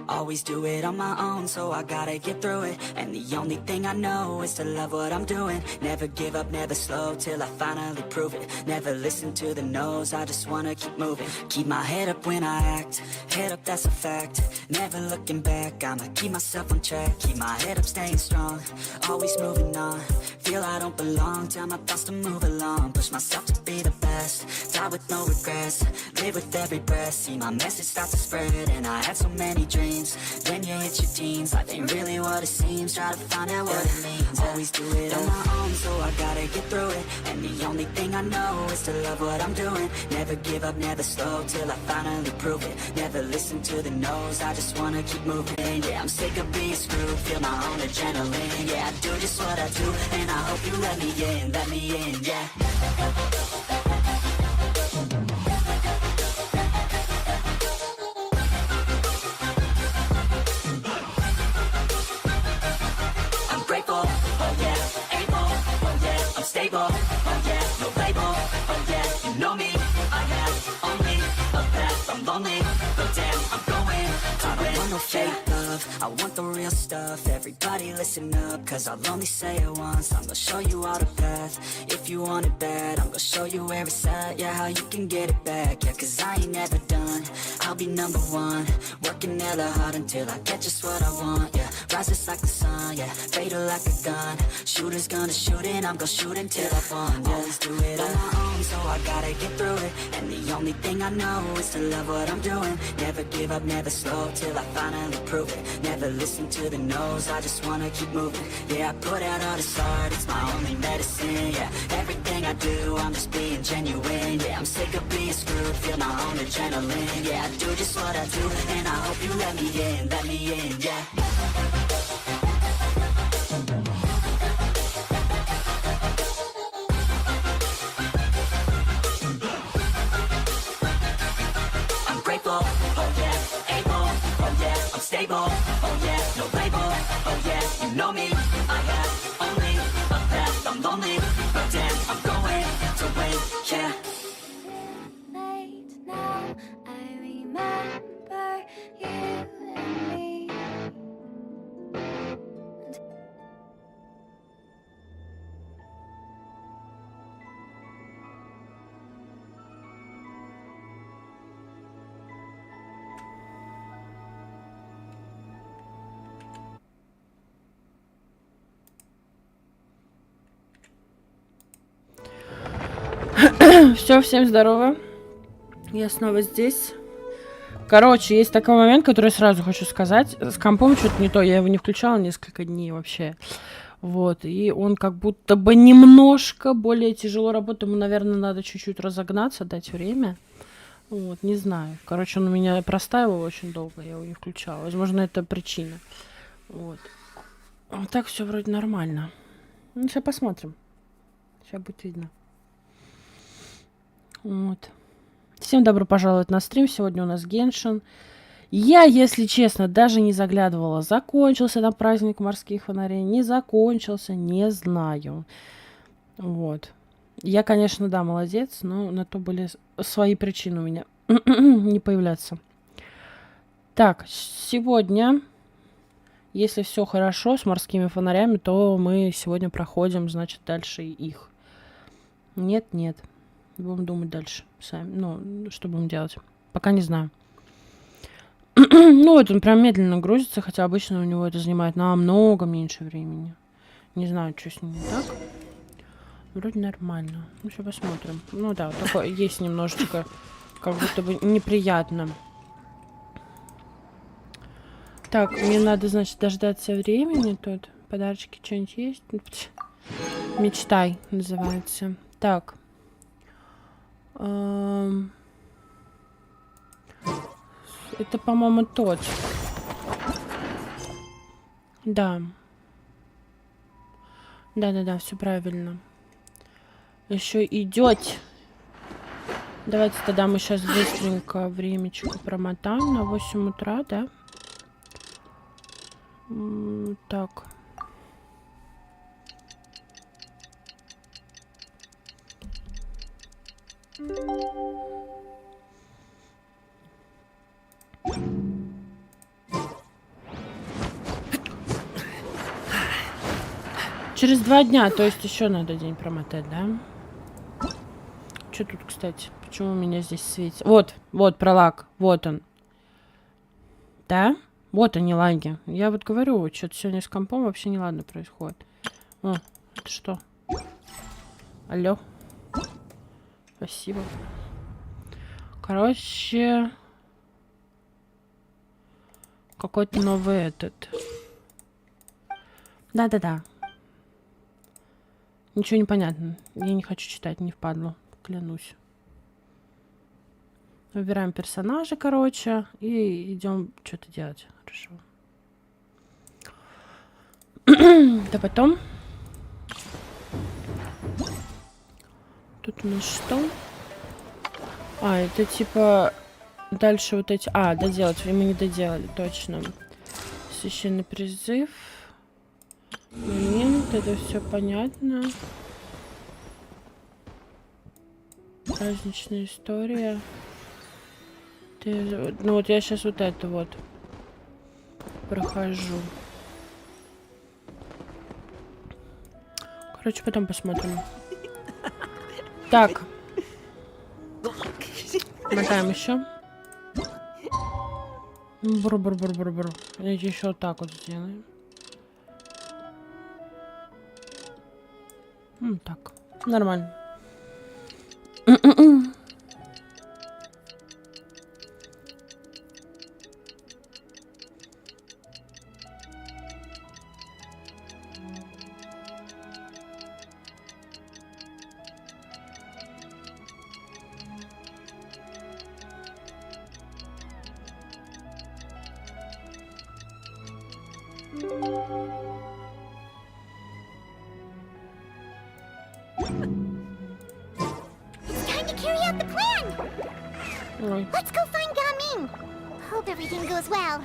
Always do it on my own, so I gotta get through it. And the only thing I know is to love what I'm doing. Never give up, never slow, till I finally prove it. Never listen to the no's, I just wanna keep moving. Keep my head up when I act, head up, that's a fact. Never looking back, I'ma keep myself on track. Keep my head up, staying strong, always moving on. Feel I don't belong, tell my thoughts to move along. Push myself to be the best, die with no regrets. Live with every breath, see my message start to spread. And I had so many dreams, then you hit your teens. Life ain't really what it seems, try to find out what it means. Always do it on my own, so I gotta get through it. And the only thing I know is to love what I'm doing. Never give up, never slow, till I finally prove it. Never listen to the no's, I just wanna keep moving. Yeah, I'm sick of being screwed, feel my own adrenaline. Yeah, I do just what I do, and I hope you let me in, yeah. Stable, oh yeah, no label, oh yeah, you know me. I have only a path, I'm lonely, but damn, I'm going to win. I don't want no fake love, I want the real stuff. Everybody listen up, cause I'll only say it once. I'm gonna show you all the path, if you want it bad. I'm gonna show you where it's at, yeah, how you can get it back. Yeah, cause I ain't never done, I'll be number one. Working hella hard until I get just what I want, yeah. Rises like the sun, yeah, fatal like a gun. Shooter's gonna shoot and I'm gonna shoot until I won, yeah. Always do it on my own, so I gotta get through it. And the only thing I know is to love what I'm doing. Never give up, never slow, till I finally prove it. Never listen to the no's, I just wanna keep moving. Yeah, I put out all this art, it's my only medicine, yeah. Everything I do, I'm just being genuine. Yeah, I'm sick of being screwed, feel my own adrenaline. Yeah, I do just what I do, and I hope you let me in, yeah. Stable, oh yeah, no label, oh yeah, you know me. I have only a path, I'm lonely, but damn, I'm going to win, yeah. Late now, I remember you and me. Все, всем здорово. Я снова здесь. Короче, есть такой момент, который сразу хочу сказать. С компом что-то не то. Я его не включала несколько дней вообще. Вот. И он как будто бы немножко более тяжело работает. Ему, наверное, надо чуть-чуть разогнаться, дать время. Вот, не знаю. Короче, он у меня простаивал очень долго. Я его не включала. Возможно, это причина. Вот. А так все вроде нормально. Ну, сейчас посмотрим. Сейчас будет видно. Вот. Всем добро пожаловать на стрим. Сегодня у нас Genshin. Я, если честно, даже не заглядывала. Закончился там праздник морских фонарей. Не закончился, не знаю. Вот. Я, конечно, да, молодец, но на то были свои причины у меня не появляться. Так, сегодня, если все хорошо с морскими фонарями, то мы сегодня проходим, значит, дальше их. Нет. Будем думать дальше сами. Ну, что будем делать? Пока не знаю. Ну, вот он прям медленно грузится, хотя обычно у него это занимает намного меньше времени. Не знаю, что с ним не так. Вроде нормально. Ну, сейчас посмотрим. Ну да, вот такое есть немножечко, как будто бы неприятно. Так, мне надо, значит, дождаться времени тут. Подарочки что-нибудь есть? Мечтай называется. Так. Это, по-моему, тот. Да. Да, все правильно. Еще идет. Давайте тогда мы сейчас быстренько времечко промотаем на 8 утра, да? Так. Через 2 дня, то есть еще надо день промотать, да? Что тут, кстати? Почему у меня здесь светит? Вот пролаг. Вот он. Да? Вот они лаги. Я вот говорю, что-то сегодня с компом вообще неладно происходит. О, это что? Алло. Спасибо. Короче... Какой-то новый этот. Да-да-да. Ничего не понятно. Я не хочу читать, не впадлу. Клянусь. Выбираем персонажа, короче. И идем что-то делать. Хорошо. Да потом. Тут у нас что? А, это типа... Дальше вот эти... А, доделать. Мы не доделали, точно. Священный призыв. Момент, это все понятно. Праздничная история. Ну вот я сейчас вот это вот прохожу. Короче, потом посмотрим. Так. Мотаем еще. Бур-бур-бур-бур-бур. Еще вот так вот сделаем. Так. Нормально. Ой. Let's go find Gaming. Hope everything goes well.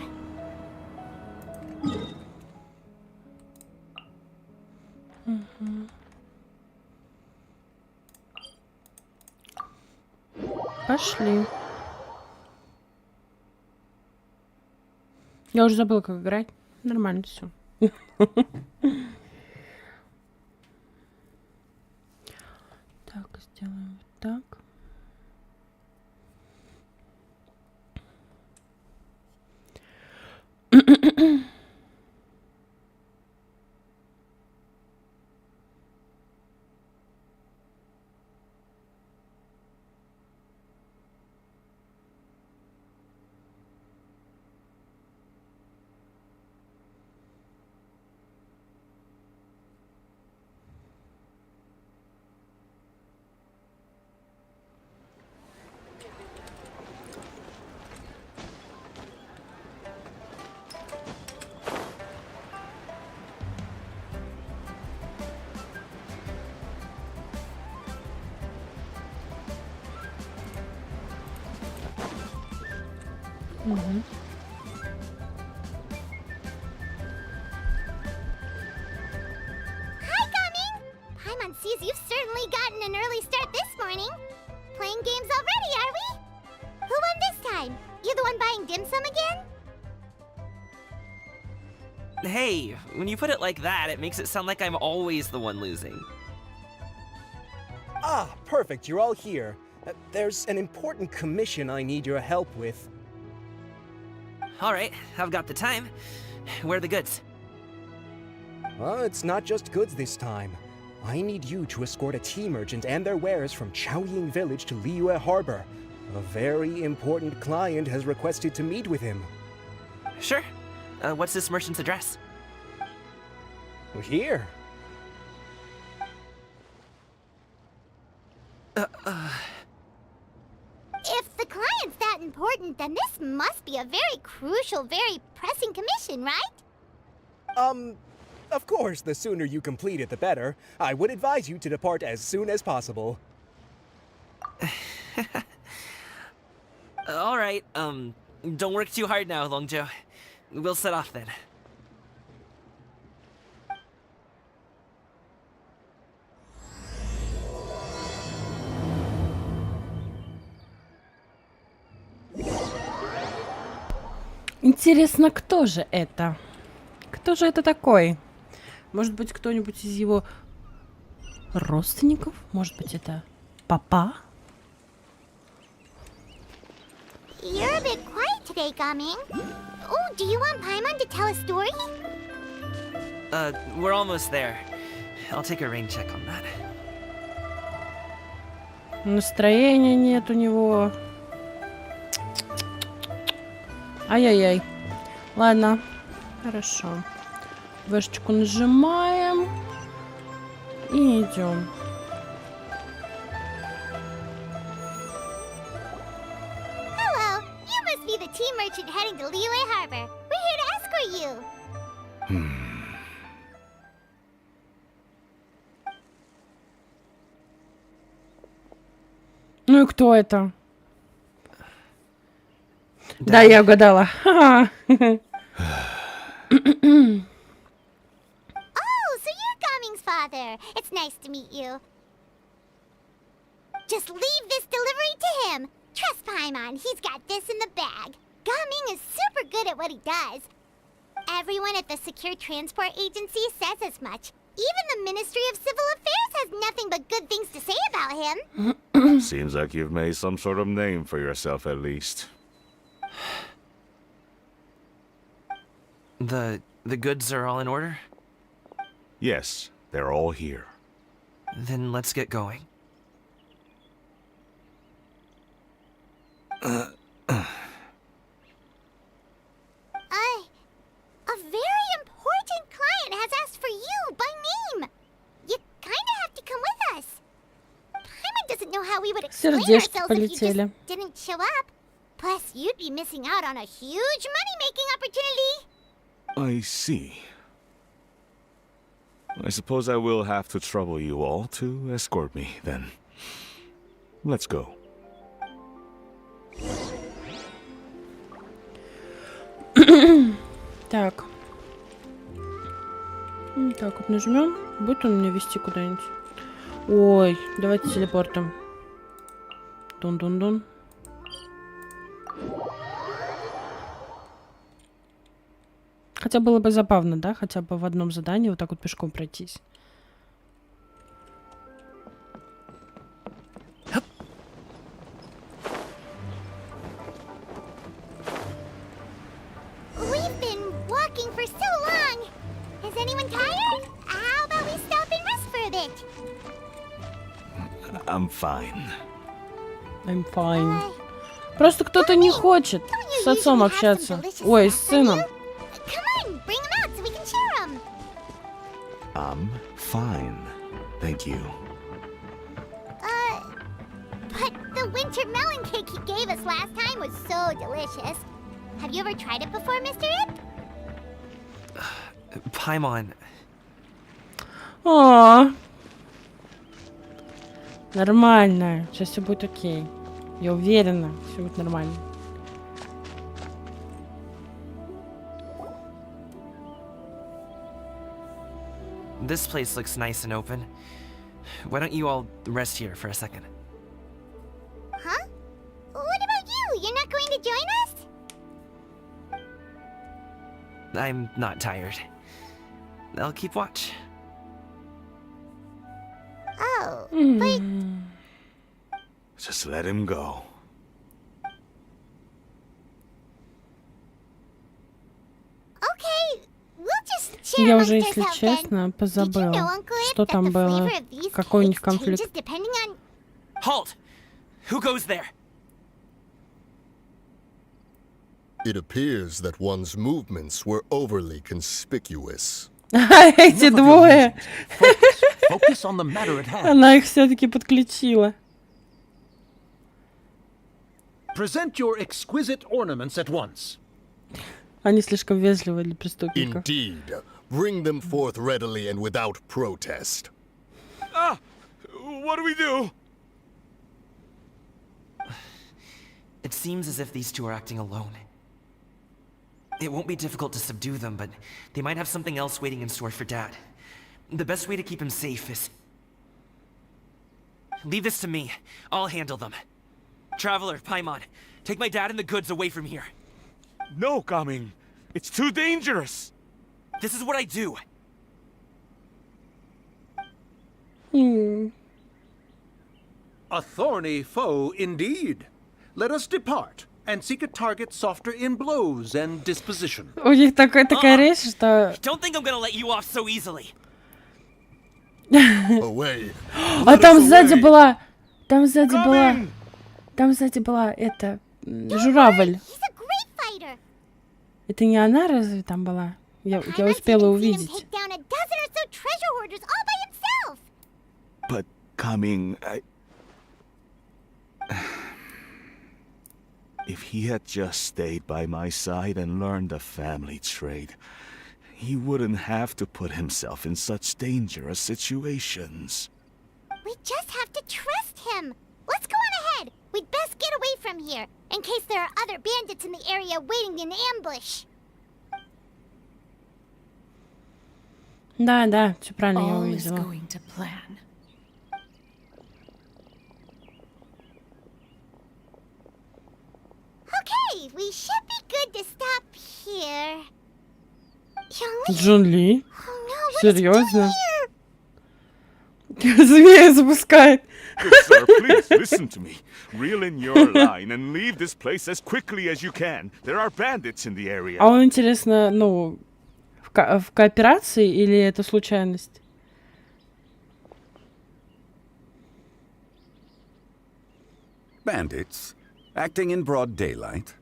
Пошли. Я уже забыла, как играть. Нормально все. Так, сделаем вот так. Hi, Gaming. Paimon sees you've certainly gotten an early start this morning. Playing games already, are we? Who won this time? You the one buying dim sum again? Hey, when you put it like that, it makes it sound like I'm always the one losing. Ah, perfect, you're all here. There's an important commission I need your help with. Alright, I've got the time. Where are the goods? It's not just goods this time. I need you to escort a tea merchant and their wares from Chaoying Village to Liyue Harbor. A very important client has requested to meet with him. Sure. What's this merchant's address? Here. If the client's that important, then this must be a very crucial, very pressing commission, right? Of course, the sooner you complete it, the better. I would advise you to depart as soon as possible. Alright, don't work too hard now, Longjo. We'll set off then. Интересно, кто же это? Кто же это такой? Может быть, кто-нибудь из его родственников? Может быть, это папа? You're a bit quiet today, Gaming. Oh, do you want Paimon to tell a story? We're almost there. I'll take a rain check on that. Настроения нет у него. Ай-яй-яй. Ладно. Хорошо. Вешечку нажимаем. И идем. Hello, you must be the tea merchant heading to Liyue Harbor. We're here to escort you. Ну и кто это? Да, я угадала. Ха-ха. Oh, so you're Gaming's father. It's nice to meet you. Just leave this delivery to him. Trust Paimon, he's got this in the bag. Gaming is super good at what he does. Everyone at the Secure Transport Agency says as much. Even the Ministry of Civil Affairs has nothing but good things to say about him. Seems like you've made some sort of name for yourself at least. The goods are all in order? Yes, they're all here. Then let's get going. A very important client has asked for you by name. You kinda have to come with us. Paimon doesn't know how we would explain Сердечки ourselves if you полетели. just didn't show up. Plus, you'd be missing out on a huge money-making opportunity. I see. I suppose I will have to trouble you all to escort me, then. Let's go. Так. Так вот нажмем. Будет он меня вести куда-нибудь? Ой, давайте телепортом. Дун-дун-дун. Хотя было бы забавно, да? Хотя бы в одном задании вот так вот пешком пройтись. We've been walking for so long. Is anyone tired? How about we stop and rest for a bit? I'm fine. I'm fine. Просто кто-то не хочет с отцом общаться. Ой, с сыном. Come on, bring them out so we can share them. I'm fine. Thank you. But the winter melon cake he gave us last time was so delicious. Have you ever tried it before, Mr. Ip? Paimon. О, нормально. Сейчас все будет окей. Я уверена, все будет нормально. This place looks nice and open. Why don't you all rest here for a second? Huh? What about you? You're not going to join us? I'm not tired. I'll keep watch. Oh, but Just let him go. okay, we'll just share Я amongst уже, если ourselves then. честно, Did you know, позабыла, Uncle Ip, что that там the было, flavor of these какой у них cakes конфликт. changes depending on... Halt! Who goes there? It appears that one's movements were overly conspicuous. Эти двое. Focus on the matter at hand. Она их все-таки подключила. Present your exquisite ornaments at once. Они слишком вежливы для преступников. Indeed, bring them forth readily and without protest. What do we do? It seems as if these two are acting alone. It won't be difficult to subdue them, but they might have something else waiting in store for Dad. The best way to keep him safe is... Leave this to me. I'll handle them. Traveler, Paimon, take my dad and the goods away from here. No, Coming. It's too dangerous. This is what I do. A thorny foe indeed. Let us depart and seek a target softer in blows and disposition. У них такая речь, что... Don't think I'm gonna let you off so easily. Away. А там сзади была... Там сзади была эта... Журавль. He's a great fighter. Это не она разве там была? Я успела увидеть. Take down a dozen or so treasure hoarders all by himself. But coming, if he had just stayed by my side and learned the family trade, he wouldn't have to put himself in such dangerous situations. We just have to trust him. Let's go on ahead. We'd best get away from here, in case there are other bandits in the area waiting in ambush. Да, все правильно я All is увидела. going to plan. Okay, we should be good to stop here. Youngly? Джун Ли? Oh no, what is he doing Серьезно? here? Змея запускает. Good sir, please listen to me. Reel in your line and leave this place as quickly as you can. There are bandits in the area. А он, интересно, ну, в кооперации или это случайность? Bandits? Acting in broad daylight?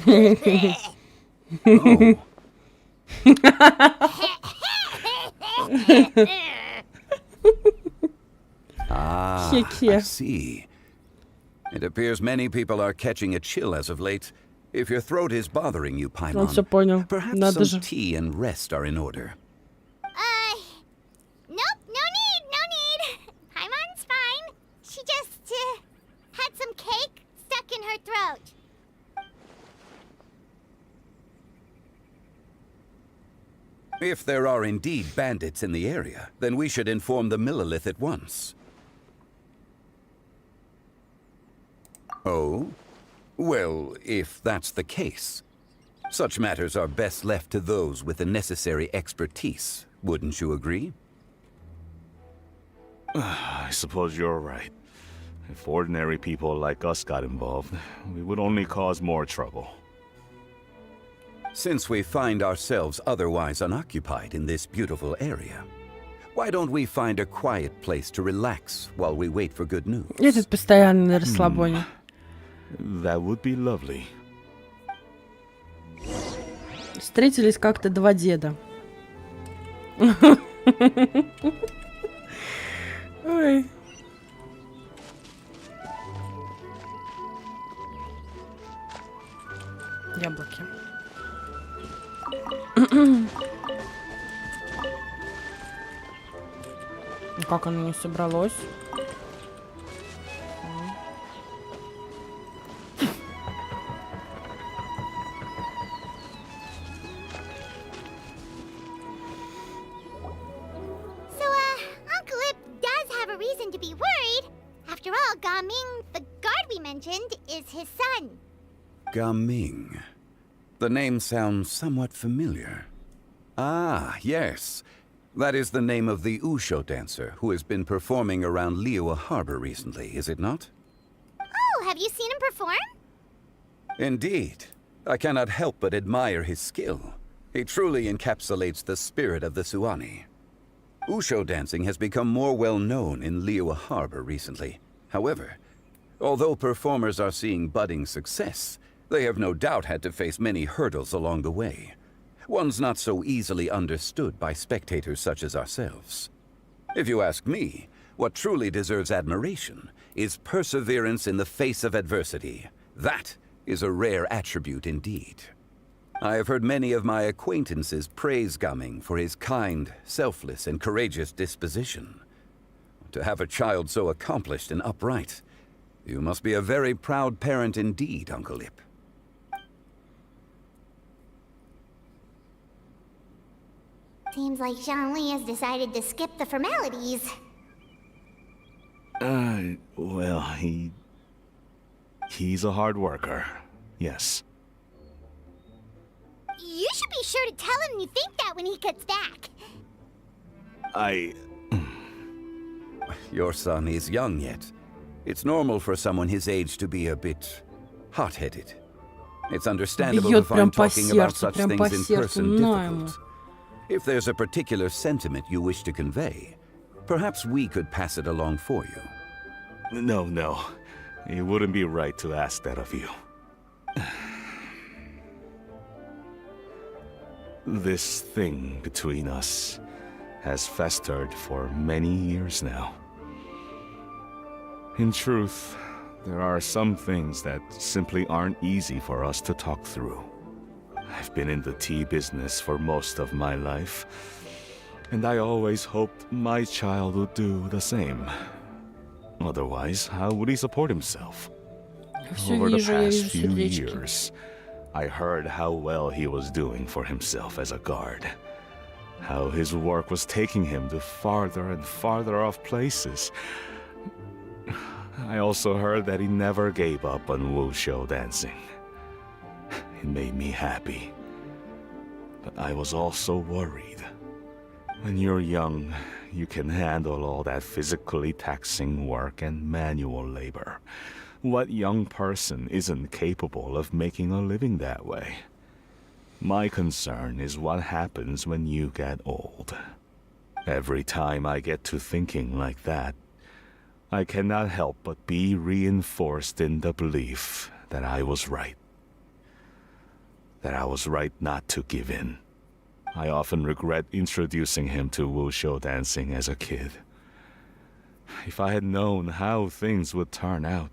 Oh. Ah, Хе-хе. I see. It appears many people are catching a chill as of late. If your throat is bothering you, Он все Paimon, понял. perhaps Надо some же. tea and rest are in order. Nope, no need. Paimon's fine. She just, had some cake stuck in her throat. If there are indeed bandits in the area, then we should inform the Millilith at once. Oh? Well, if that's the case, such matters are best left to those with the necessary expertise, wouldn't you agree? I suppose you're right. If ordinary people like us got involved, we would only cause more trouble. Since we find ourselves otherwise unoccupied in this beautiful area, why don't we find a quiet place to relax while we wait for good news? Этот постоянно на расслабоне. That would be lovely. Встретились как-то два деда. Ой. Яблоки. Ну как оно не собралось? So, Uncle Ip does have a reason to be worried. After all, Gaming, the guard we mentioned, is his son. Gaming. The name sounds somewhat familiar. Ah, yes. That is the name of the Usho dancer who has been performing around Liyue Harbor recently, is it not? Oh, have you seen him perform? Indeed. I cannot help but admire his skill. He truly encapsulates the spirit of the Suani. Usho dancing has become more well known in Liyue Harbor recently. However, although performers are seeing budding success, they have no doubt had to face many hurdles along the way. Ones not so easily understood by spectators such as ourselves. If you ask me, what truly deserves admiration is perseverance in the face of adversity. That is a rare attribute indeed. I have heard many of my acquaintances praise Gaming for his kind, selfless, and courageous disposition. To have a child so accomplished and upright, you must be a very proud parent indeed, Uncle Ip. Seems like Zhongli has decided to skip the formalities. Well, he's a hard worker. Yes. You should be sure to tell him you think that when he gets back. Your son is young yet. It's normal for someone his age to be a bit hot-headed. It's understandable to Бьет прям find по talking about сердцу, such прям по things in сердцу, person на ему. difficult. If there's a particular sentiment you wish to convey, perhaps we could pass it along for you. No. It wouldn't be right to ask that of you. This thing between us has festered for many years now. In truth, there are some things that simply aren't easy for us to talk through. I've been in the tea business for most of my life, and I always hoped my child would do the same. Otherwise, how would he support himself? Over the past few years, I heard how well he was doing for himself as a guard. How his work was taking him to farther and farther off places. I also heard that he never gave up on wuxia dancing. It made me happy. But I was also worried. When you're young, you can handle all that physically taxing work and manual labor. What young person isn't capable of making a living that way? My concern is what happens when you get old. Every time I get to thinking like that, I cannot help but be reinforced in the belief that I was right. That I was right not to give in. I often regret introducing him to wuxia dancing as a kid. If I had known how things would turn out,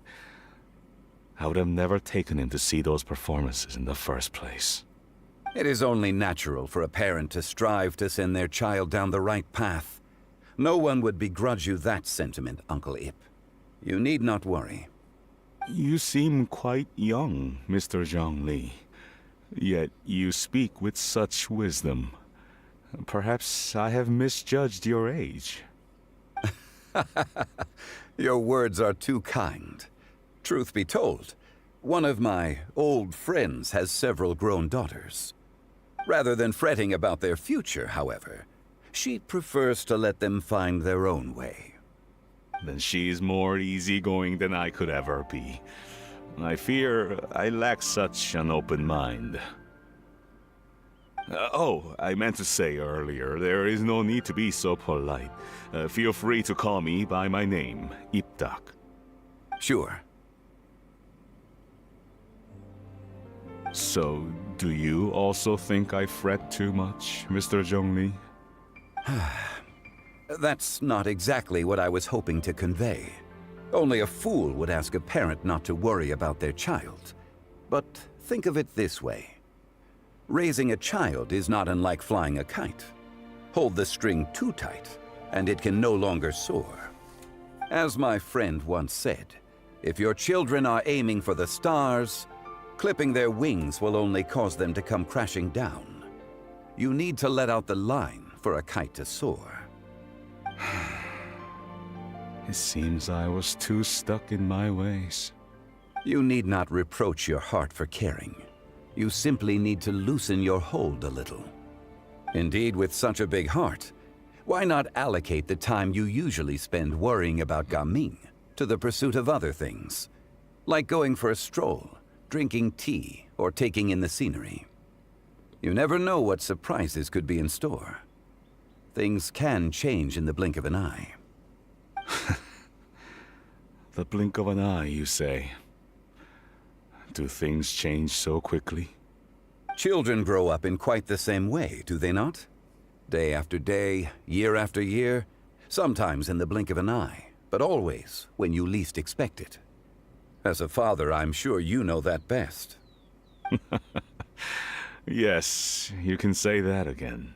I would have never taken him to see those performances in the first place. It is only natural for a parent to strive to send their child down the right path. No one would begrudge you that sentiment, Uncle Ip. You need not worry. You seem quite young, Mr. Zhongli. Yet you speak with such wisdom. Perhaps I have misjudged your age. Your words are too kind. Truth be told, one of my old friends has several grown daughters. Rather than fretting about their future, however, she prefers to let them find their own way. Then she's more easygoing than I could ever be. I fear I lack such an open mind. I meant to say earlier, there is no need to be so polite. Feel free to call me by my name, Ipdak. Sure. So, do you also think I fret too much, Mr. Zhongli? That's not exactly what I was hoping to convey. Only a fool would ask a parent not to worry about their child. But think of it this way. Raising a child is not unlike flying a kite. Hold the string too tight, and it can no longer soar. As my friend once said, if your children are aiming for the stars, clipping their wings will only cause them to come crashing down. You need to let out the line for a kite to soar. It seems I was too stuck in my ways. You need not reproach your heart for caring. You simply need to loosen your hold a little. Indeed, with such a big heart, why not allocate the time you usually spend worrying about Gaming to the pursuit of other things, like going for a stroll, drinking tea, or taking in the scenery? You never know what surprises could be in store. Things can change in the blink of an eye. The blink of an eye, you say? Do things change so quickly? Children grow up in quite the same way, do they not? Day after day, year after year, sometimes in the blink of an eye, but always when you least expect it. As a father, I'm sure you know that best. Yes, you can say that again.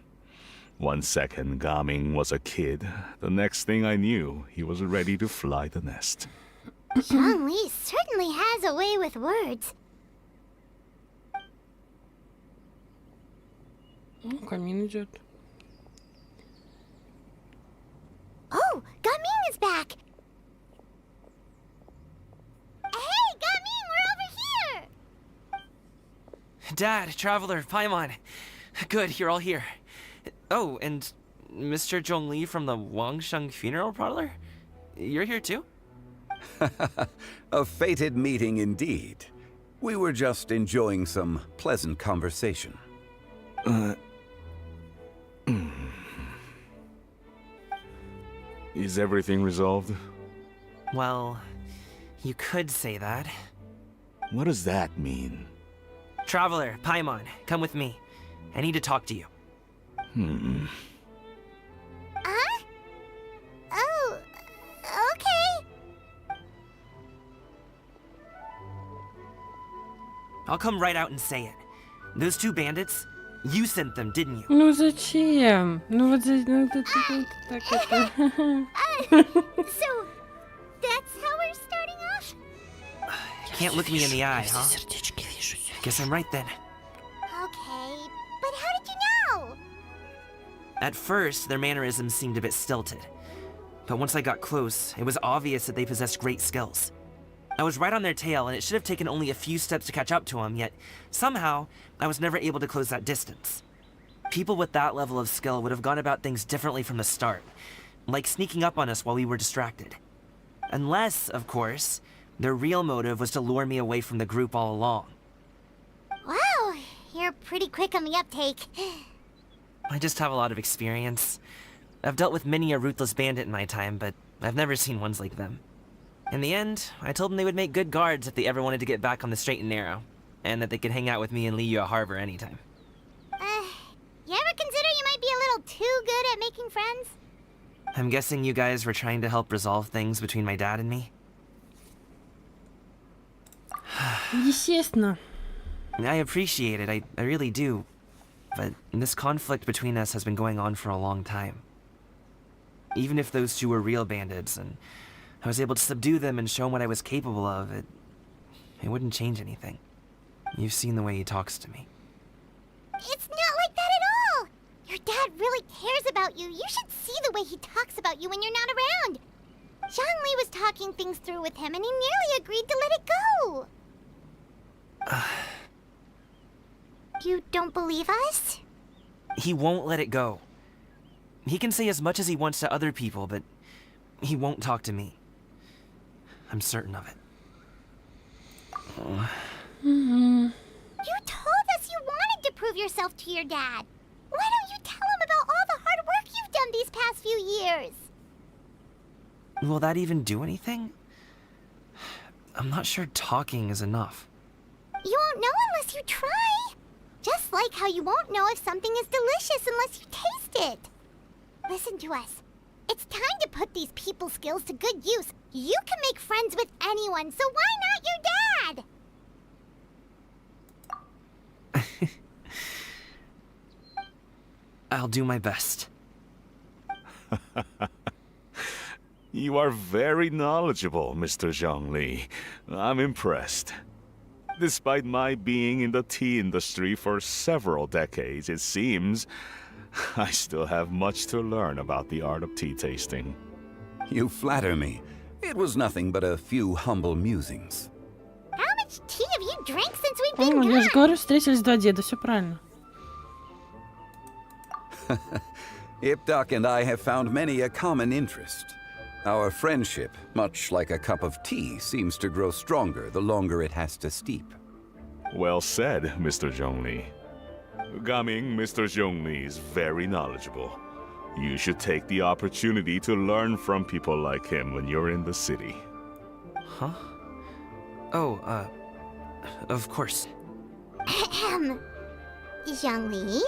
1 second, Gaming was a kid. The next thing I knew, he was ready to fly the nest. Zhongli certainly has a way with words. Камин идет. Oh, Gaming is back! Hey, Gaming, we're over here! Dad, Traveler, Paimon. Good, you're all here. Oh, and Mr. Zhongli from the Wangsheng Funeral Parlor? You're here too? A fated meeting indeed. We were just enjoying some pleasant conversation. Is everything resolved? Well, you could say that. What does that mean? Traveler, Paimon, come with me. I need to talk to you. Huh? Oh, okay. I'll come right out and say it. Those two bandits, you sent them, didn't you? Ну зачем? Ну вот здесь, ну это так это. So, that's how we're starting off? Can't look me in the eye, huh? Сердечки вижу. Guess I'm right then. Okay, but how did you know? At first, their mannerisms seemed a bit stilted. But once I got close, it was obvious that they possessed great skills. I was right on their tail, and it should have taken only a few steps to catch up to them, yet somehow, I was never able to close that distance. People with that level of skill would have gone about things differently from the start, like sneaking up on us while we were distracted. Unless, of course, their real motive was to lure me away from the group all along. Wow, you're pretty quick on the uptake. I just have a lot of experience. I've dealt with many a ruthless bandit in my time, but I've never seen ones like them. In the end, I told them they would make good guards if they ever wanted to get back on the straight and narrow, and that they could hang out with me in Liyue Harbor anytime. You ever consider you might be a little too good at making friends? I'm guessing you guys were trying to help resolve things between my dad and me? Естественно. I appreciate it, I really do. But this conflict between us has been going on for a long time. Even if those two were real bandits, and I was able to subdue them and show them what I was capable of, it wouldn't change anything. You've seen the way he talks to me. It's not like that at all! Your dad really cares about you. You should see the way he talks about you when you're not around. Zhongli was talking things through with him, and he nearly agreed to let it go. You don't believe us? He won't let it go. He can say as much as he wants to other people, but he won't talk to me. I'm certain of it. You told us you wanted to prove yourself to your dad. Why don't you tell him about all the hard work you've done these past few years? Will that even do anything? I'm not sure talking is enough. You won't know unless you try. Just like how you won't know if something is delicious unless you taste it. Listen to us. It's time to put these people skills to good use. You can make friends with anyone, so why not your dad? I'll do my best. You are very knowledgeable, Mr. Zhongli. I'm impressed. Despite my being in the tea industry for several decades, it seems I still have much to learn about the art of tea tasting. You flatter me. It was nothing but a few humble musings. How much tea have you drank since we've been Я же gone? говорю, встретились два деда, все правильно. Ipdak and I have found many a common interest. Our friendship, much like a cup of tea, seems to grow stronger the longer it has to steep. Well said, Mr. Zhongli. Gaming, Mr. Zhongli is very knowledgeable. You should take the opportunity to learn from people like him when you're in the city. Huh? Oh, of course. Ahem. Zhongli?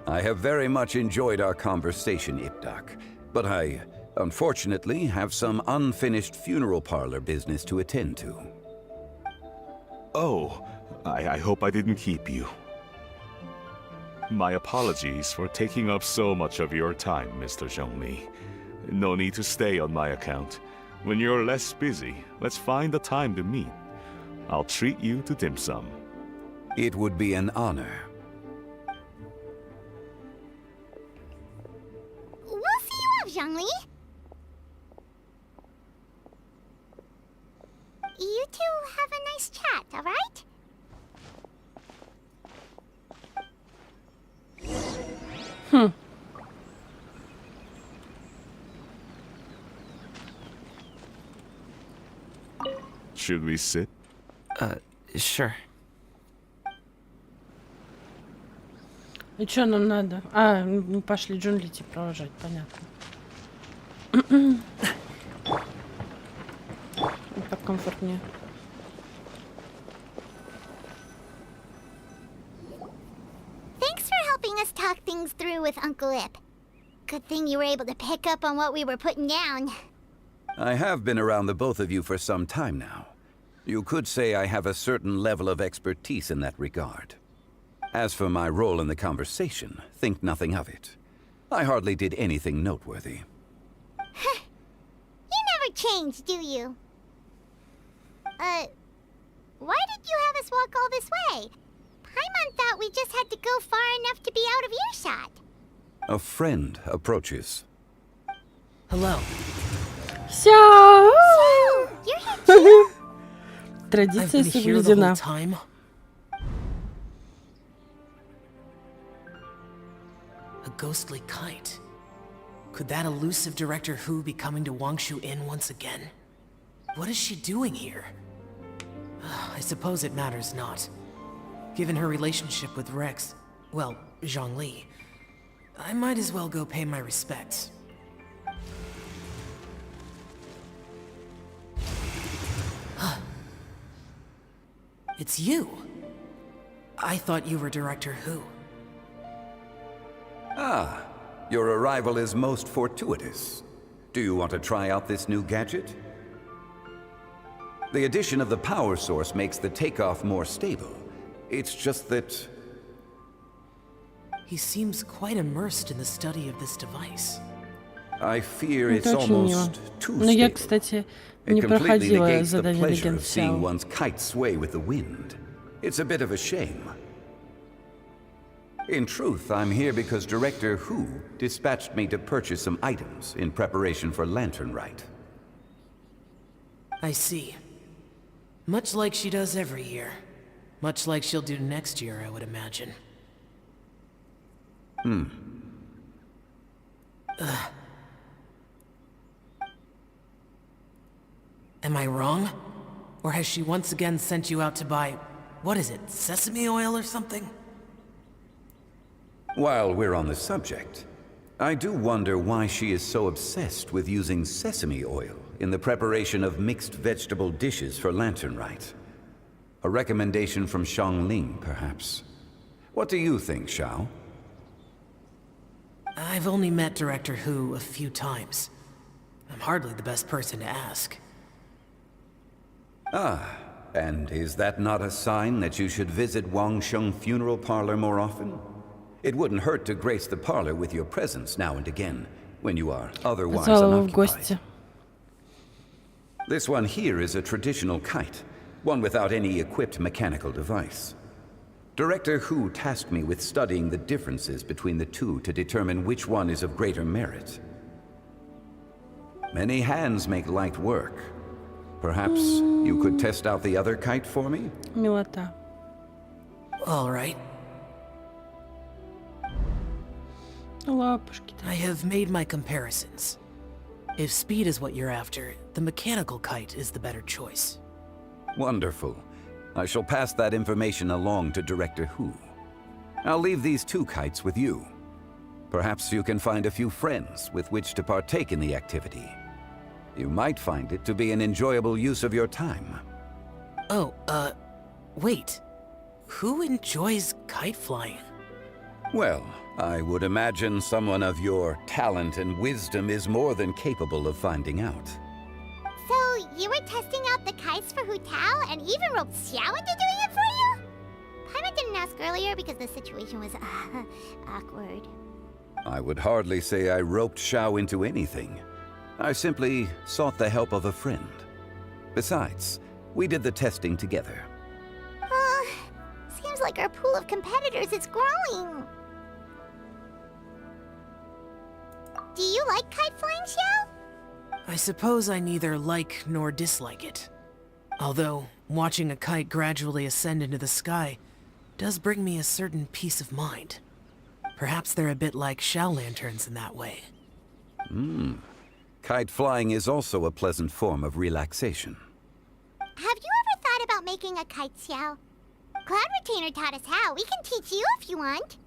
I have very much enjoyed our conversation, Ipdak, but I, unfortunately, have some unfinished funeral parlor business to attend to. Oh, I hope I didn't keep you. My apologies for taking up so much of your time, Mr. Zhongli. No need to stay on my account. When you're less busy, let's find a time to meet. I'll treat you to dim sum. It would be an honor. We'll see you off, Zhongli. You two have a nice chat, alright? Should we sit? Sure. И что нам надо? Мы пошли джунглити провожать, понятно. Так комфортнее. Thanks for helping us talk things through with Uncle Ip. Good thing you were able to pick up on what we were putting down. I have been around the both of you for some time now. You could say I have a certain level of expertise in that regard. As for my role in the conversation, think nothing of it. I hardly did anything noteworthy. You never change, do you? Why did you have us walk all this way? Paimon thought we just had to go far enough to be out of earshot. A friend approaches. Hello. Всё! Oh, you're here too? I've Традиция been here the whole соблюдена. time. A ghostly kite. Could that elusive Director Who be coming to Wangshu Inn once again? What is she doing here? I suppose it matters not. Given her relationship with Rex, well, Zhongli, I might as well go pay my respects. It's you. I thought you were Director Who. Ah, your arrival is most fortuitous. Do you want to try out this new gadget? The addition of the power source makes the takeoff more stable. It's just that... He seems quite immersed in the study of this device. I fear Это it's очень мило. almost too Но я, stable. кстати, It не completely проходила negates the задание pleasure Легенд of seeing Сяо. one's kite sway with the wind. It's a bit of a shame. In truth, I'm here because Director Who dispatched me to purchase some items in preparation for Lantern Rite. I see. Much like she does every year. Much like she'll do next year, I would imagine. Am I wrong? Or has she once again sent you out to buy, what is it, sesame oil or something? While we're on the subject, I do wonder why she is so obsessed with using sesame oil in the preparation of mixed vegetable dishes for Lantern Rite. A recommendation from Xiangling, perhaps. What do you think, Xiao? I've only met Director Who a few times. I'm hardly the best person to ask. And is that not a sign that you should visit Wangsheng Funeral Parlor more often? It wouldn't hurt to grace the parlor with your presence now and again, when you are otherwise Позвала его в unoccupied. гости. This one here is a traditional kite, one without any equipped mechanical device. Director Who tasked me with studying the differences between the two to determine which one is of greater merit. Many hands make light work. Perhaps you could test out the other kite for me? Милота. All right. Лапушки. I have made my comparisons. If speed is what you're after, the mechanical kite is the better choice. Wonderful. I shall pass that information along to Director Who. I'll leave these two kites with you. Perhaps you can find a few friends with which to partake in the activity. You might find it to be an enjoyable use of your time. Oh, wait. Who enjoys kite flying? Well, I would imagine someone of your talent and wisdom is more than capable of finding out. So, you were testing out the kites for Hu Tao and even roped Xiao into doing it for you? Paimon didn't ask earlier because the situation was awkward. I would hardly say I roped Xiao into anything. I simply sought the help of a friend. Besides, we did the testing together. Seems like our pool of competitors is growing. Do you like kite flying, Xiao? I suppose I neither like nor dislike it. Although, watching a kite gradually ascend into the sky does bring me a certain peace of mind. Perhaps they're a bit like shell lanterns in that way. Kite flying is also a pleasant form of relaxation. Have you ever thought about making a kite, Xiao? Cloud Retainer taught us how. We can teach you if you want.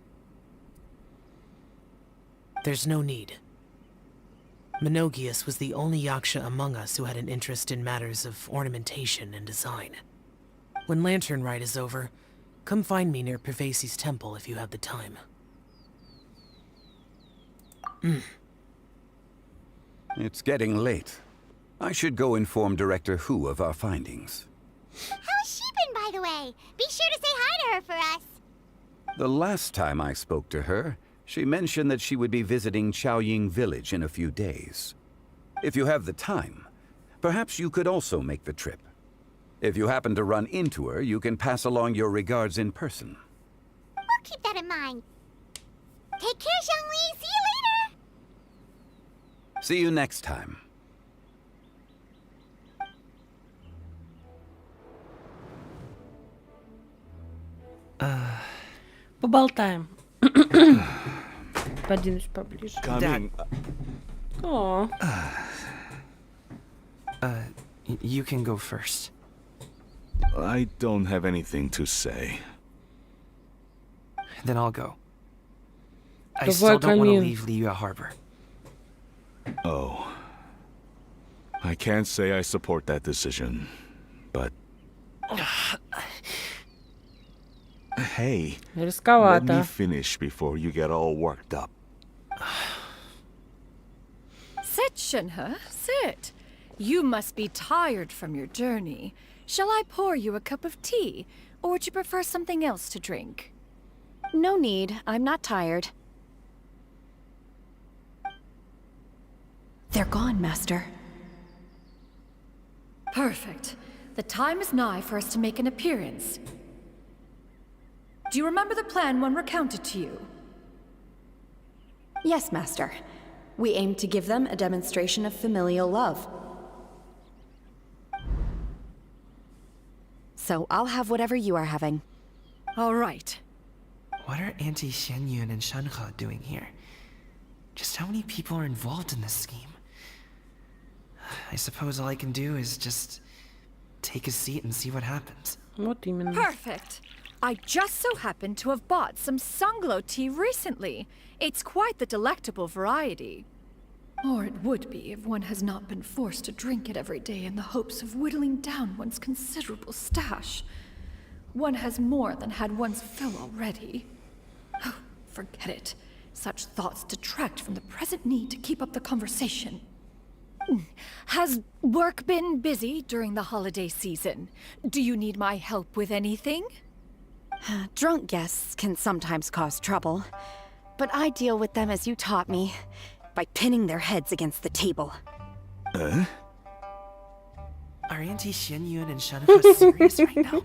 There's no need. Menogias was the only yaksha among us who had an interest in matters of ornamentation and design. When Lantern Rite is over, come find me near Pervasi's temple if you have the time. It's getting late. I should go inform Director Hu of our findings. How's she been, by the way? Be sure to say hi to her for us. The last time I spoke to her, she mentioned that she would be visiting Chaoying Village in a few days. If you have the time, perhaps you could also make the trip. If you happen to run into her, you can pass along your regards in person. We'll keep that in mind. Take care, Zhongli. See you later. See you next time. Поболтаем. Подвинусь поближе. Coming. О, You can go first. I don't have anything to say. Then I'll go. I Давай, still don't want to Камин. leave Liyue Harbor. Oh. I can't say I support that decision, but... Hey, let me рисковато. finish before you get all worked up. Sit, Shenhe, sit. You must be tired from your journey. Shall I pour you a cup of tea, or would you prefer something else to drink? No need. I'm not tired. They're gone, Master. Perfect. The time is nigh for us to make an appearance. Do you remember the plan one recounted to you? Yes, Master. We aim to give them a demonstration of familial love. So I'll have whatever you are having. All right. What are Auntie Xianyun and Shenhe doing here? Just how many people are involved in this scheme? I suppose all I can do is just take a seat and see what happens. Вот именно. Perfect. I just so happened to have bought some Sunglow tea recently. It's quite the delectable variety. Or it would be if one has not been forced to drink it every day in the hopes of whittling down one's considerable stash. One has more than had one's fill already. Oh, forget it. Such thoughts detract from the present need to keep up the conversation. Has work been busy during the holiday season? Do you need my help with anything? Drunk guests can sometimes cause trouble, but I deal with them as you taught me, by pinning their heads against the table. Are Auntie Xianyun and Shenhe serious right now?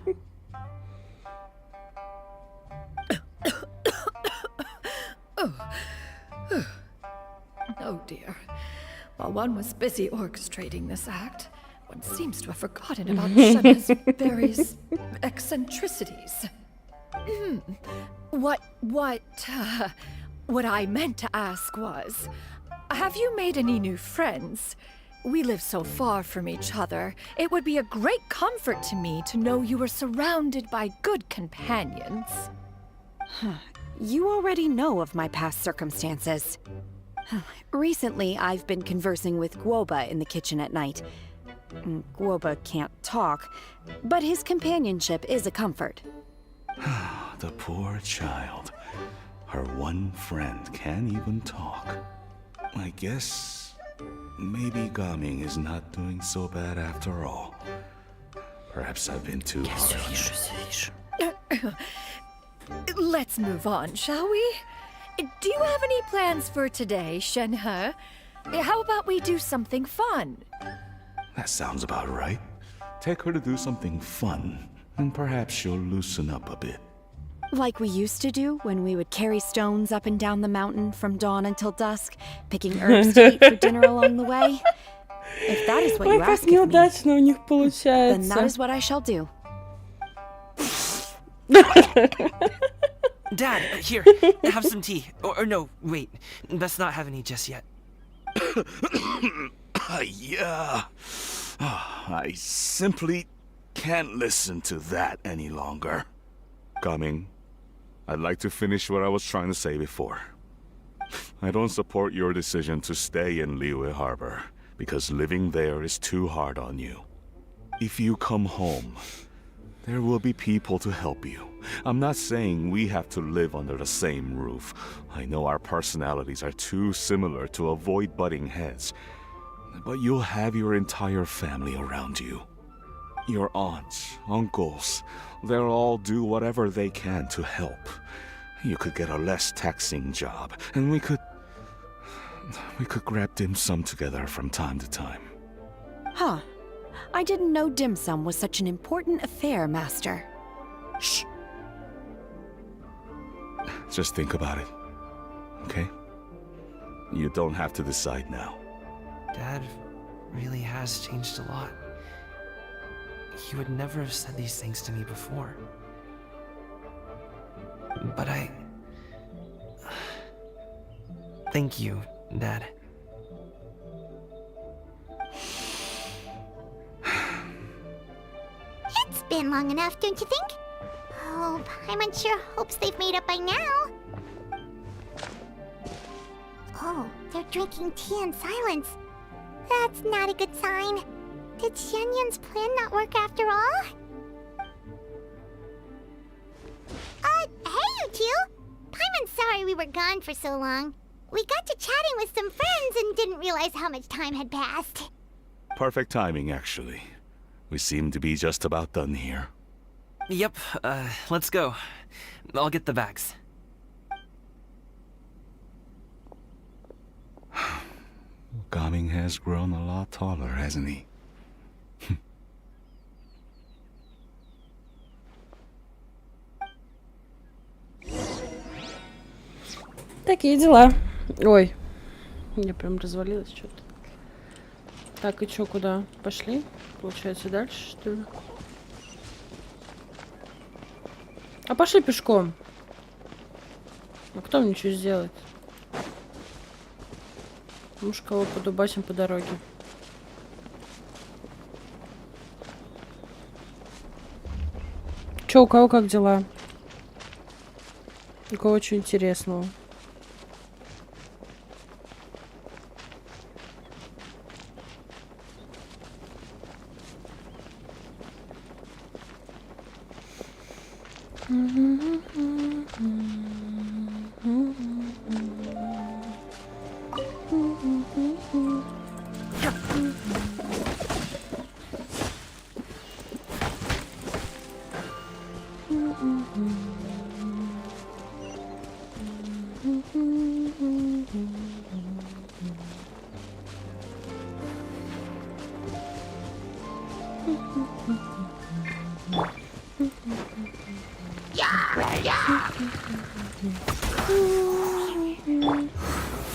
Oh dear. While one was busy orchestrating this act, one seems to have forgotten about Shenhe's various eccentricities. What I meant to ask was, have you made any new friends? We live so far from each other. It would be a great comfort to me to know you were surrounded by good companions. You already know of my past circumstances. Recently, I've been conversing with Guoba in the kitchen at night. Guoba can't talk, but his companionship is a comfort. The poor child. Her one friend can't even talk. I guess maybe Gaming is not doing so bad after all. Perhaps I've been too hard on her. Let's move on, shall we? Do you have any plans for today, Shenhe? How about we do something fun? That sounds about right. Take her to do something fun, and perhaps she'll loosen up a bit. Like we used to do when we would carry stones up and down the mountain from dawn until dusk, picking herbs to eat for dinner along the way. If that is what you ask of me, неудачно у них then получается. that is what I shall do. Dad, here, have some tea. Or no, wait, let's not have any just yet. Yeah. I simply can't listen to that any longer. Coming, I'd like to finish what I was trying to say before. I don't support your decision to stay in Liyue Harbor, because living there is too hard on you. If you come home, there will be people to help you. I'm not saying we have to live under the same roof. I know our personalities are too similar to avoid butting heads. But you'll have your entire family around you. Your aunts, uncles, they'll all do whatever they can to help. You could get a less taxing job, and we could grab dim sum together from time to time. Huh. I didn't know dim sum was such an important affair, Master. Shh. Just think about it, okay? You don't have to decide now. Dad really has changed a lot. He would never have said these things to me before. But thank you, Dad. It's been long enough, don't you think? Oh, Paimon sure hopes they've made up by now. Oh, they're drinking tea in silence. That's not a good sign. Did Xianyun's plan not work after all? Hey you two! Paimon's sorry we were gone for so long. We got to chatting with some friends and didn't realize how much time had passed. Perfect timing, actually. We seem to be just about done here. Yep, let's go. I'll get the bags. Gaming has grown a lot taller, hasn't he? Такие дела. Ой, я прям развалилась что-то. Так, и чё, куда? Пошли? Получается, дальше, что ли? А пошли пешком. А кто мне что сделает? Может, кого подубасим по дороге. Чё, у кого как дела? У кого что интересного?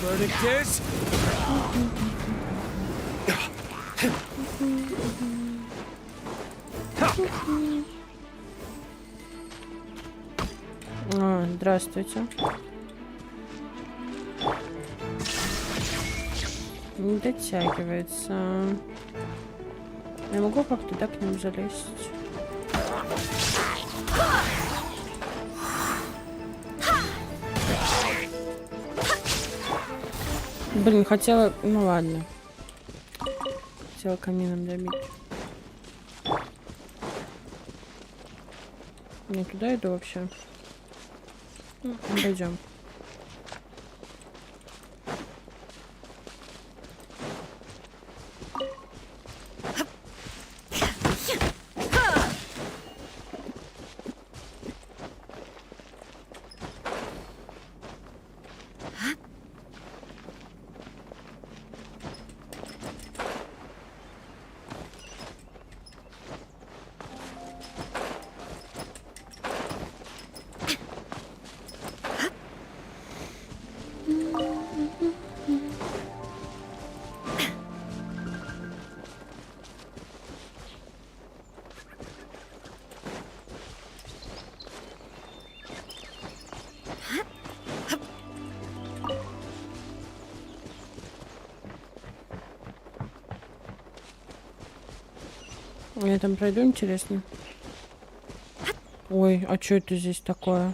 Verdict is... Здравствуйте. Не дотягивается. Я могу как-то туда к ним залезть? Блин, хотела... Ну ладно. Хотела камином добить. Не туда иду вообще. Пойдем. я там пройду, интересно. Ой, а что это здесь такое?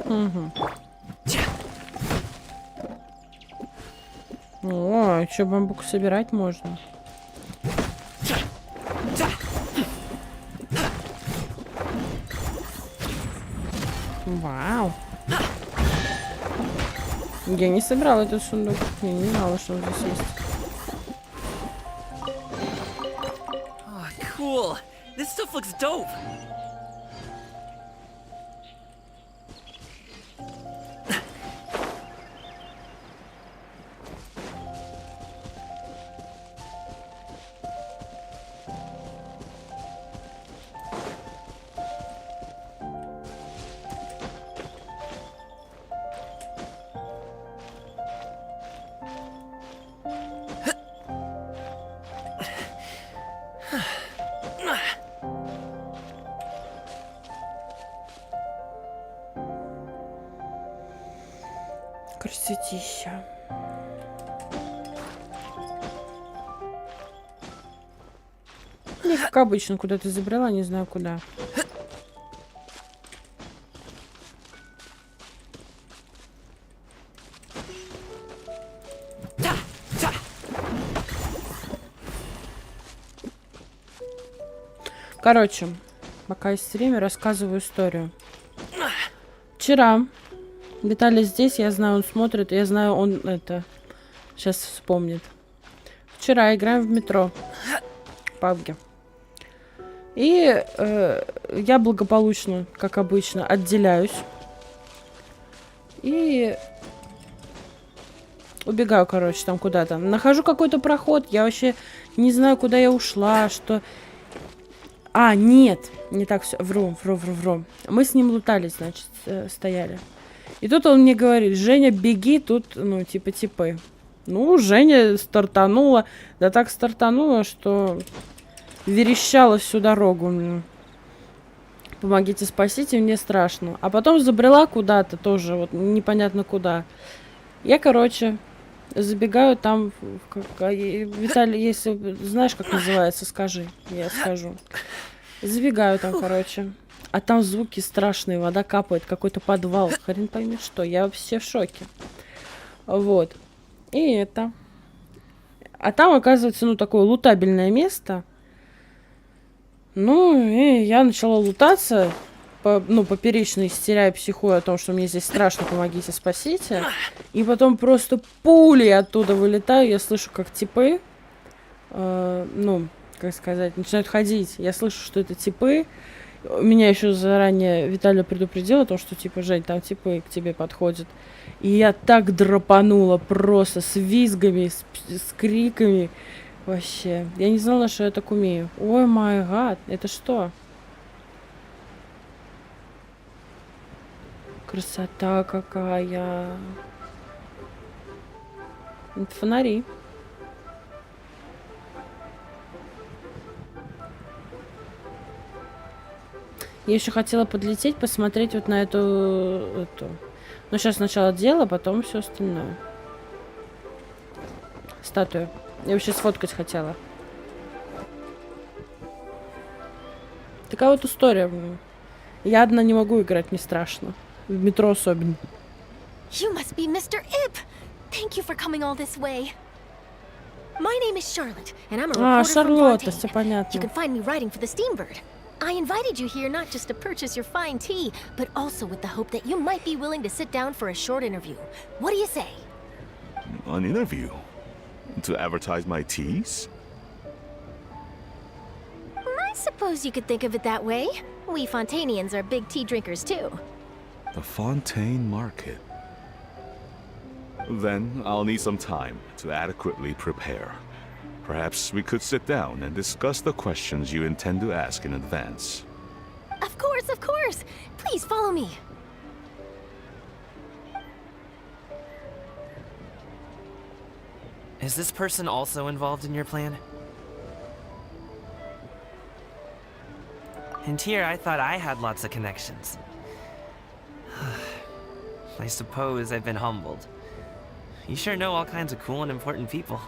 Угу. О, что бамбук собирать можно? Вау. Я не собирала этот сундук. Я не знала, что он здесь есть. Oh, cool. This stuff looks dope. Красотища. Я, как обычно, куда-то забрала, не знаю куда. Короче, пока есть время, рассказываю историю. Вчера Виталий здесь, я знаю, он смотрит, я знаю, он это сейчас вспомнит. Вчера играем в метро, пабге. И я благополучно, как обычно, отделяюсь. И убегаю, короче, там куда-то. Нахожу какой-то проход, я вообще не знаю, куда я ушла, что... А, нет, не так все. Вру. Мы с ним лутались, значит, стояли. И тут он мне говорит: Женя, беги, тут, ну, типа, типы. Ну, Женя стартанула. Да так стартанула, что верещала всю дорогу. Помогите, спасите, мне страшно. А потом забрела куда-то тоже, вот непонятно куда. Я, короче, забегаю там... Виталий, если знаешь, как называется, скажи. Я скажу. Забегаю там, короче. А там звуки страшные, вода капает, какой-то подвал. Хрен пойми что, я вообще в шоке. Вот. И это. А там, оказывается, ну, такое лутабельное место. Ну, и я начала лутаться. Поперечно истеряя, психую о том, что мне здесь страшно, помогите, спасите. И потом просто пулей оттуда вылетаю. Я слышу, как типы, как сказать, начинают ходить. Я слышу, что это типы. Меня еще заранее Виталия предупредил о том, что, типа, Жень, там типы к тебе подходят. И я так драпанула просто с визгами, с криками. Вообще. Я не знала, что я так умею. Ой, май гад. Это что? Красота какая. Это фонари. Я еще хотела подлететь, посмотреть вот на эту. Ну, сейчас сначала дело, потом все остальное. Статую. Я вообще сфоткать хотела. Такая вот история. Я одна не могу играть, не страшно. В метро особенно. You must be Mr. Ip. Thank you for coming all this way. My name is Charlotte, and I'm a reporter from Шарлотта, Fontaine. все понятно. You can find me writing for the Steambird. I invited you here not just to purchase your fine tea, but also with the hope that you might be willing to sit down for a short interview. What do you say? An interview? To advertise my teas? I suppose you could think of it that way. We Fontainians are big tea drinkers too. The Fontaine Market. Then I'll need some time to adequately prepare. Perhaps we could sit down and discuss the questions you intend to ask in advance. Of course, of course. Please follow me. Is this person also involved in your plan? And here I thought I had lots of connections. I suppose I've been humbled. You sure know all kinds of cool and important people.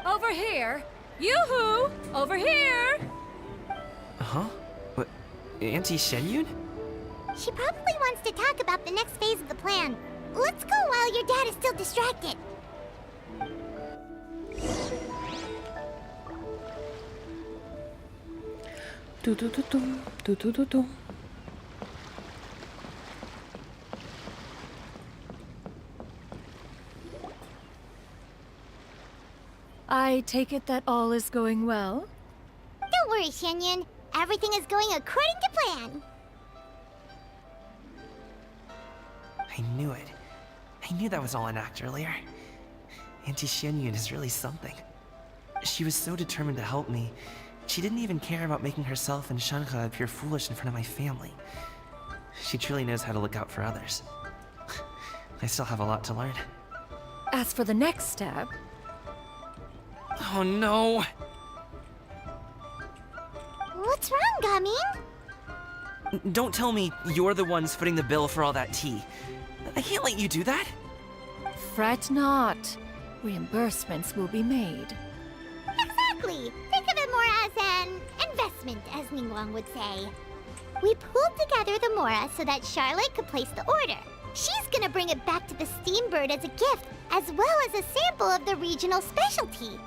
Over here! Yoo-hoo! Over here! Huh? What? Auntie Shenyun? She probably wants to talk about the next phase of the plan. Let's go while your dad is still distracted. Ту-ту-ту-тум, ту-ту-ту-тум. I take it that all is going well? Don't worry, Shenyun. Everything is going according to plan. I knew it. I knew that was all an act earlier. Auntie Shenyun is really something. She was so determined to help me. She didn't even care about making herself and Shanka appear foolish in front of my family. She truly knows how to look out for others. I still have a lot to learn. As for the next step... Oh no! What's wrong, Gamin? Don't tell me you're the ones footing the bill for all that tea. I can't let you do that. Fret not. Reimbursements will be made. Exactly. Think of it more as an investment, as Ningguang would say. We pulled together the Mora so that Charlotte could place the order. She's gonna bring it back to the Steambird as a gift, as well as a sample of the regional specialty.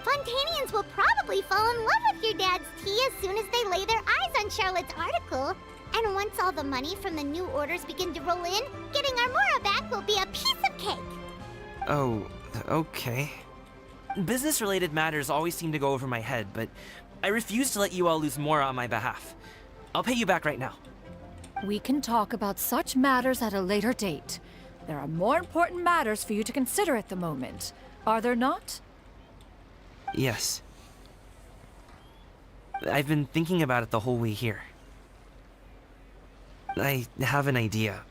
Fontanians will probably fall in love with your dad's tea as soon as they lay their eyes on Charlotte's article. And once all the money from the new orders begin to roll in, getting our Mora back will be a piece of cake. Oh, okay. Business-related matters always seem to go over my head, but I refuse to let you all lose Mora on my behalf. I'll pay you back right now. We can talk about such matters at a later date. There are more important matters for you to consider at the moment, are there not? Yes. I've been thinking about it the whole way here. I have an idea,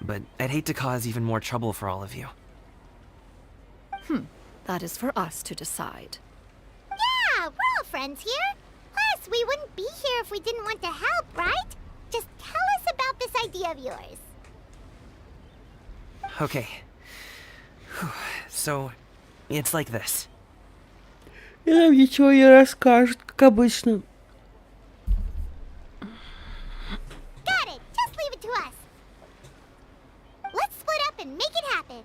but I'd hate to cause even more trouble for all of you. That is for us to decide. Yeah, we're all friends here. Plus, we wouldn't be here if we didn't want to help, right? Just tell us about this idea of yours. Okay. So, it's like this. И нам ничего не расскажет, как обычно. Got it. Just leave it to us. Let's split up and make it happen.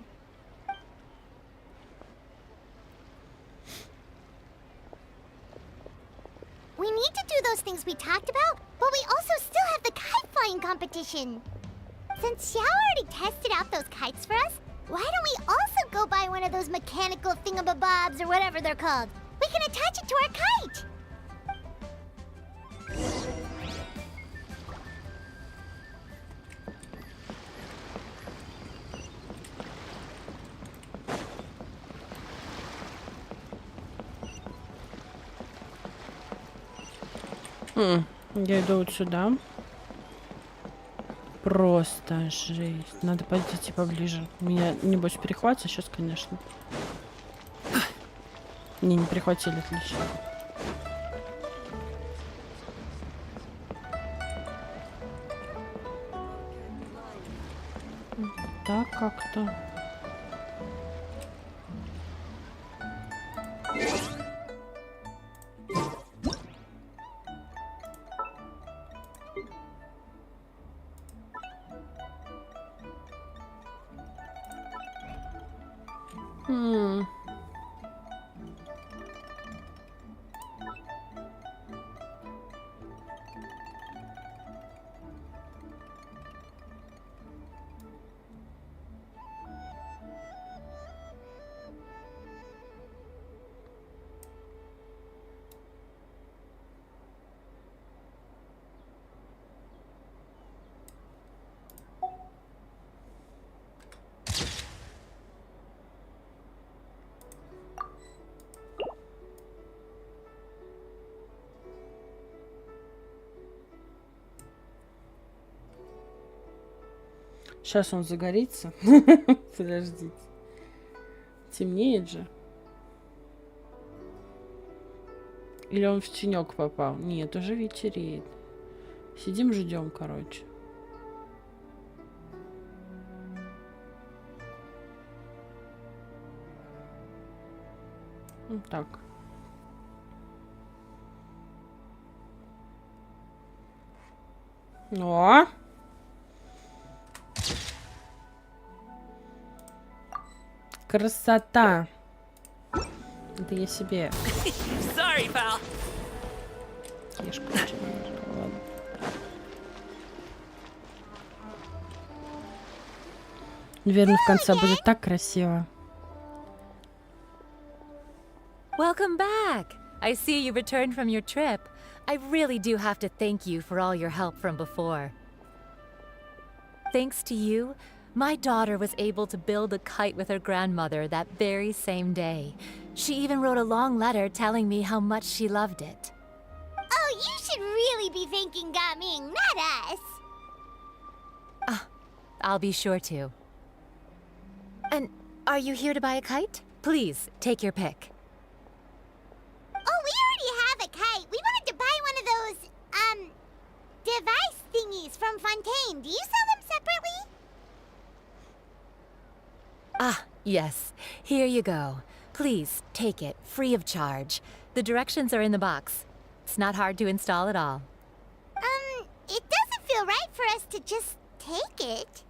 We need to do those things we talked about, but we also still have the kite flying competition. Since Xiao already tested out those kites for us, why don't we also go buy one of those mechanical thingamabobs or whatever they're called? We can attach it to our kite. Я иду вот сюда. Просто жесть. Надо подойти поближе. Меня, небось, перехватят сейчас, конечно. Не перехватили, отлично. Так как-то. Сейчас он загорится. Подождите. Темнеет же. Или он в тенек попал? Нет, уже вечереет. Сидим, ждем, короче. Так. О! Красота! Это я себе. Sorry, pal. Кишку очень нажала, ладно. Наверное, в конце будет так красиво. Welcome back! I see you returned from your trip. I really do have to thank you for all your help from before. Thanks to you, my daughter was able to build a kite with her grandmother that very same day. She even wrote a long letter telling me how much she loved it. Oh, you should really be thanking Gaming, not us. I'll be sure to. And are you here to buy a kite? Please, take your pick. Oh, we already have a kite. We wanted to buy one of those, device thingies from Fontaine. Do you sell them separately? Ah, yes. Here you go. Please, take it, free of charge. The directions are in the box. It's not hard to install at all. It doesn't feel right for us to just take it.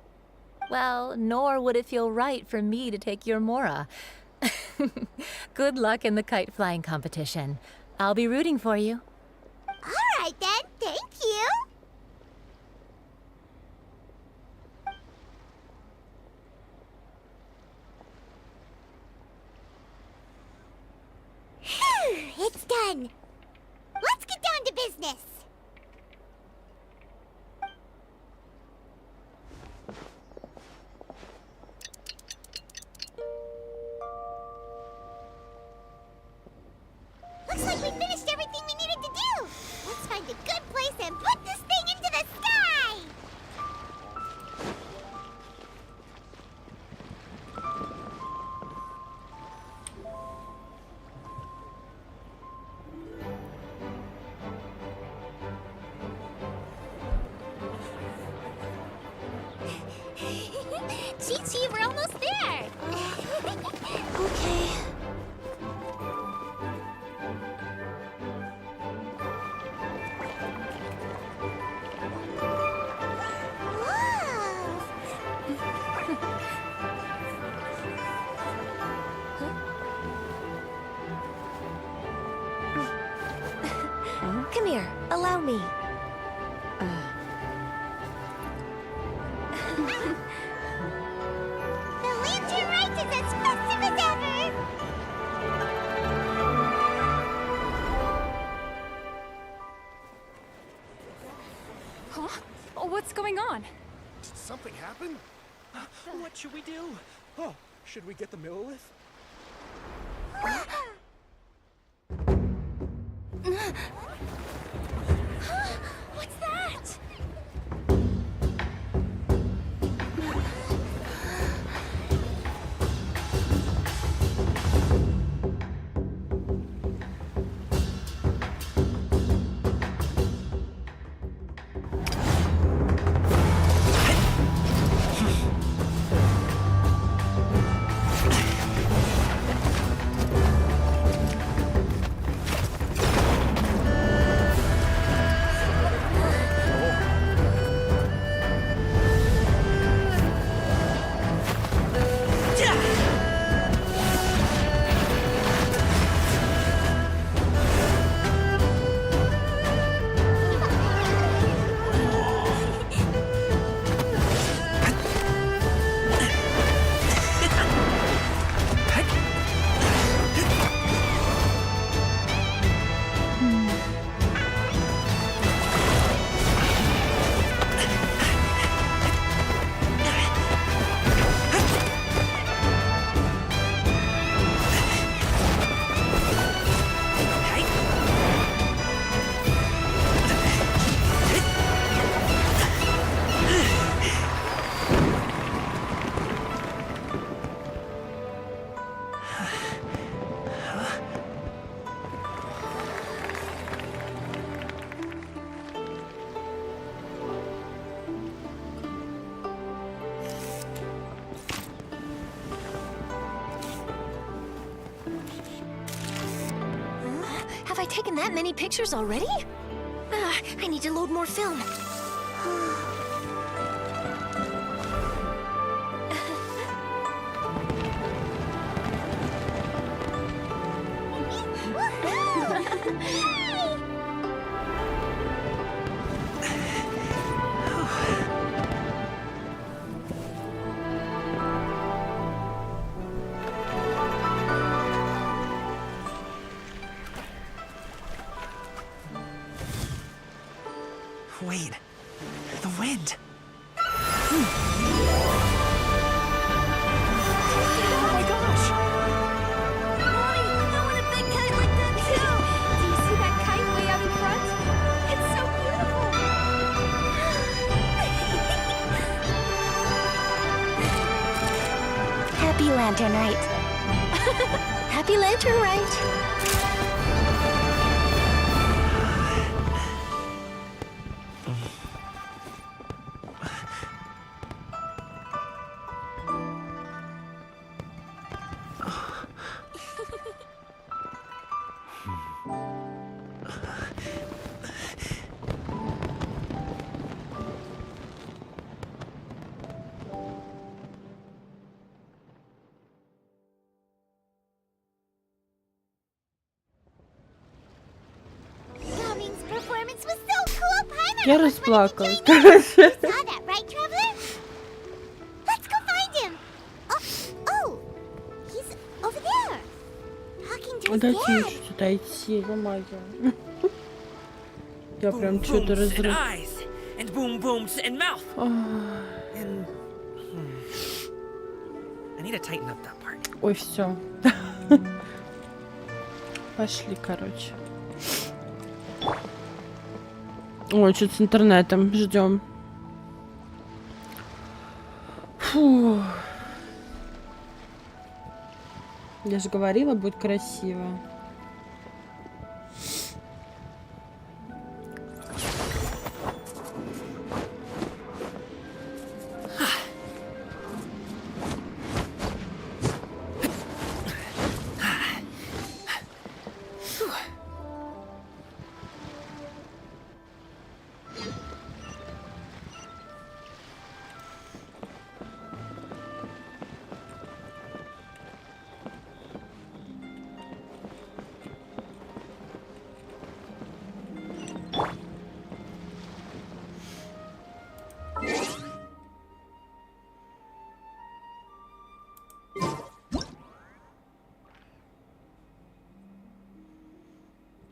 Well, nor would it feel right for me to take your Mora. Good luck in the kite flying competition. I'll be rooting for you. All right then, thank you. Phew, it's done. Let's get down to business. Looks like we finished everything we needed to do. Let's find a good place and put this thing into the sky. Chi-Chi, we're almost there. Okay. Come here, allow me. The lantern rite is as festive as ever! Huh? Oh, what's going on? Did something happen? What should we do? Oh, should we get the Millilith? What's that? Have I taken that many pictures already? I need to load more film. Wait, the wind. Oh my gosh! Molly, I want a big kite like that too! Do you see that kite way out in front? It's so beautiful! Happy Lantern Rite. Happy Lantern Rite. Cummings' performance was so cool! Paimon Я almost wanted to расплакалась, join us. короче. You saw that, right, Traveler? Let's go find him! Oh, he's over there! Talking to his Да dad! тише, дойти, ё-моё. Я прям Boom что-то booms and разрыв. eyes, and boom booms and mouth. And I need to tighten up that part. Ой, все. Пошли, короче. Ой, что-то с интернетом. Ждем. Фу. Я же говорила, будет красиво.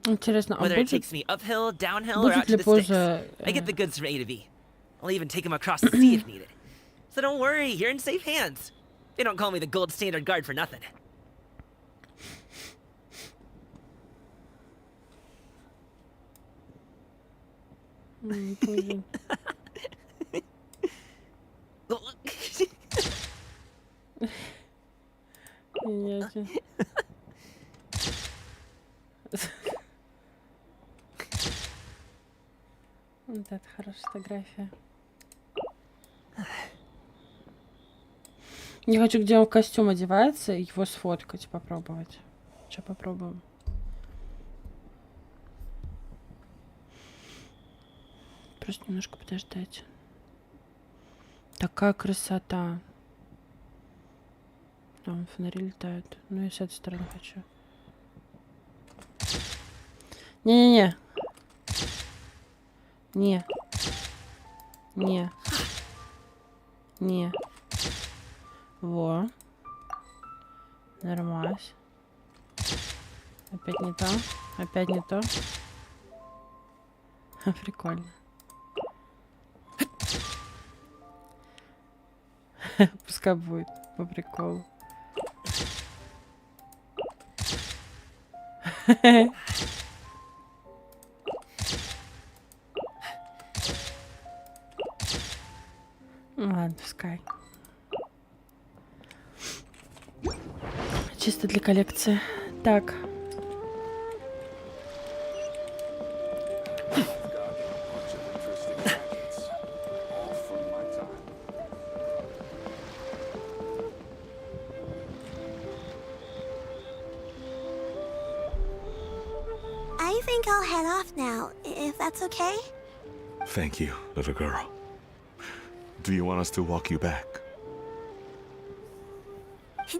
Интересно, а Whether it будет, takes me uphill, downhill, or будет out to ли the sticks, позже... I get the goods from A to B. I'll even take them across the sea if needed. So don't worry, you're in safe hands. They don't call me the gold standard guard for nothing. Позже. Понятно. Вот это хорошая фотография. Не хочу, где он в костюм одевается, его сфоткать, попробовать. Сейчас попробуем. Просто немножко подождать. Такая красота. Там фонари летают. Ну, я с этой стороны хочу. Не-не-не. Не. Не. Не. Во. Нормась. Опять не то. Опять не то. Прикольно. Пускай будет по приколу. Ладно, пускай. Чисто для коллекции. Так. I think I'll head off now, if that's okay. Thank you, little girl. Do you want us to walk you back?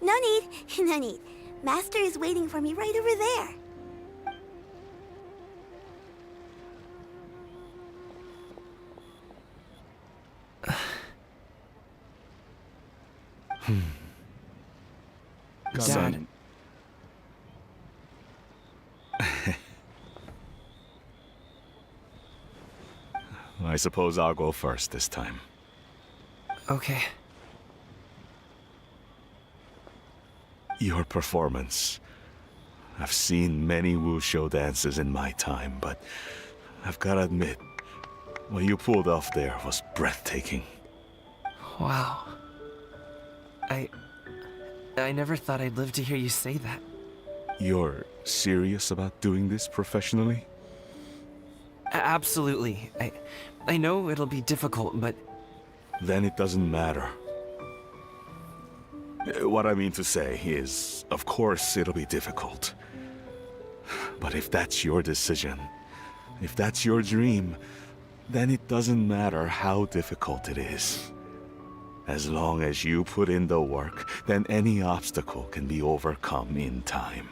No need, no need. Master is waiting for me right over there. Dad. I suppose I'll go first this time. Okay. Your performance. I've seen many wushou dances in my time, but I've gotta admit, what you pulled off there was breathtaking. Wow. I never thought I'd live to hear you say that. You're serious about doing this professionally? Absolutely. I know it'll be difficult, but... Then it doesn't matter. What I mean to say is, of course it'll be difficult. But if that's your decision, if that's your dream, then it doesn't matter how difficult it is. As long as you put in the work, then any obstacle can be overcome in time.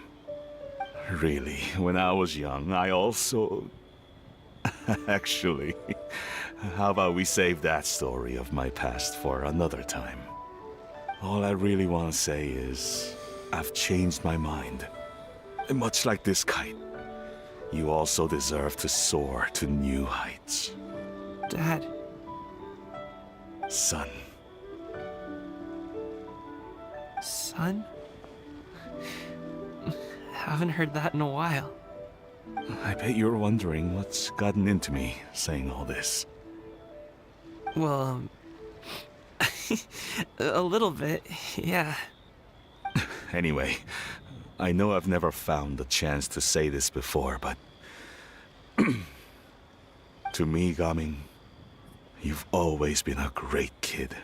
Really, when I was young, I also... Actually, how about we save that story of my past for another time? All I really want to say is, I've changed my mind. Much like this kite, you also deserve to soar to new heights. Dad. Son. Son? Haven't heard that in a while. I bet you're wondering what's gotten into me saying all this. Well, a little bit, yeah. Anyway, I know I've never found the chance to say this before, but... to me, Gaming, you've always been a great kid.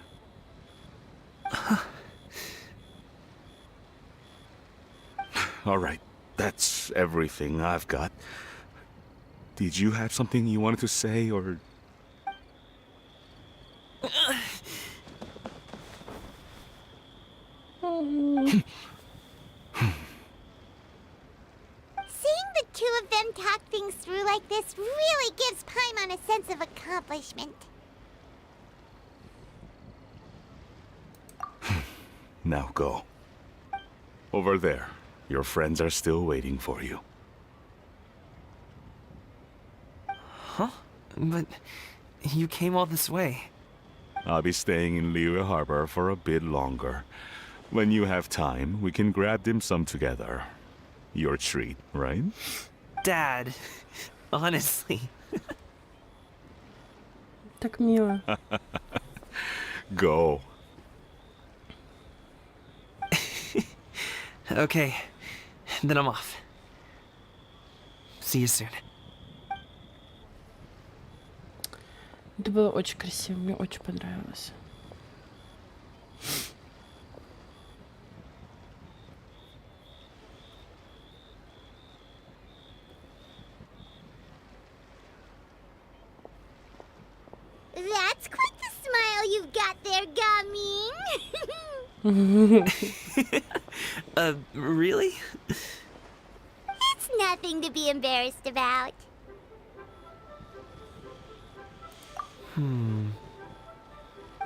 Alright, that's everything I've got. Did you have something you wanted to say, or... Seeing the two of them talk things through like this really gives Paimon a sense of accomplishment. Now go. Over there. Your friends are still waiting for you. Huh? But you came all this way. I'll be staying in Liyue Harbor for a bit longer. When you have time, we can grab dim sum together. Your treat, right? Dad, honestly. Так мило. Go. Okay, then I'm off. See you soon. Это было очень красиво, мне очень понравилось. That's quite the smile you've got there, Gaming. Really? It's nothing to be embarrassed about.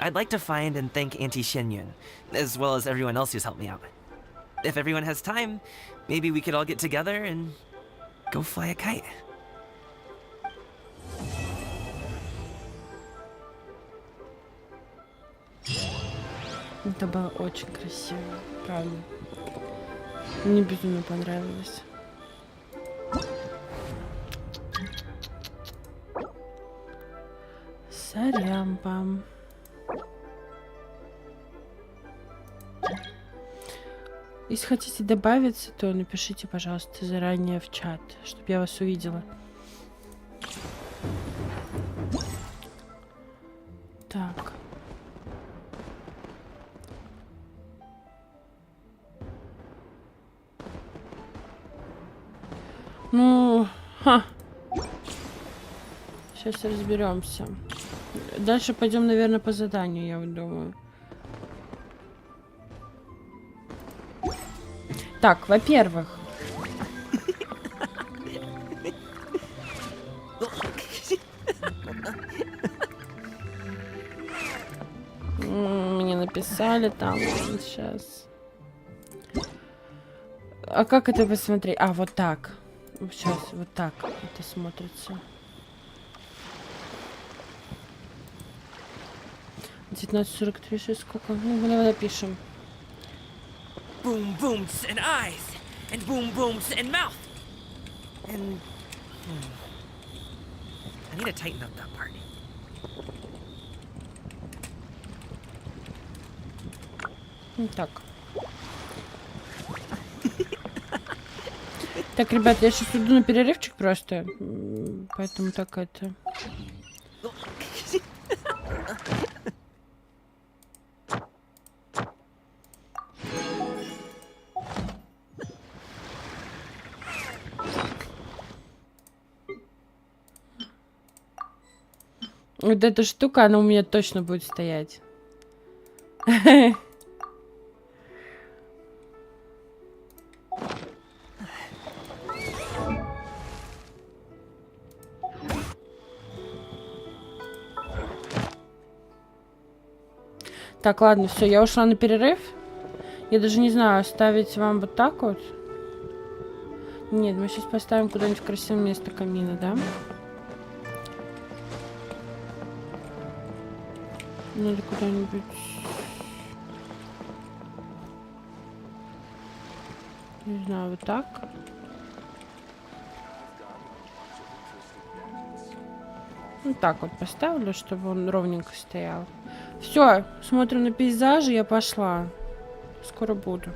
I'd like to find and thank Auntie Shenyun, as well as everyone else who's helped me out. If everyone has time, maybe we could all get together and go fly a kite. Это было очень красиво, правда. Мне безумно понравилось. Сорямпам. Если хотите добавиться, то напишите, пожалуйста, заранее в чат, чтобы я вас увидела. Так. Ну, Сейчас разберемся. Дальше пойдем, наверное, по заданию, я вот думаю. Так, во-первых. Мне написали там сейчас. А как это посмотреть? А, вот так. Сейчас, вот так это смотрится. 19:43, сейчас сколько? Ну, давай напишем. Boom booms and eyes, and boom booms and mouth. And I need to tighten up that part. Так. Так, ребят, я сейчас иду на перерывчик просто. Поэтому так это... Вот эта штука, она у меня точно будет стоять. Так, ладно, все, я ушла на перерыв. Я даже не знаю, оставить вам вот так вот. Нет, мы сейчас поставим куда-нибудь в красивое место камина, да? Надо куда-нибудь... Не знаю, вот так. Вот так вот поставлю, чтобы он ровненько стоял. Все, смотрим на пейзажи, я пошла. Скоро буду.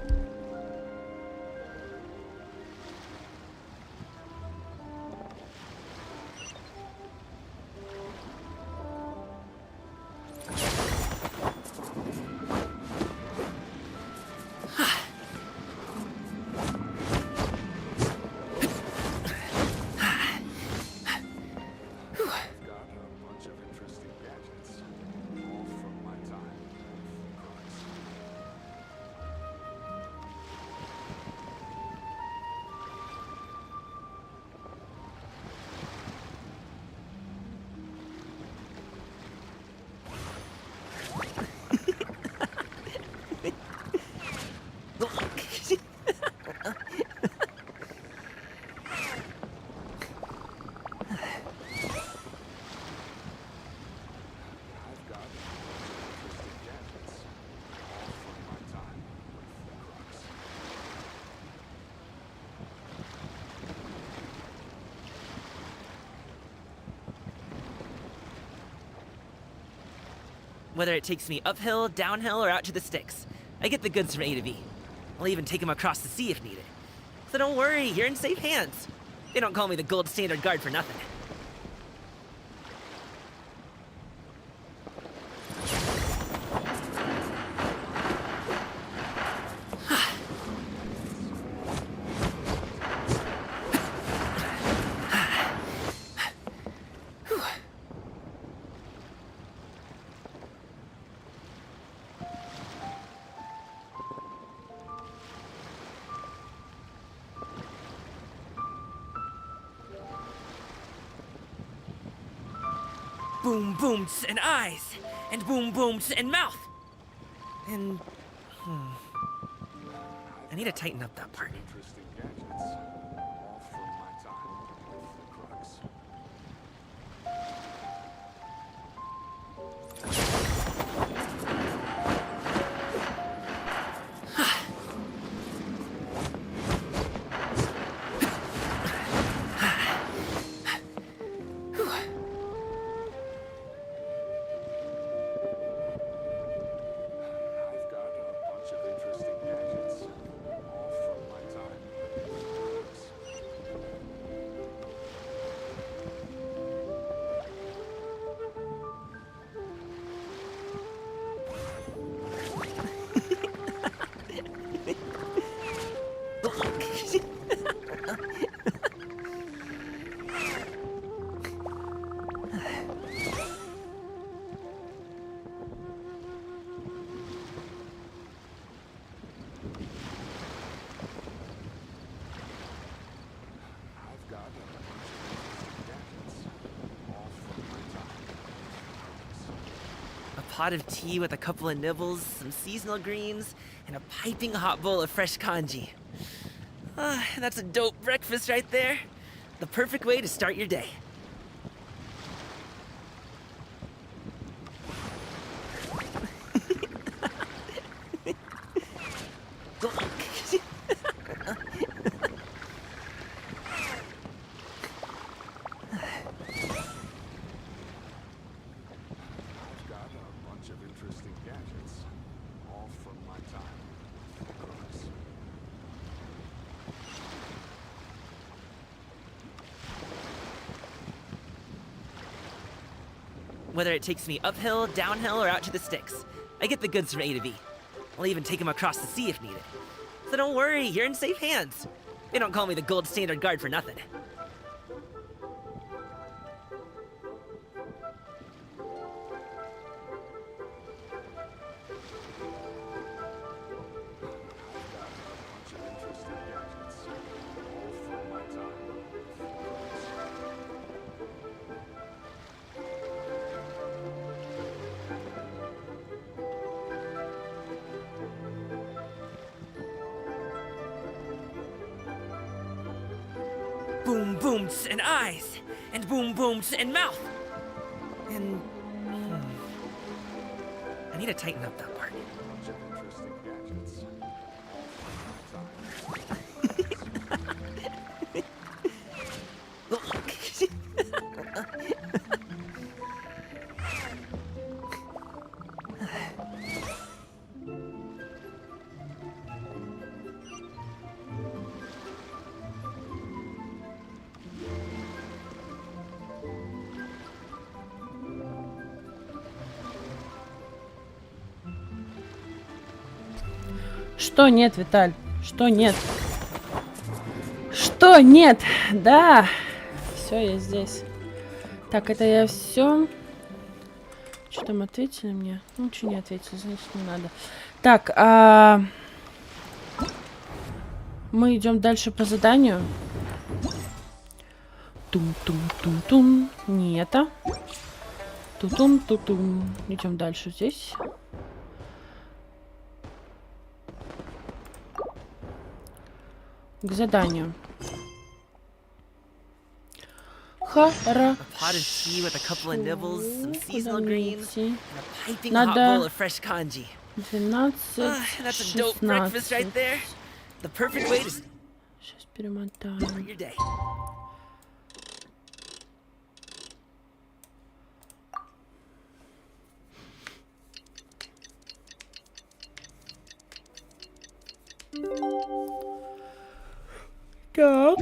Whether it takes me uphill, downhill, or out to the sticks, I get the goods from A to B. I'll even take them across the sea if needed. So don't worry, you're in safe hands. They don't call me the gold standard guard for nothing. Boom booms and eyes, and boom booms and mouth. And I need to tighten up that part. pot of tea with a couple of nibbles, some seasonal greens, and a piping hot bowl of fresh kanji. That's a dope breakfast right there. The perfect way to start your day. Whether it takes me uphill, downhill, or out to the sticks, I get the goods from A to B. I'll even take them across the sea if needed. So don't worry, you're in safe hands. They don't call me the gold standard guard for nothing. Boom booms and eyes, and boom booms and mouth. And I need to tighten up that part. Что нет, Виталь? Что нет? Что нет? Да. Все, я здесь. Так, это я все. Что там ответили мне? Ну, что не ответили, значит, не надо. Так, мы идем дальше по заданию. Тум-тум-тум-тум. Не это. Ту-тум-ту-тум. Идем дальше здесь. К заданию. Хорошо. Надо 12, 16. Сейчас перемотаем. Так.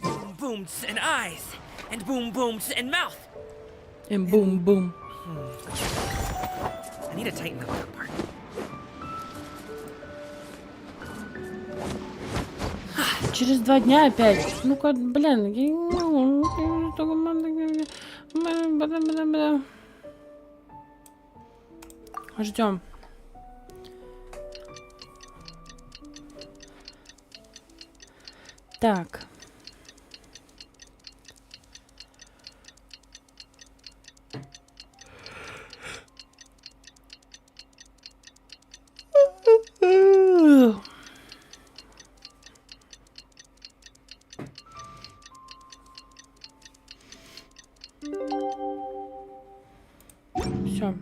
Boom booms and eyes, and boom booms and mouth. And boom boom. I need to tighten up that part. Через 2 дня опять. Ну-ка, блин. Ждем. Так. Все.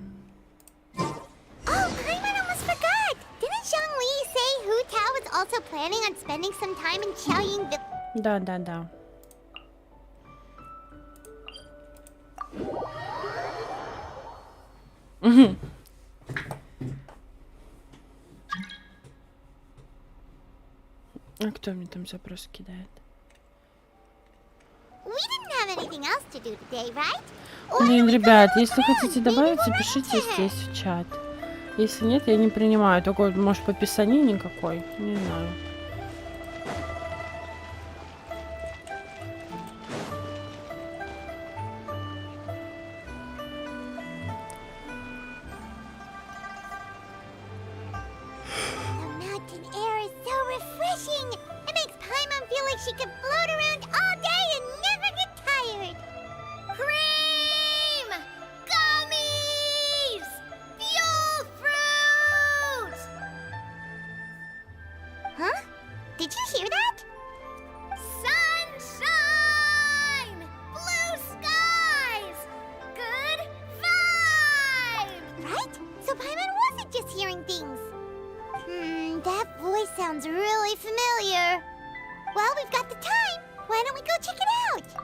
Also planning on spending some time in Chaoying Village. Да, да, да. Угу. А кто мне там запрос кидает? Блин, ребят, если хотите добавиться, пишите здесь в чат. Если нет, я не принимаю. Только, может, по писанию никакой. Не знаю. sounds really familiar. Well, we've got the time. Why don't we go check it out?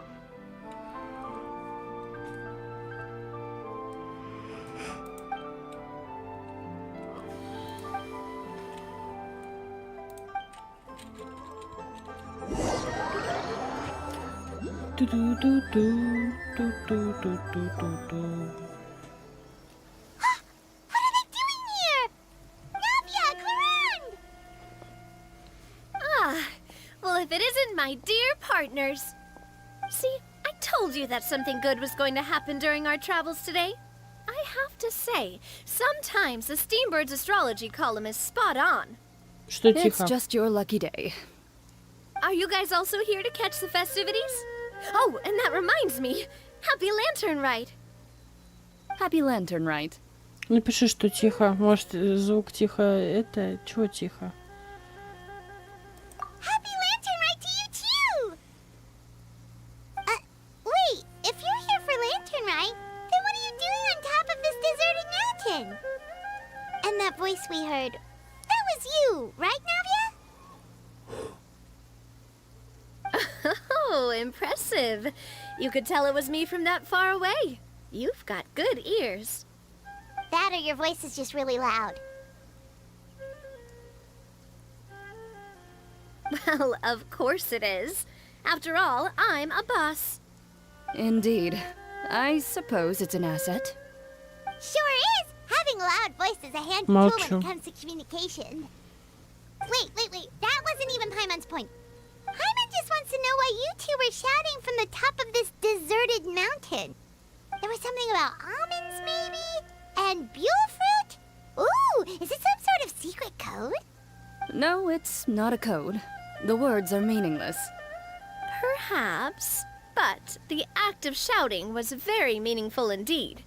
Well, if it isn't my dear partners. See, I told you that something good was going to happen during our travels today. I have to say, sometimes the Steambird's astrology column is spot on. It's just your lucky day. Are you guys also here to catch the festivities? Oh, and that reminds me. Happy Lantern Rite. Happy Lantern Rite. Напиши, что тихо. Может, звук тихо. Это... Чего тихо? Happy Lantern Rite to you too! Wait, if you're here for Lantern Rite, then what are you doing on top of this deserted mountain? And that voice we heard, that was you, right, Navia? Oh, impressive. You could tell it was me from that far away. You've got good ears. That or your voice is just really loud. Well, of course it is. After all, I'm a boss. Indeed. I suppose it's an asset. Sure is! Having a loud voice is a handy tool when it comes to communication. Wait. That wasn't even Paimon's point. Paimon just wants to know why you two were shouting from the top of this deserted mountain. There was something about almonds, maybe? And buell fruit? Ooh, is it some sort of secret code? No, it's not a code. The words are meaningless. Perhaps, but the act of shouting was very meaningful indeed.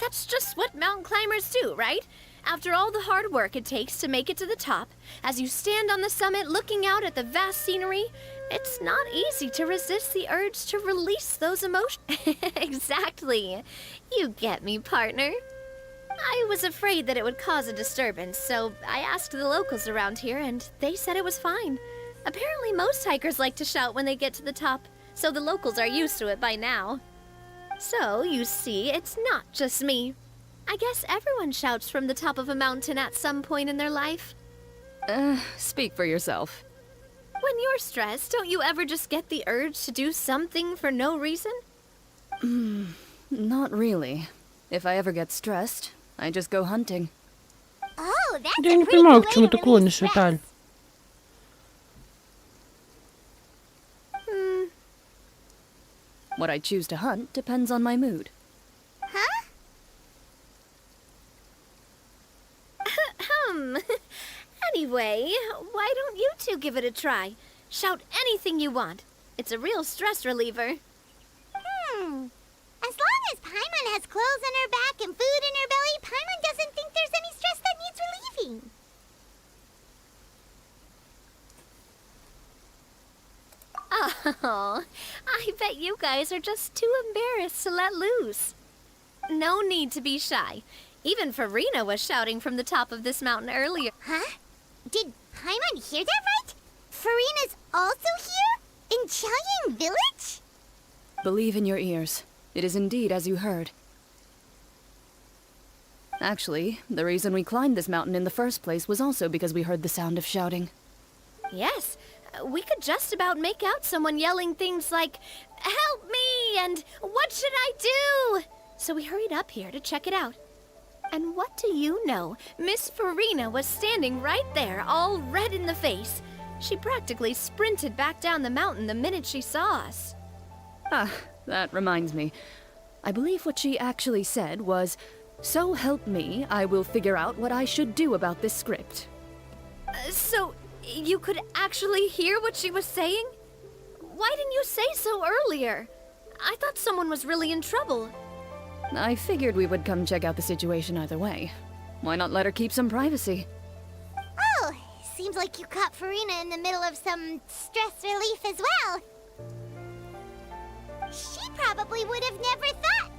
That's just what mountain climbers do, right? After all the hard work it takes to make it to the top, as you stand on the summit looking out at the vast scenery, it's not easy to resist the urge to release those emotions. Exactly. You get me, partner. I was afraid that it would cause a disturbance, so I asked the locals around here, and they said it was fine. Apparently most hikers like to shout when they get to the top, so the locals are used to it by now. So, you see, it's not just me. I guess everyone shouts from the top of a mountain at some point in their life. Speak for yourself. When you're stressed, don't you ever just get the urge to do something for no reason? Not really. If I ever get stressed, I just go hunting. Oh, that's Я не понимаю, к чему ты клонишь, Виталь. What I choose to hunt depends on my mood. Huh? Anyway, why don't you two give it a try? Shout anything you want. It's a real stress reliever. As long as Paimon has clothes on her back and food in her belly, Paimon doesn't think there's any stress that needs relieving. Oh, I bet you guys are just too embarrassed to let loose. No need to be shy. Even Farina was shouting from the top of this mountain earlier. Huh? Did Paimon hear that right? Farina's also here? In Chaoying Village? Believe in your ears. It is indeed as you heard. Actually, the reason we climbed this mountain in the first place was also because we heard the sound of shouting. Yes, we could just about make out someone yelling things like, "Help me!" and "What should I do?" So we hurried up here to check it out. And what do you know? Miss Farina was standing right there, all red in the face. She practically sprinted back down the mountain the minute she saw us. Ah, that reminds me. I believe what she actually said was, "So help me, I will figure out what I should do about this script." So, you could actually hear what she was saying? Why didn't you say so earlier? I thought someone was really in trouble. I figured we would come check out the situation either way. Why not let her keep some privacy? Oh, seems like you caught Farina in the middle of some stress relief as well. She probably would have never thought.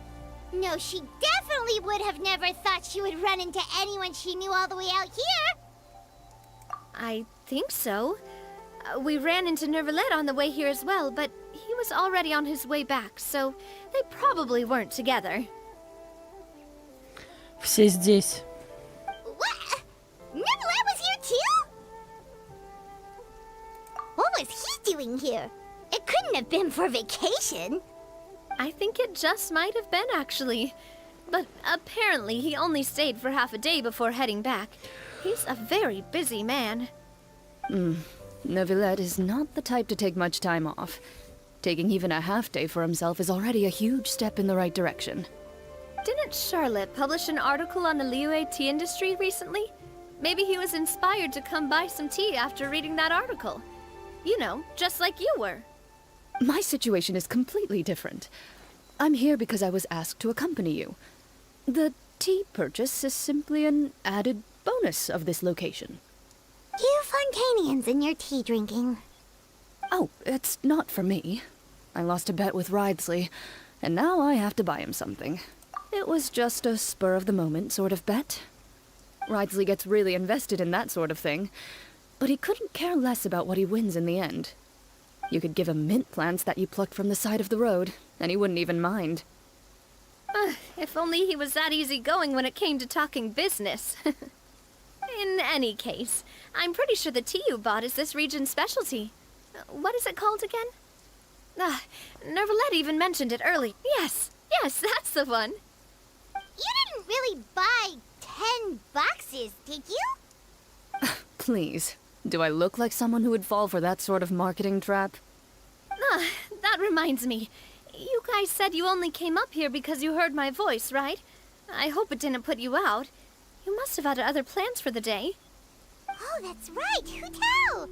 No, she definitely would have never thought she would run into anyone she knew all the way out here. I think so. We ran into Nervalet on the way here as well, but he was already on his way back, so they probably weren't together. Все здесь. What? Nervalet was here too? What was he doing here? It couldn't have been for vacation. I think it just might have been, actually. But apparently he only stayed for half a day before heading back. He's a very busy man. Nervalet is not the type to take much time off. Taking even a half day for himself is already a huge step in the right direction. Didn't Charlotte publish an article on the Liyue tea industry recently? Maybe he was inspired to come buy some tea after reading that article. You know, just like you were. My situation is completely different. I'm here because I was asked to accompany you. The tea purchase is simply an added bonus of this location. You Fontanians and your tea drinking. Oh, it's not for me. I lost a bet with Wriothesley, and now I have to buy him something. It was just a spur-of-the-moment sort of bet. Wriothesley gets really invested in that sort of thing, but he couldn't care less about what he wins in the end. You could give him mint plants that you plucked from the side of the road, and he wouldn't even mind. If only he was that easygoing when it came to talking business. In any case, I'm pretty sure the tea you bought is this region's specialty. What is it called again? Nervalet even mentioned it early. Yes, that's the one. You didn't really buy 10 boxes, did you? Please, do I look like someone who would fall for that sort of marketing trap? That reminds me. You guys said you only came up here because you heard my voice, right? I hope it didn't put you out. You must have had other plans for the day. Oh, that's right. Who tell?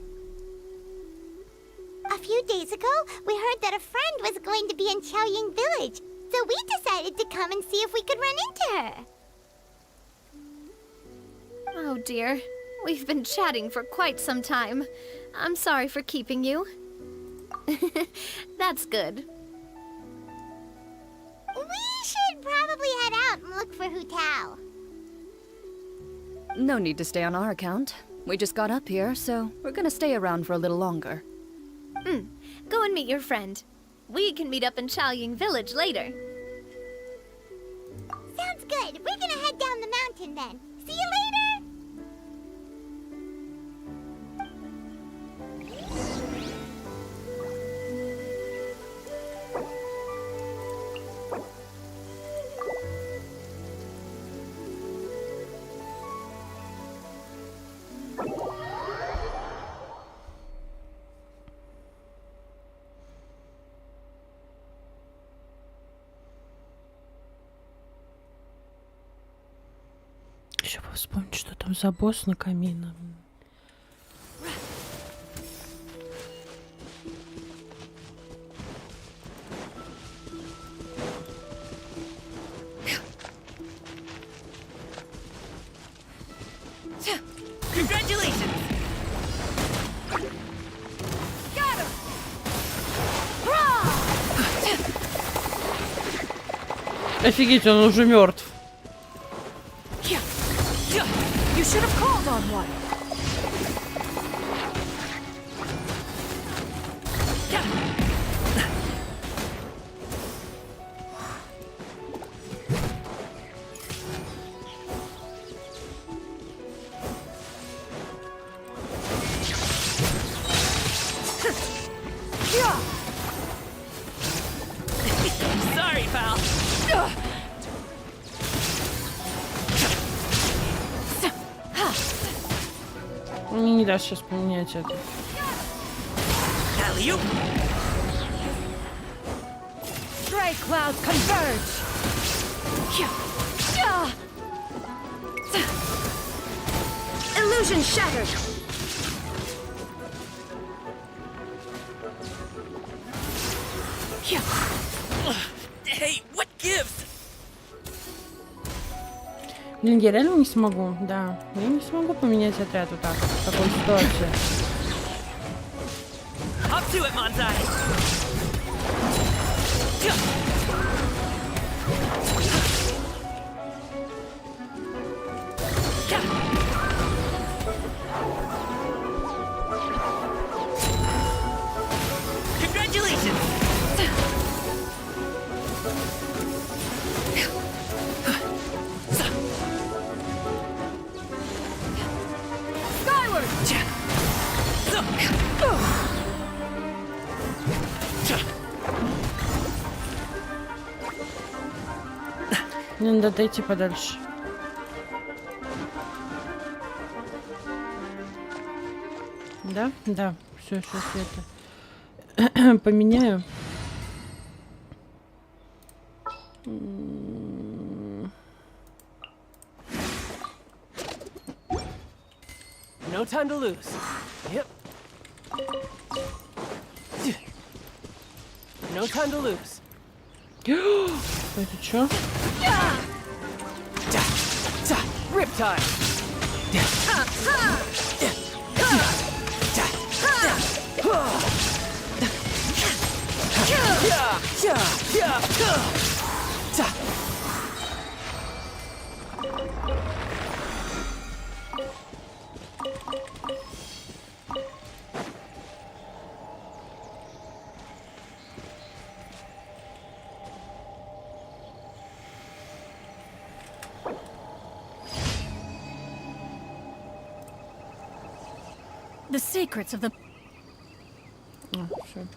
A few days ago, we heard that a friend was going to be in Chaoying Village, so we decided to come and see if we could run into her. Oh dear. We've been chatting for quite some time. I'm sorry for keeping you. That's good. We should probably head out and look for Hu Tao. No need to stay on our account. We just got up here, so we're gonna stay around for a little longer. Go and meet your friend. We can meet up in Chaoying Village later. Sounds good. We're gonna head down the mountain then. See you later! Еще бы вспомнить, что там за босс на камине. Congratulations! Got him! Офигеть, он уже мертв. You should have called on one. Sorry, pal. Мне не даст сейчас поменять это. Alley-oop. Stray clouds converge. Illusion shattered. Hey, what gives? Блин, я реально не смогу, да. Я не смогу поменять отряд вот так, в такой ситуации. Up to it, Manzai. Мне надо дойти подальше. Да? Да. Все, сейчас я это поменяю. No time to lose. Yep. No time to lose. Это чё? Riptide. The secrets of the... Oh, sure.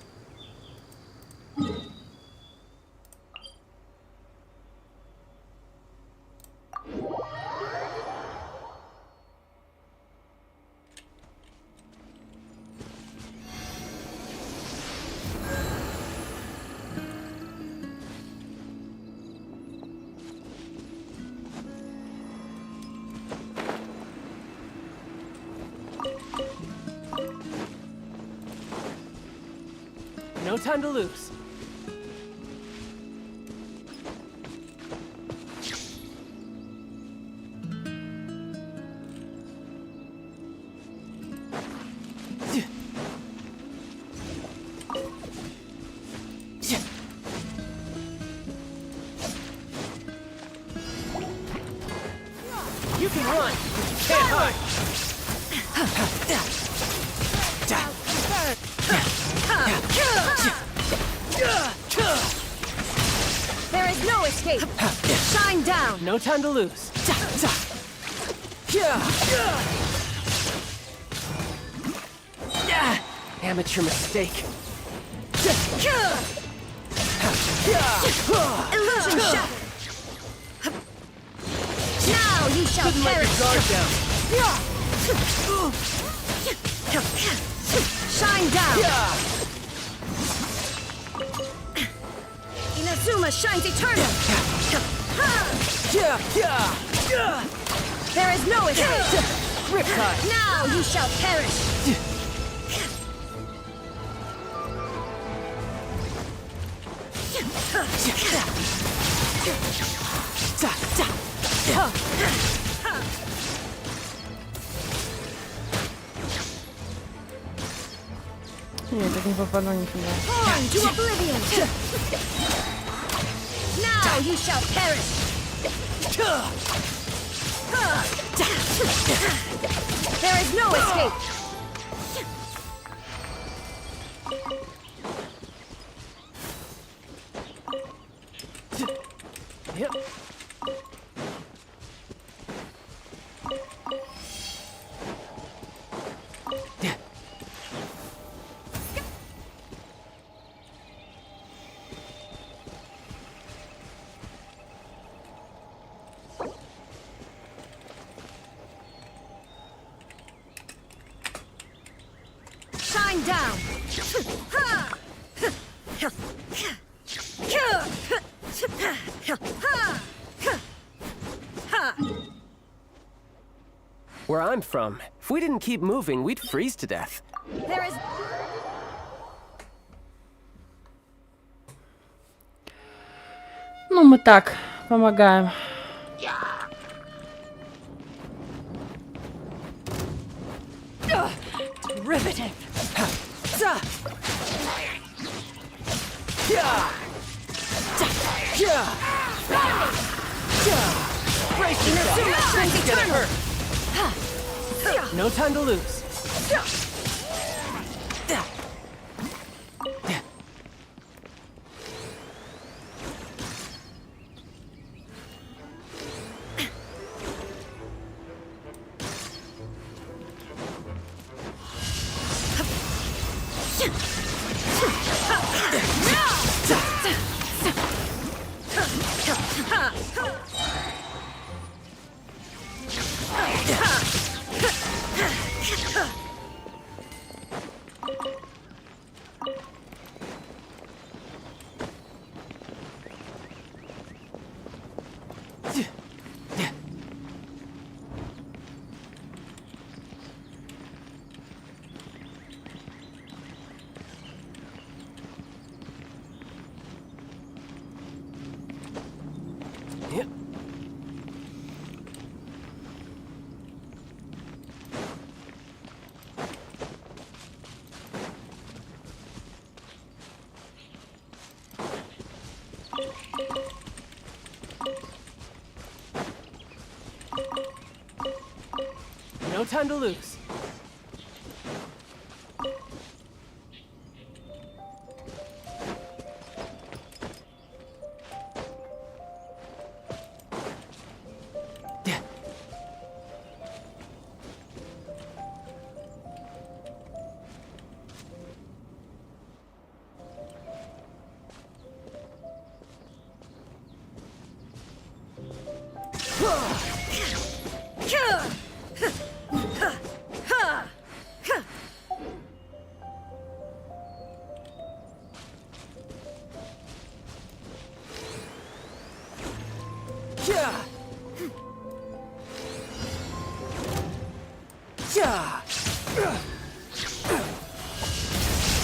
No time to lose. You can run, but you can't hide. There is no escape. Shine down. No time to lose. Amateur mistake. Illusion shattered. Now you shall Couldn't let your perish. guard down. Shine down. Inazuma shines eternal. There is no escape. Riptide. Now you shall perish. Нет, так не попаду нифига. On to oblivion. Now you shall perish. There is no escape. Yep. Shine down. Where I'm from, if we didn't keep moving, we'd freeze to death. There is Ну, мы так, помогаем. riveting. No time to lose. No time to lose.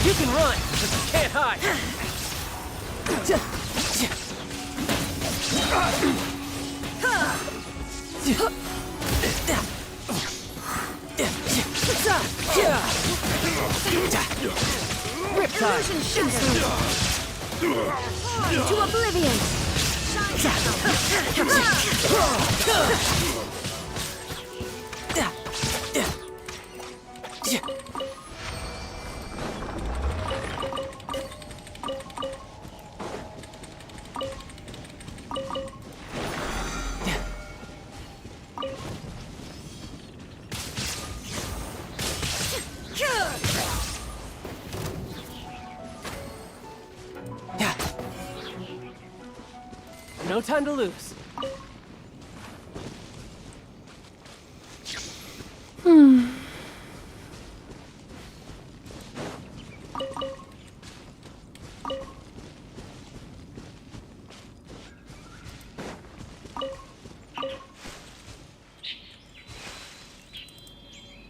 You can run, but you can't hide. Illusion shattered. To oblivion. No time to lose.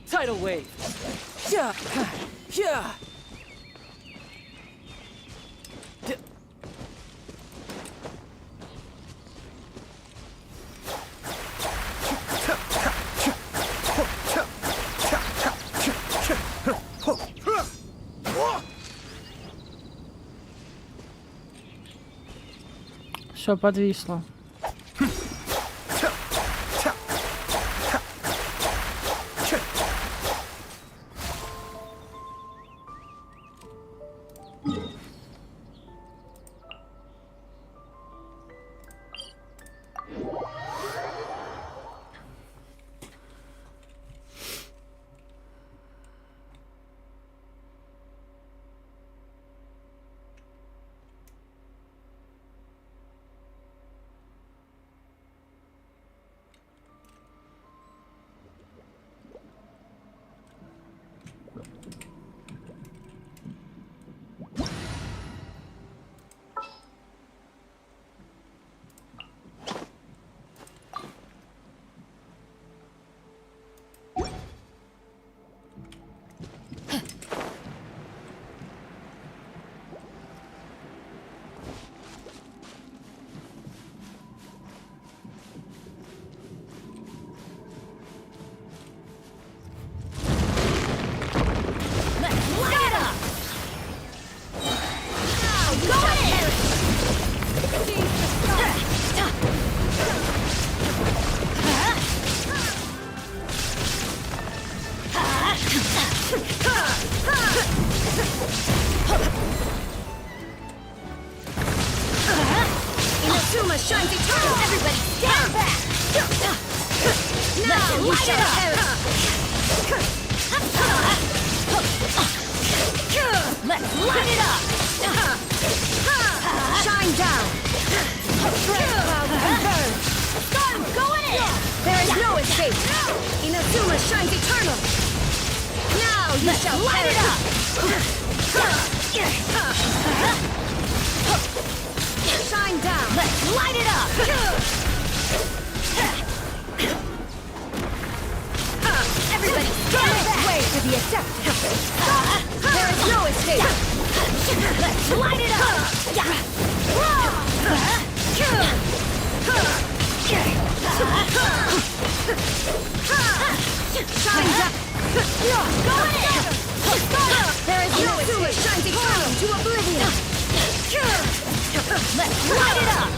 Tidal wave. Yeah. Yeah. Все, подвисло. Inazuma shines eternal. Everybody stand back. Now light it up. Let's light it up. Shine down. Storm going in! There is no escape! Inazuma shines eternal! Now you shall light it up! Shine down! Let's light it up! Everybody stand back! Wait for the adept! There is no escape! Let's light it up! Shine down! Going in! There is no escape! Shines eternal to oblivion! Let's light it up!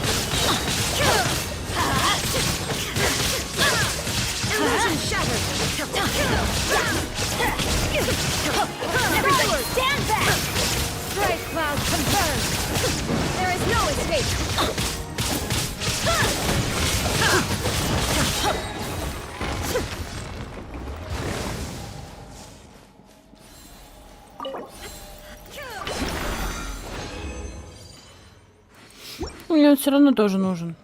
Illusion shattered! Everybody stand back! Strike cloud confirmed! There is no escape! Мне он все равно тоже нужен.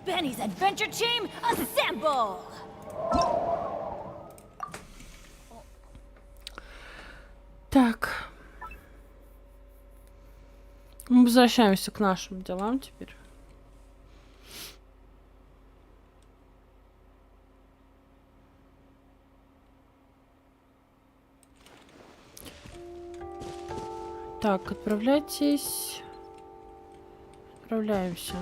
Benny's adventure team, assemble! Так. Мы возвращаемся к нашим делам теперь. Так, отправляйтесь. Отправляемся.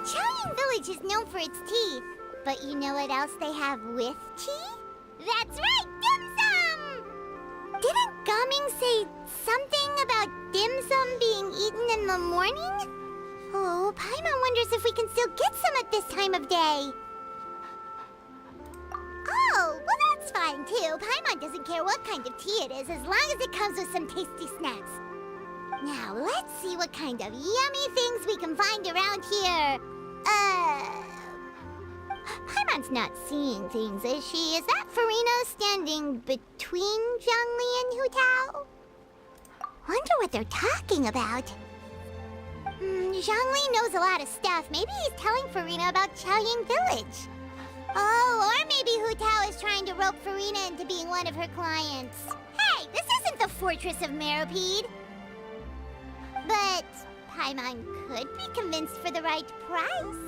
Chaoying Village is known for its tea, but you know what else they have with tea? That's right, dim sum! Didn't Gaming say something about dim sum being eaten in the morning? Oh, Paimon wonders if we can still get some at this time of day. Oh, well that's fine too. Paimon doesn't care what kind of tea it is as long as it comes with some tasty snacks. Now let's see what kind of yummy things we can find around here. Paimon's not seeing things, is she? Is that Farino standing between Zhongli and Hu Tao? Wonder what they're talking about. Zhongli knows a lot of stuff. Maybe he's telling Farina about Chaoying Village. Oh, or maybe Hu Tao is trying to rope Farina into being one of her clients. Hey, this isn't the Fortress of Meropide. But Paimon could be convinced for the right price.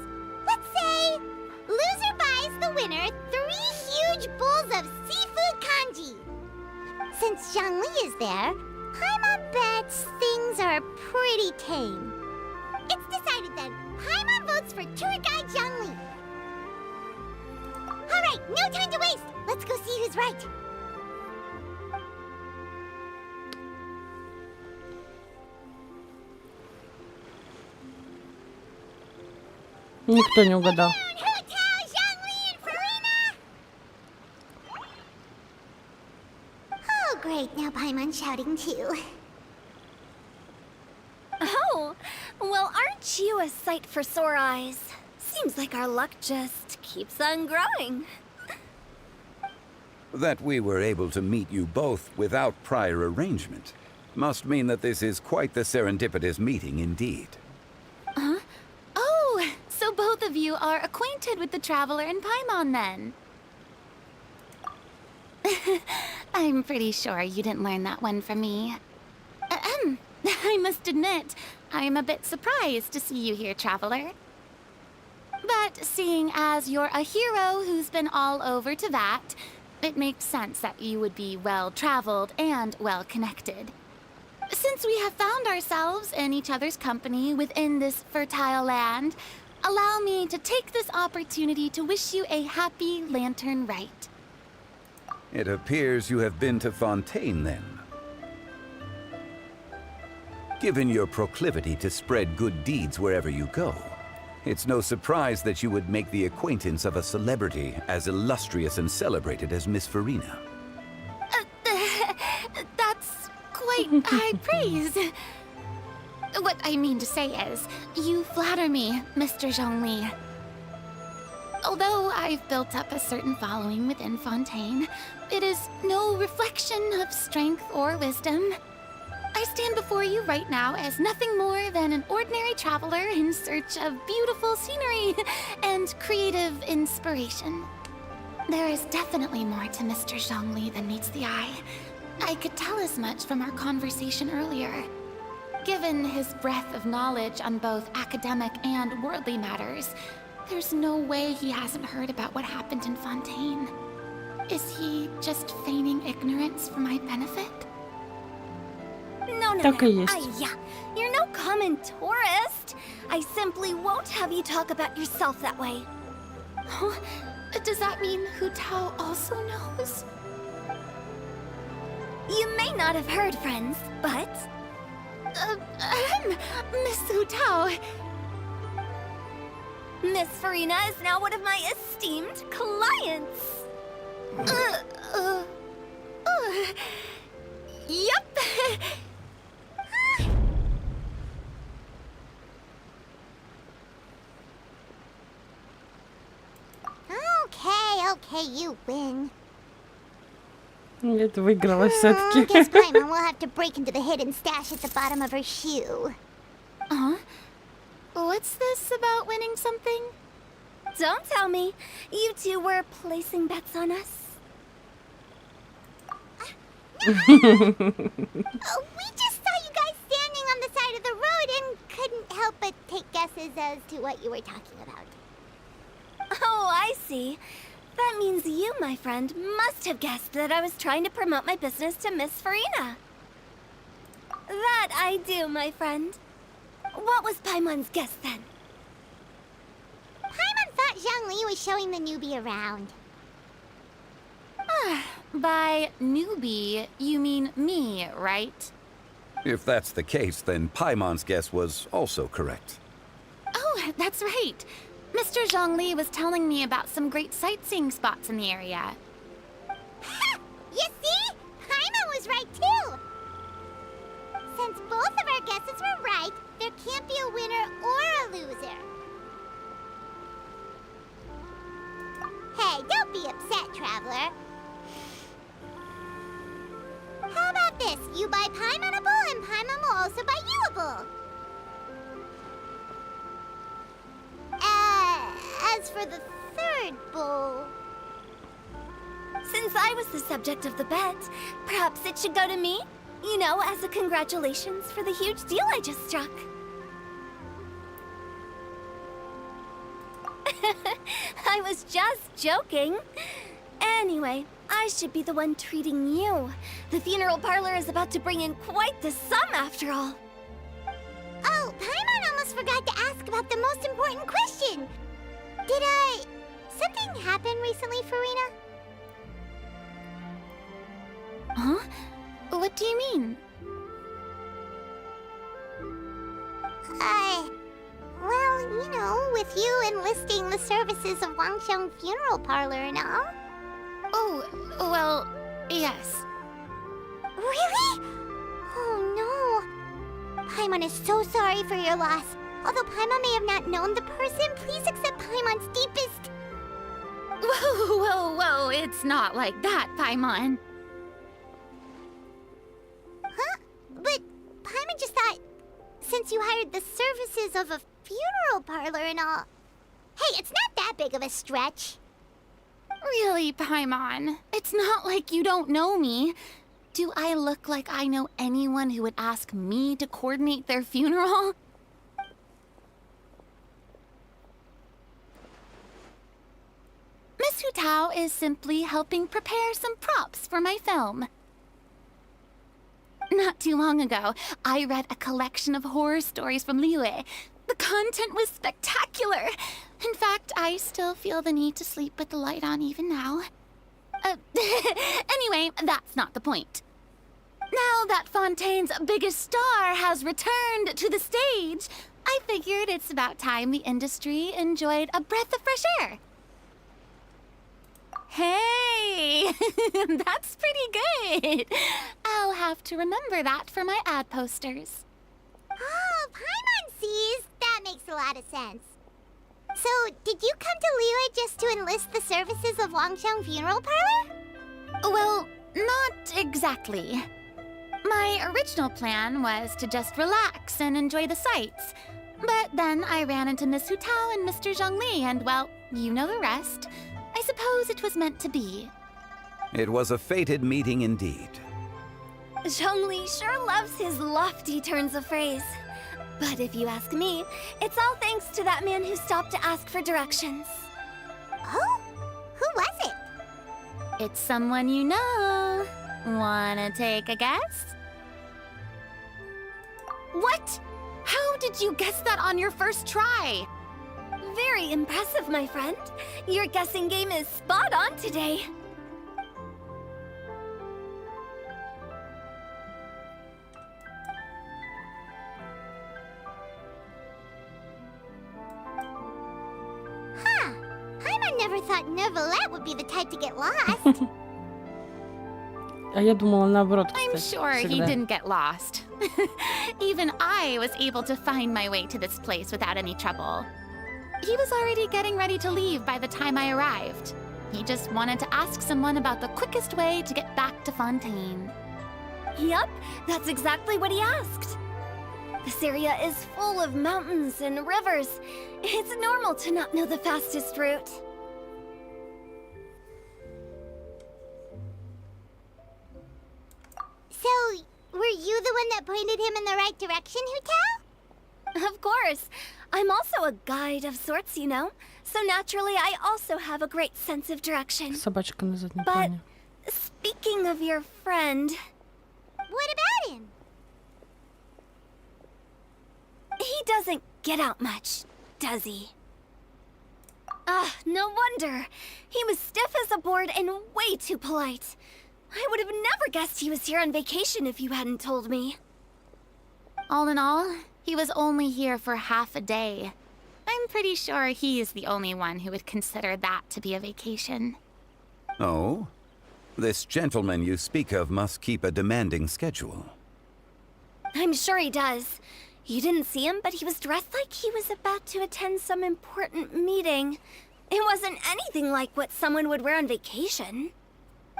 Let's say loser buys the winner 3 huge bowls of seafood kanji. Since Zhongli is there, Paimon bets things are pretty tame. It's decided then. Paimon votes for tour guide Zhongli. All right, no time to waste. Let's go see who's right. Никто не угадал. Oh, great. Now Paimon's shouting too. Oh, well, aren't you a sight for sore eyes? Seems like our luck just keeps on growing. That we were able to meet you both without prior arrangement must mean that this is quite the serendipitous meeting indeed. Huh? Oh, so both of you are acquainted with the Traveler and Paimon then? I'm pretty sure you didn't learn that one from me. I must admit, I'm a bit surprised to see you here, traveler. But seeing as you're a hero who's been all over Teyvat, it makes sense that you would be well-traveled and well-connected. Since we have found ourselves in each other's company within this fertile land, allow me to take this opportunity to wish you a happy lantern rite. It appears you have been to Fontaine, then. Given your proclivity to spread good deeds wherever you go, it's no surprise that you would make the acquaintance of a celebrity as illustrious and celebrated as Miss Farina. That's quite high praise. What I mean to say is, you flatter me, Mr. Zhongli. Although I've built up a certain following within Fontaine, it is no reflection of strength or wisdom. I stand before you right now as nothing more than an ordinary traveler in search of beautiful scenery and creative inspiration. There is definitely more to Mr. Zhongli than meets the eye. I could tell as much from our conversation earlier. Given his breadth of knowledge on both academic and worldly matters, there's no way he hasn't heard about what happened in Fontaine. Is he just feigning ignorance for my benefit? No, you're no common tourist. I simply won't have you talk about yourself that way. Huh? Does that mean Hu Tao also knows? You may not have heard, friends, but... Miss Hu Tao... Miss Farina is now one of my esteemed clients. Yep. Okay, you win. Нет, выиграла все-таки. Guess Paimon will have to break into the hidden stash at the bottom of her shoe. Huh? What's this about winning something? Don't tell me. You two were placing bets on us. We just saw you guys standing on the side of the road and couldn't help but take guesses as to what you were talking about. Oh, I see. That means you, my friend, must have guessed that I was trying to promote my business to Miss Farina. That I do, my friend. What was Paimon's guess then? Paimon thought Zhongli was showing the newbie around. By newbie, you mean me, right? If that's the case, then Paimon's guess was also correct. Oh, that's right. Mr. Zhongli was telling me about some great sightseeing spots in the area. Ha! You see? Paimon was right too! Since both of our guesses were right, there can't be a winner or a loser. Hey, don't be upset, traveler. How about this? You buy Paimon a bowl and Paimon will also buy you a bowl. As for the third bowl... Since I was the subject of the bet, perhaps it should go to me? You know, as a congratulations for the huge deal I just struck. I was just joking. Anyway, I should be the one treating you. The funeral parlor is about to bring in quite the sum after all. Oh, Paimon almost forgot to ask about the most important question. Did, something happen recently, Farina? Huh? What do you mean? Well, you know, with you enlisting the services of Wangsheng Funeral Parlor and all. Oh, well, yes. Really? Oh, no. Paimon is so sorry for your loss. Although Paimon may have not known the person, please accept Paimon's deepest... Whoa, it's not like that, Paimon. Huh? But Paimon just thought, since you hired the services of a funeral parlor and all... Hey, it's not that big of a stretch. Really, Paimon, it's not like you don't know me. Do I look like I know anyone who would ask me to coordinate their funeral? Miss Hu Tao is simply helping prepare some props for my film. Not too long ago, I read a collection of horror stories from Liyue. The content was spectacular. In fact, I still feel the need to sleep with the light on even now. Anyway, that's not the point. Now that Fontaine's biggest star has returned to the stage, I figured it's about time the industry enjoyed a breath of fresh air. Hey, that's pretty good. I'll have to remember that for my ad posters. Oh, Paimon sees. That makes a lot of sense. So, did you come to Liyue just to enlist the services of Longsheng Funeral Parlor? Well, not exactly. My original plan was to just relax and enjoy the sights. But then I ran into Miss Hu Tao and Mr. Zhongli, and well, you know the rest. I suppose it was meant to be. It was a fated meeting indeed. Zhongli sure loves his lofty turns of phrase. But if you ask me, it's all thanks to that man who stopped to ask for directions. Oh? Who was it? It's someone you know. Wanna take a guess? What? How did you guess that on your first try? Very impressive, my friend. Your guessing game is spot on today. Huh. Paimon never thought Neuvillette would be the type to get lost. А я думала наоборот, I'm кстати, sure he всегда. didn't get lost. Even I was able to find my way to this place without any trouble. He was already getting ready to leave by the time I arrived. He just wanted to ask someone about the quickest way to get back to Fontaine. Yup, that's exactly what he asked. This area is full of mountains and rivers. It's normal to not know the fastest route. So, were you the one that pointed him in the right direction, Hu Tao? Of course. I'm also a guide of sorts, you know. So naturally, I also have a great sense of direction. Собачка на заднем But, плане. speaking of your friend... What about him? He doesn't get out much, does he? Ah, no wonder. He was stiff as a board and way too polite. I would have never guessed he was here on vacation if you hadn't told me. All in all, he was only here for half a day. I'm pretty sure he is the only one who would consider that to be a vacation. Oh? This gentleman you speak of must keep a demanding schedule. I'm sure he does. You didn't see him, but he was dressed like he was about to attend some important meeting. It wasn't anything like what someone would wear on vacation.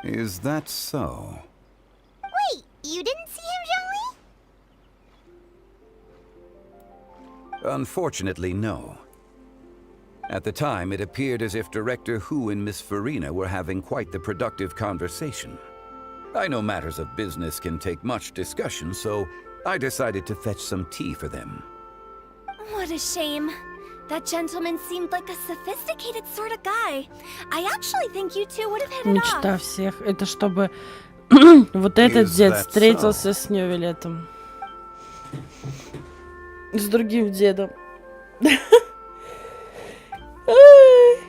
Is that so? Wait, you didn't see him, Zhongli? Unfortunately, no. At the time, it appeared as if Director Hu and Miss Farina were having quite the productive conversation. I know matters of business can take much discussion, so I decided to fetch some tea for them. What a shame. That gentleman seemed like a sophisticated sort of guy. I actually think you two would have hit it Мечта off. всех. Это чтобы вот этот Is дед that встретился с Неувилетом. С другим дедом. Hmm?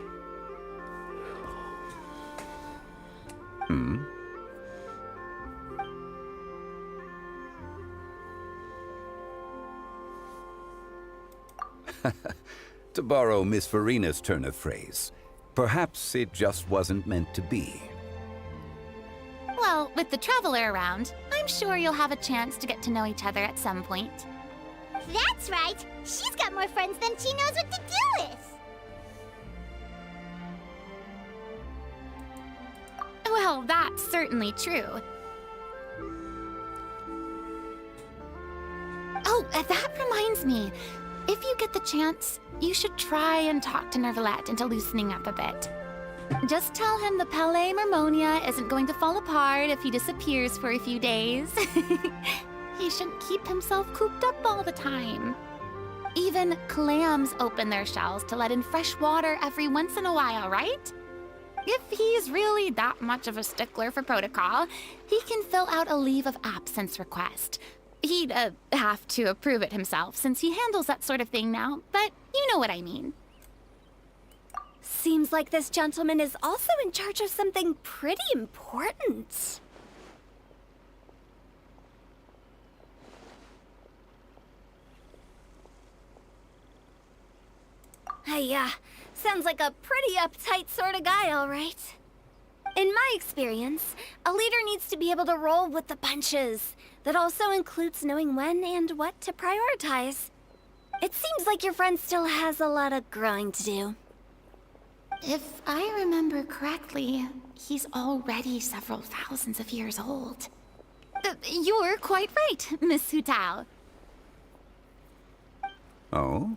To borrow Miss Farina's turn of phrase, perhaps it just wasn't meant to be. Well, with the traveler around, I'm sure you'll have a chance to get to know each other at some point. That's right. She's got more friends than she knows what to do with. Well, that's certainly true. Oh, that reminds me. If you get the chance, you should try and talk to Neuvillette into loosening up a bit. Just tell him the Palais Mermonia isn't going to fall apart if he disappears for a few days. He shouldn't keep himself cooped up all the time. Even clams open their shells to let in fresh water every once in a while, right? If he's really that much of a stickler for protocol, he can fill out a leave of absence request. He'd have to approve it himself since he handles that sort of thing now, but you know what I mean. Seems like this gentleman is also in charge of something pretty important. Sounds like a pretty uptight sort of guy, all right. In my experience, a leader needs to be able to roll with the punches. That also includes knowing when and what to prioritize. It seems like your friend still has a lot of growing to do. If I remember correctly, he's already several thousands of years old. You're quite right, Miss Hu Tao. Oh?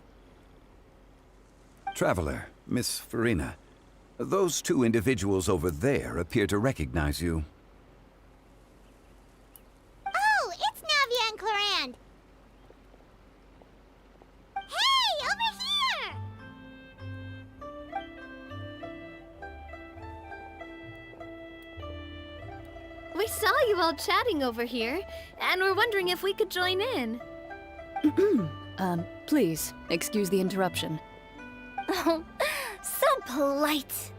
Traveler, Miss Farina. Those two individuals over there appear to recognize you. Oh, it's Navia and Clarand. Hey, over here! We saw you all chatting over here, and we're wondering if we could join in. Please, excuse the interruption. Oh, so polite.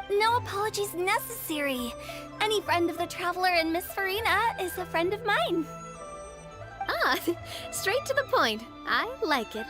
No apologies necessary. Any friend of the Traveler and Miss Farina is a friend of mine. Ah, straight to the point. I like it.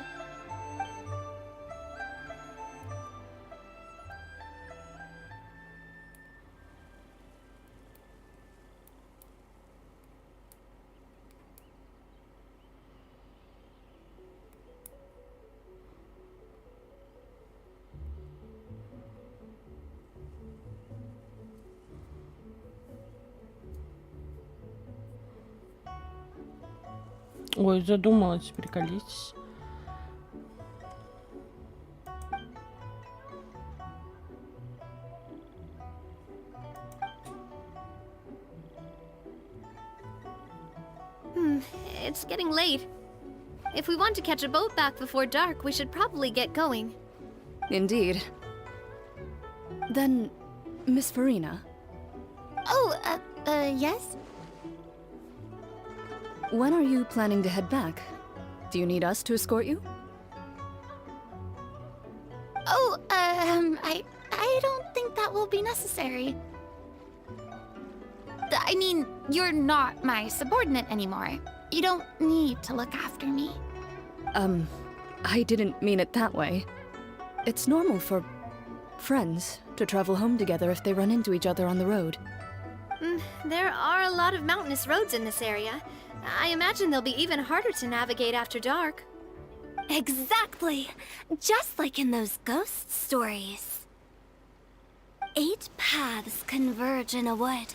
Ой, задумалась, приколитесь. It's getting late. If we want to catch a boat back before dark, we should probably get going. Indeed. Then, Miss Farina. Oh, yes? When are you planning to head back? Do you need us to escort you? Oh, I don't think that will be necessary. I mean, you're not my subordinate anymore. You don't need to look after me. I didn't mean it that way. It's normal for friends to travel home together if they run into each other on the road. There are a lot of mountainous roads in this area. I imagine they'll be even harder to navigate after dark. Exactly. Just like in those ghost stories. 8 paths converge in a wood.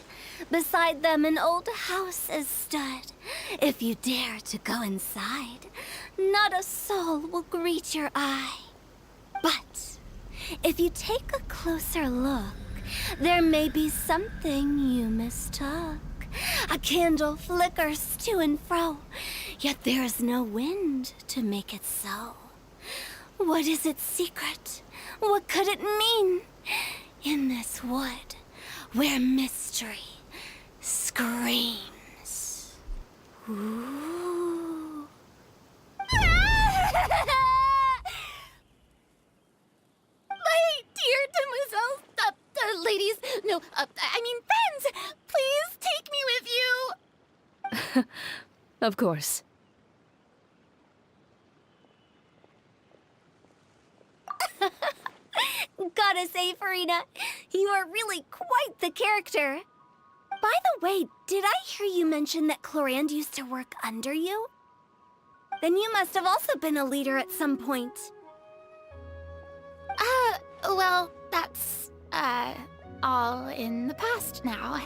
Beside them an old house is stood. If you dare to go inside, not a soul will greet your eye. But if you take a closer look, there may be something you mistook. A candle flickers to and fro, yet there is no wind to make it so. What is its secret? What could it mean? In this wood, where mystery screams. Ooh. My dear demoiselles, ladies, no, I mean friends, please take me with you. Of course. Gotta say, Farina, you are really quite the character. By the way, did I hear you mention that Clarand used to work under you? Then you must have also been a leader at some point. Well, that's, all in the past now.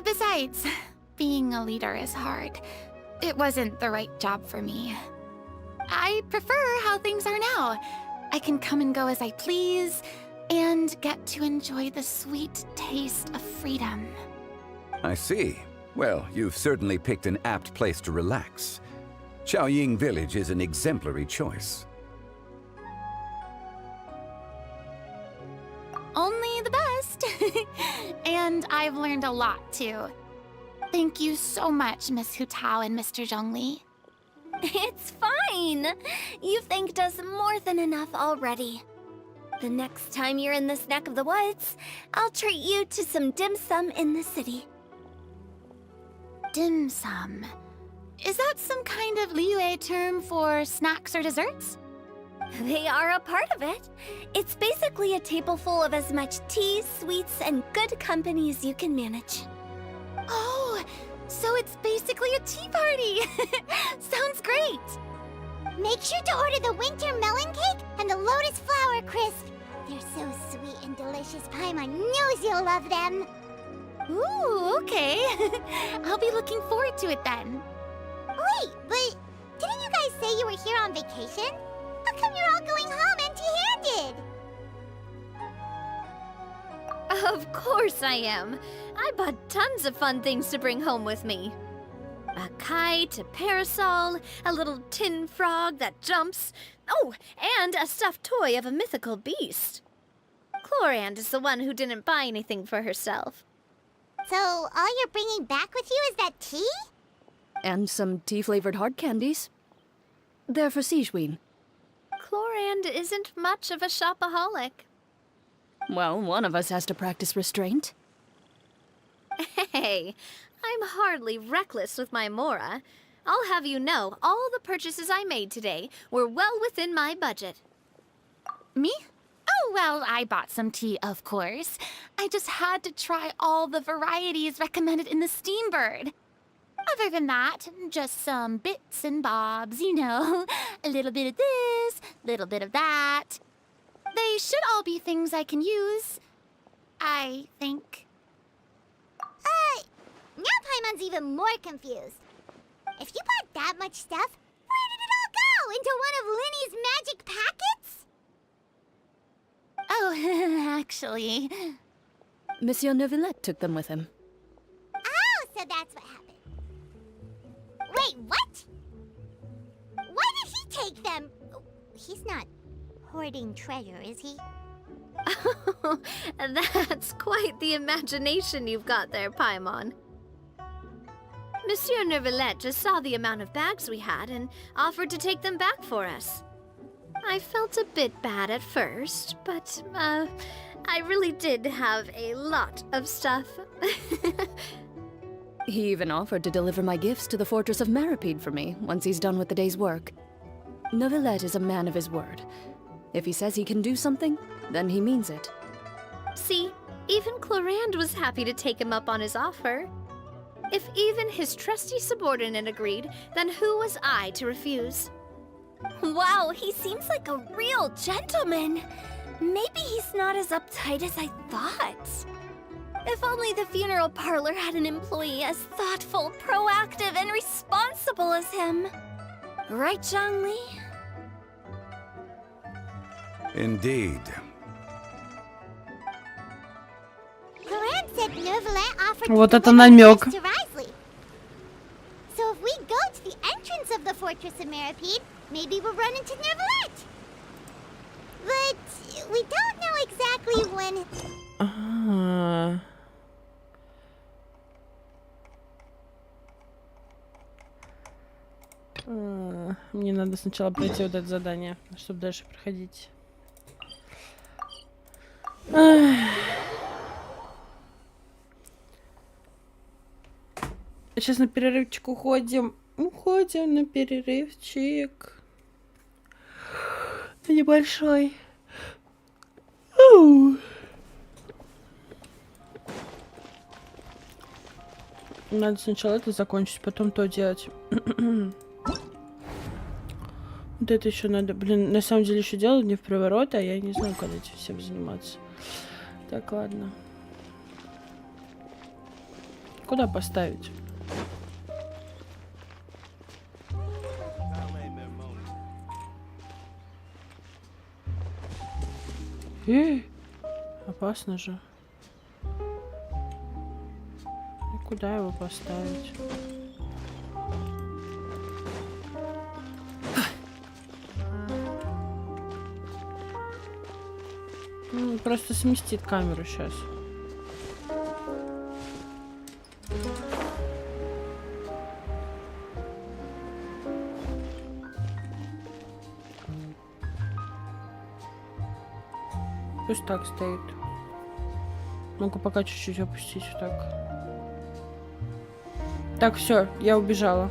Besides, being a leader is hard. It wasn't the right job for me. I prefer how things are now. I can come and go as I please. and get to enjoy the sweet taste of freedom. I see. Well, you've certainly picked an apt place to relax. Chaoying Village is an exemplary choice. Only the best. And I've learned a lot, too. Thank you so much, Miss Hu Tao and Mr. Zhongli. It's fine. You've thanked us more than enough already. The next time you're in this neck of the woods, I'll treat you to some dim sum in the city. Dim sum. Is that some kind of Liyue term for snacks or desserts? They are a part of it. It's basically a table full of as much tea, sweets, and good company as you can manage. Oh, so it's basically a tea party. Sounds great. Make sure to order the winter melon cake and the lotus flower crisp. They're so sweet and delicious. Paimon knows you'll love them. Ooh, okay. I'll be looking forward to it then. Wait, but didn't you guys say you were here on vacation? How come you're all going home empty-handed? Of course I am. I bought tons of fun things to bring home with me. A kite, a parasol, a little tin frog that jumps. Oh, and a stuffed toy of a mythical beast. Chlorand is the one who didn't buy anything for herself. So all you're bringing back with you is that tea? And some tea-flavored hard candies. They're for Sigewin. Chlorand isn't much of a shopaholic. Well, one of us has to practice restraint. Hey, I'm hardly reckless with my Mora. I'll have you know, all the purchases I made today were well within my budget. Me? Oh, well, I bought some tea, of course. I just had to try all the varieties recommended in the Steambird. Other than that, just some bits and bobs, you know. A little bit of this, little bit of that. They should all be things I can use, I think. Now Paimon's even more confused. If you bought that much stuff, where did it all go? Into one of Linny's magic packets? Oh, actually... Monsieur Neuvillette took them with him. Oh, so that's what happened. Wait, what? Why did he take them? He's not hoarding treasure, is he? Oh, that's quite the imagination you've got there, Paimon. Monsieur Neuvillette just saw the amount of bags we had and offered to take them back for us. I felt a bit bad at first, but, I really did have a lot of stuff. He even offered to deliver my gifts to the Fortress of Maripede for me once he's done with the day's work. Neuvillette is a man of his word. If he says he can do something, then he means it. See, even Chlorand was happy to take him up on his offer. If even his trusty subordinate agreed, then who was I to refuse? Wow, he seems like a real gentleman. Maybe he's not as uptight as I thought. If only the funeral parlor had an employee as thoughtful, proactive, and responsible as him. Right, Zhongli? Indeed. Chlorand said Neuvillette offered Вот to это deliver намек. the gifts to Risley. So if we go to the entrance of the Fortress of Maripede, maybe we'll run into Neuvillette. But we don't know exactly when... А. Мне надо сначала пройти вот это задание, чтобы дальше проходить. Сейчас на перерывчик уходим. Уходим на перерывчик. Небольшой. Надо сначала это закончить, потом то делать. Вот это еще надо. Блин, на самом деле еще делать не в приворот, а я не знаю, когда этим всем заниматься. Так, ладно. Куда поставить? опасно же. И куда его поставить? Просто сместит камеру сейчас. Пусть так стоит. Могу пока чуть-чуть опустить вот так. Так, все, я убежала.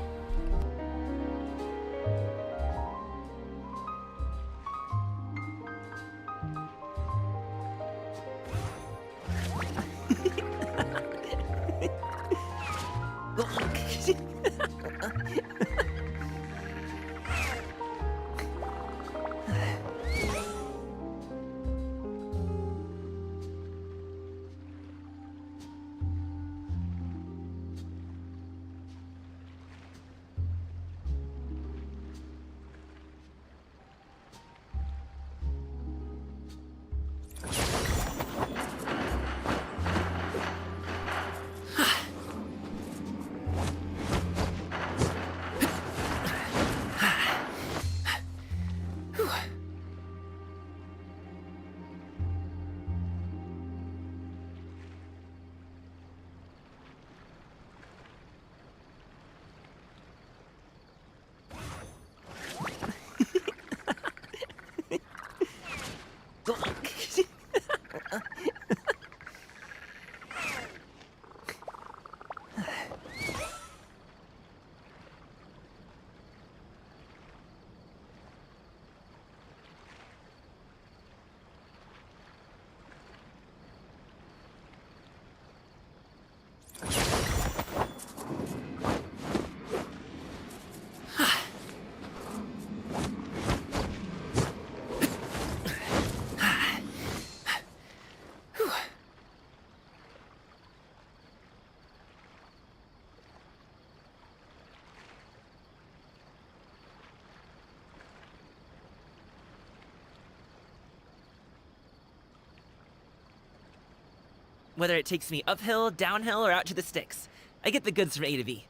Whether it takes me uphill, downhill, or out to the sticks, I get the goods from A to B.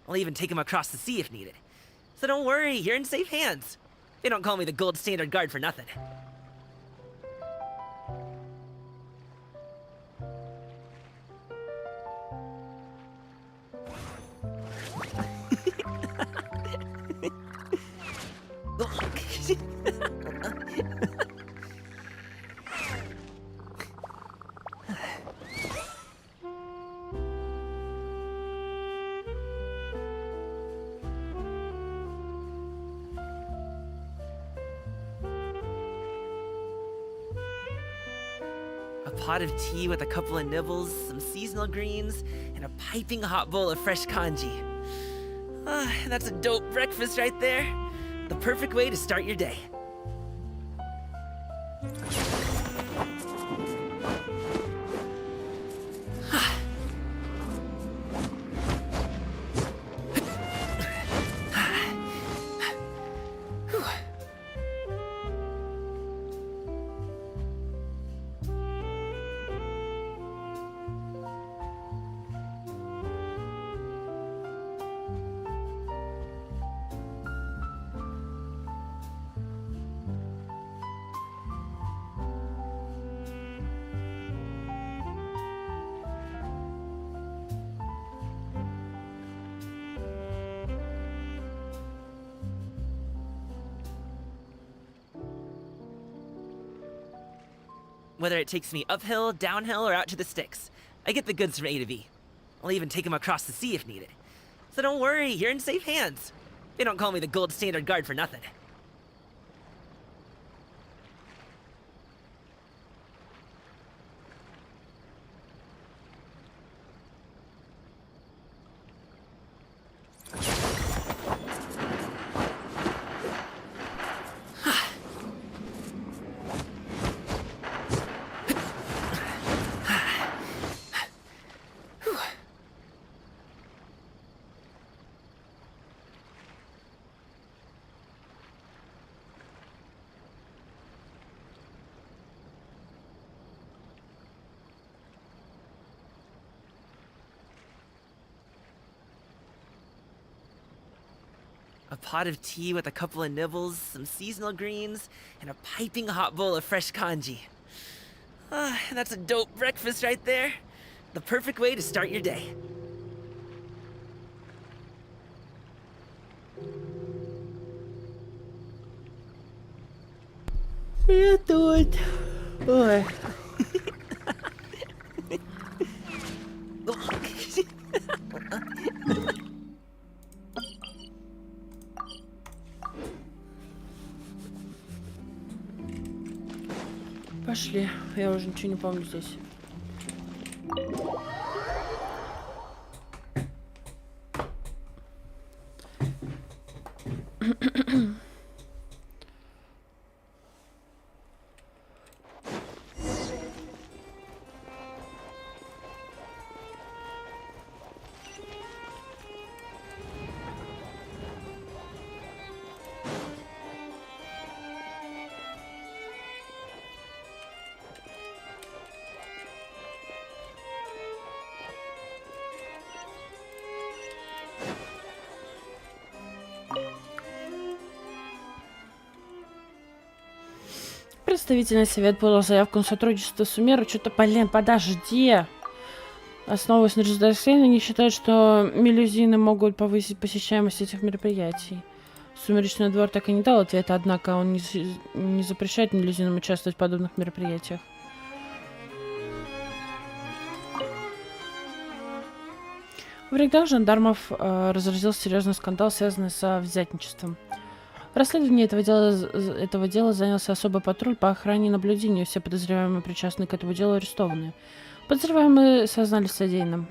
I'll even take them across the sea if needed. So don't worry, you're in safe hands. They don't call me the gold standard guard for nothing. A pot of tea with a couple of nibbles, some seasonal greens, and a piping hot bowl of fresh congee. That's a dope breakfast right there. The perfect way to start your day. Whether it takes me uphill, downhill, or out to the sticks, I get the goods from A to B. I'll even take them across the sea if needed. So don't worry, you're in safe hands. They don't call me the gold standard guard for nothing. A pot of tea with a couple of nibbles, some seasonal greens, and a piping hot bowl of fresh kanji. That's a dope breakfast right there. The perfect way to start your day. Я тут. Ой. Пошли. Я уже ничего не помню здесь. Представительный совет подал заявку на сотрудничество с Умерой. Что-то, блин, подожди. Основываясь на результатах исследований, они считают, что мелюзины могут повысить посещаемость этих мероприятий. Сумеречный двор так и не дал ответа, однако он не запрещает мелюзинам участвовать в подобных мероприятиях. В рядах жандармов разразился серьезный скандал, связанный со взятничеством. Расследование этого дела занялся особый патруль по охране и наблюдению. Все подозреваемые, причастные к этому делу, арестованы. Подозреваемые сознались в содеянном.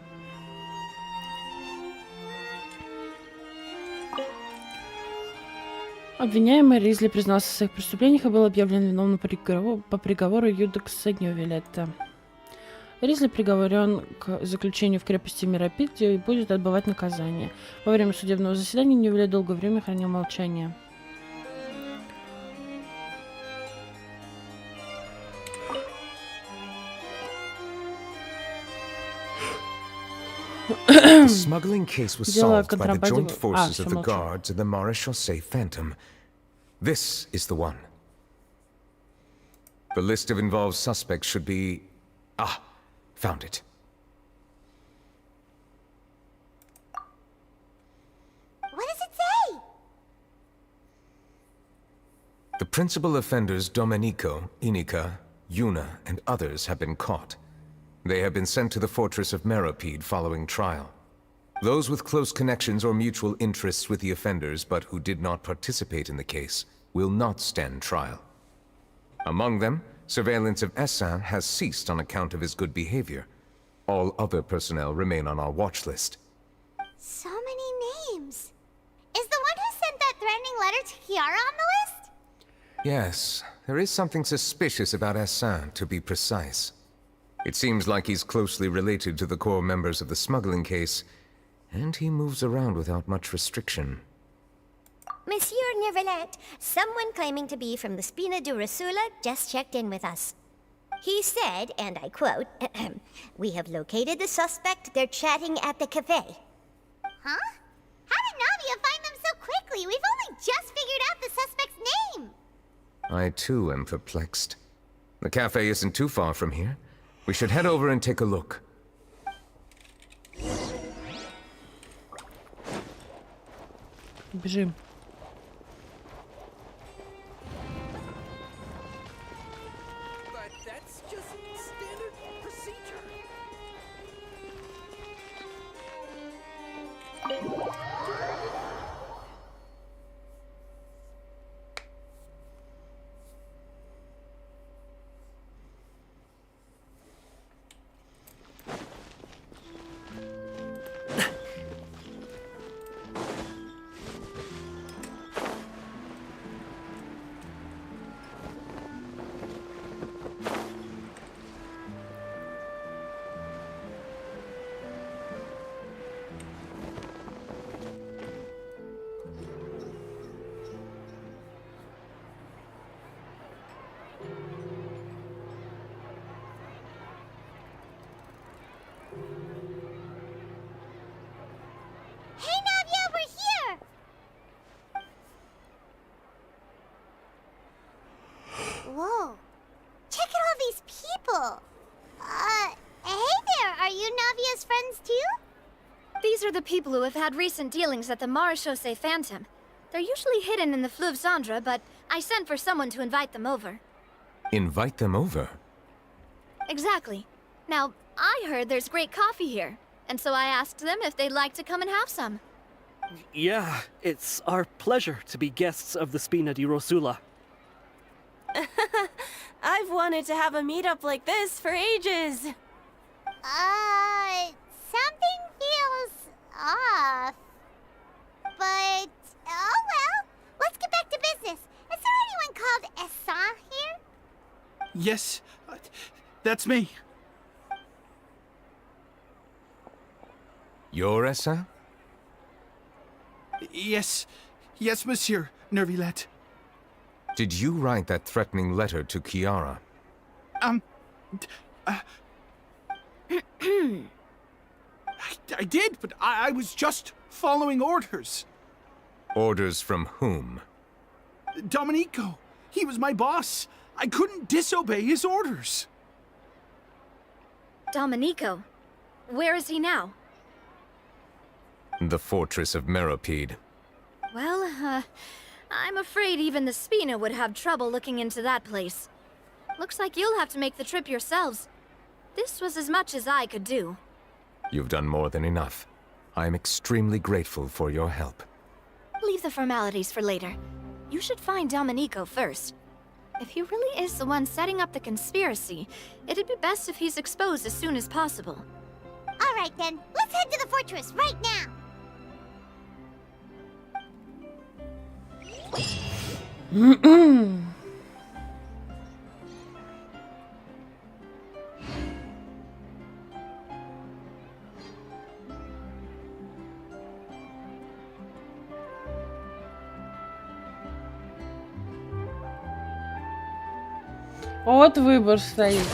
Обвиняемый Ризли признался в своих преступлениях и был объявлен виновным по приговору Юдекса Ньювилетта. Ризли приговорен к заключению в крепости Миропит и будет отбывать наказание. Во время судебного заседания Ньювилет долгое время хранил молчание. The smuggling case was solved by the joint forces of the guards and the Maréchaussée Phantom. This is the one. The list of involved suspects should be... Ah, found it. What does it say? The principal offenders Domenico, Inica, Yuna, and others have been caught. They have been sent to the fortress of Meropide following trial. Those with close connections or mutual interests with the offenders, but who did not participate in the case, will not stand trial. Among them, surveillance of Essin has ceased on account of his good behavior. All other personnel remain on our watch list. So many names. Is the one who sent that threatening letter to Kiara on the list? Yes, there is something suspicious about Essin, to be precise. It seems like he's closely related to the core members of the smuggling case, and he moves around without much restriction. Monsieur Neuvillette, someone claiming to be from the Spina Durasula just checked in with us. He said, and I quote, "We have located the suspect. They're chatting at the cafe." Huh? How did Navia find them so quickly? We've only just figured out the suspect's name. I too am perplexed. The cafe isn't too far from here. We should head over and take a look. Бежим. But that's just standard procedure. These are the people who have had recent dealings at the Marechaussee Phantom. They're usually hidden in the Fleuve Cendre, but I sent for someone to invite them over. Invite them over? Exactly. Now, I heard there's great coffee here, and so I asked them if they'd like to come and have some. Yeah, it's our pleasure to be guests of the Spina di Rosula. I've wanted to have a meetup like this for ages. Something feels off. But, oh well. Let's get back to business. Is there anyone called Essa here? Yes, that's me. You're Essa? Yes, monsieur, Nervilette. Did you write that threatening letter to Kiara? I did, but I was just following orders. Orders from whom? Domenico. He was my boss. I couldn't disobey his orders. Domenico? Where is he now? The fortress of Meropide. Well, I'm afraid even the Spina would have trouble looking into that place. Looks like you'll have to make the trip yourselves. This was as much as I could do. You've done more than enough. I am extremely grateful for your help. Leave the formalities for later. You should find Domenico first. If he really is the one setting up the conspiracy, it'd be best if he's exposed as soon as possible. All right then, let's head to the fortress right now. Вот выбор стоит.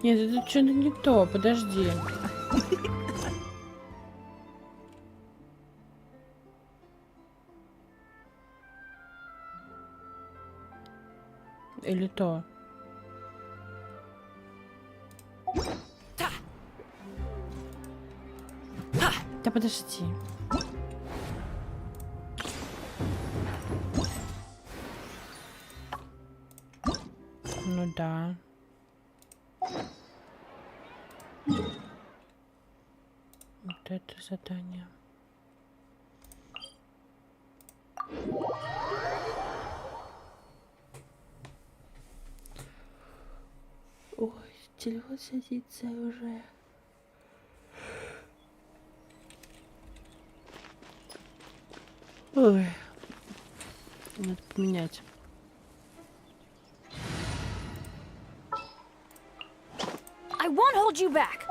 Нет, это что-то не то, подожди. Или то. Да подожди. Ну да. Вот это задание. Ой, телефон садится уже. Ой, надо поменять. I won't hold you back.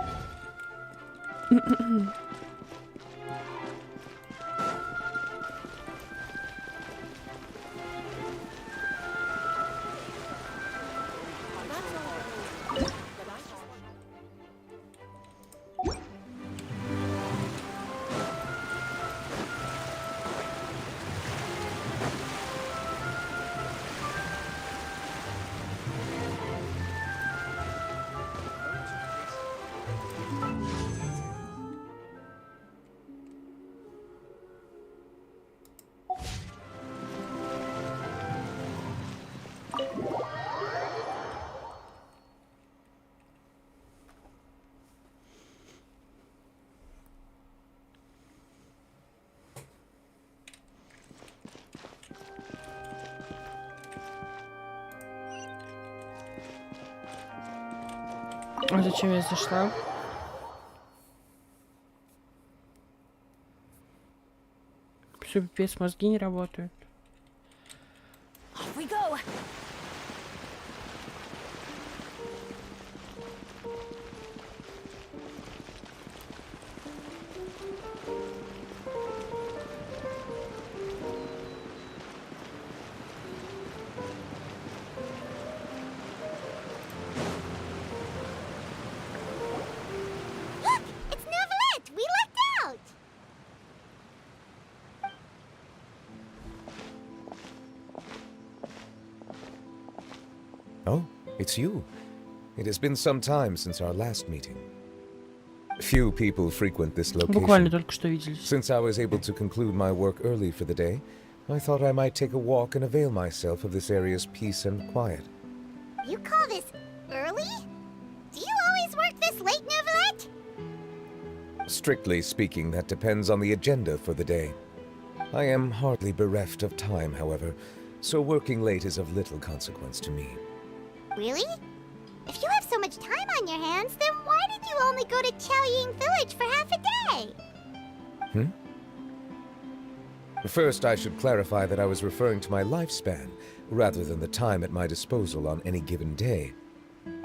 А зачем я зашла? Все, пипец, мозги не работают. Off we go. Oh, it's you. It has been some time since our last meeting. Few people frequent this Буквально location. только что виделись. Since I was able to conclude my work early for the day, I thought I might take a walk and avail myself of this area's peace and quiet. You call this early? Do you always work this late, Neuvillette? Strictly speaking, that depends on the agenda for the day. I am hardly bereft of time, however, so working late is of little consequence to me. Really? If you have so much time on your hands, then why did you only go to Chaoying Village for half a day? First, I should clarify that I was referring to my lifespan, rather than the time at my disposal on any given day.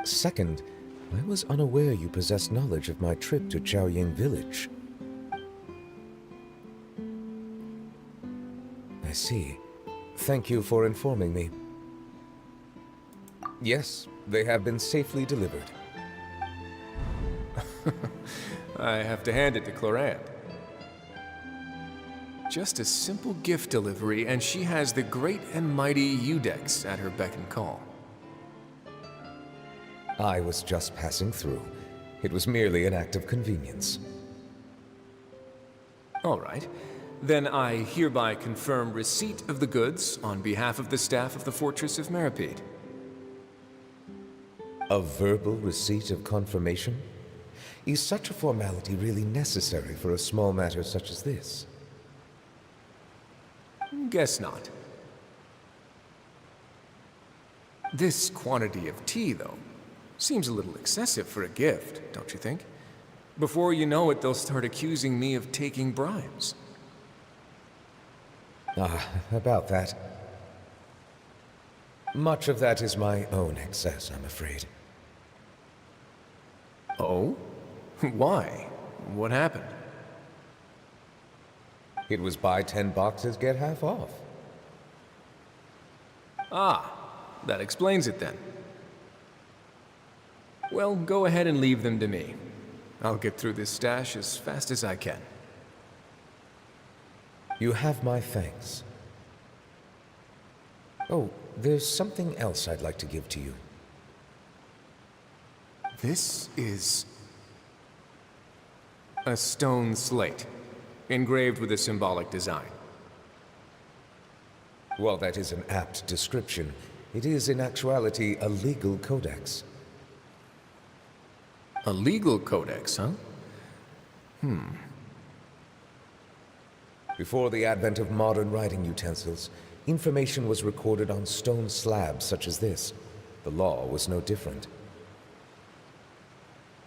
Second, I was unaware you possessed knowledge of my trip to Chaoying Village. I see. Thank you for informing me. Yes, they have been safely delivered. I have to hand it to Clorand. Just a simple gift delivery, and she has the great and mighty Udex at her beck and call. I was just passing through. It was merely an act of convenience. All right. Then I hereby confirm receipt of the goods on behalf of the staff of the Fortress of Meripede. A verbal receipt of confirmation? Is such a formality really necessary for a small matter such as this? Guess not. This quantity of tea, though, seems a little excessive for a gift, don't you think? Before you know it, they'll start accusing me of taking bribes. Ah, about that. Much of that is my own excess, I'm afraid. Oh? Why? What happened? It was buy 10 boxes, get half off. Ah, that explains it then. Well, go ahead and leave them to me. I'll get through this stash as fast as I can. You have my thanks. Oh, there's something else I'd like to give to you. This is a stone slate, engraved with a symbolic design. While that is an apt description, it is in actuality a legal codex. A legal codex, huh? Before the advent of modern writing utensils, information was recorded on stone slabs such as this. The law was no different.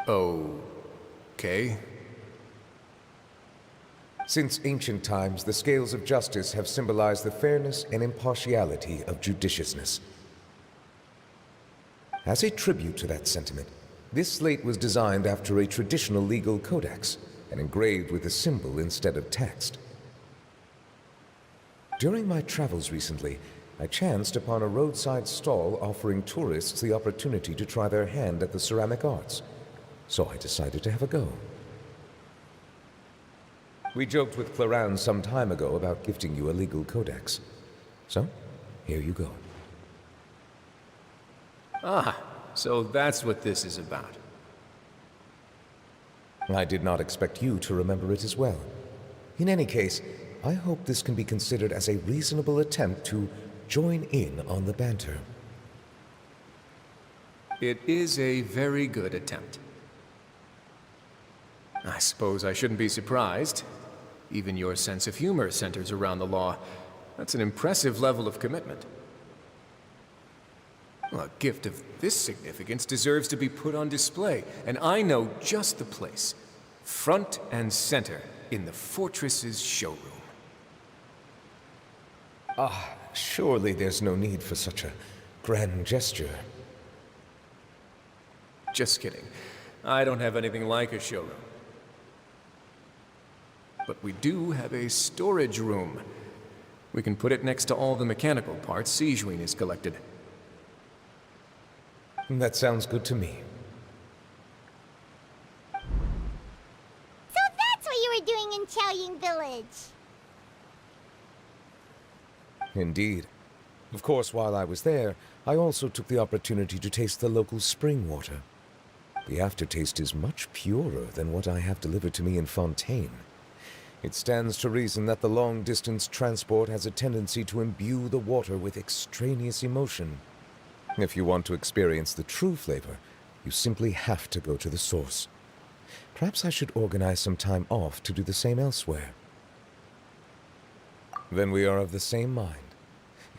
Okay. Since ancient times, the scales of justice have symbolized the fairness and impartiality of judiciousness. As a tribute to that sentiment, this slate was designed after a traditional legal codex and engraved with a symbol instead of text. During my travels recently, I chanced upon a roadside stall offering tourists the opportunity to try their hand at the ceramic arts, so I decided to have a go. We joked with Clorand some time ago about gifting you a legal codex. So, here you go. Ah, so that's what this is about. I did not expect you to remember it as well. In any case, I hope this can be considered as a reasonable attempt to join in on the banter. It is a very good attempt. I suppose I shouldn't be surprised. Even your sense of humor centers around the law. That's an impressive level of commitment. Well, a gift of this significance deserves to be put on display, and I know just the place. Front and center in the Fortress's showroom. Ah, surely there's no need for such a grand gesture. Just kidding. I don't have anything like a showroom. But we do have a storage room. We can put it next to all the mechanical parts Sijuin has collected. That sounds good to me. So that's what you were doing in Chaoying Village. Indeed. Of course, while I was there, I also took the opportunity to taste the local spring water. The aftertaste is much purer than what I have delivered to me in Fontaine. It stands to reason that the long-distance transport has a tendency to imbue the water with extraneous emotion. If you want to experience the true flavor, you simply have to go to the source. Perhaps I should organize some time off to do the same elsewhere. Then we are of the same mind.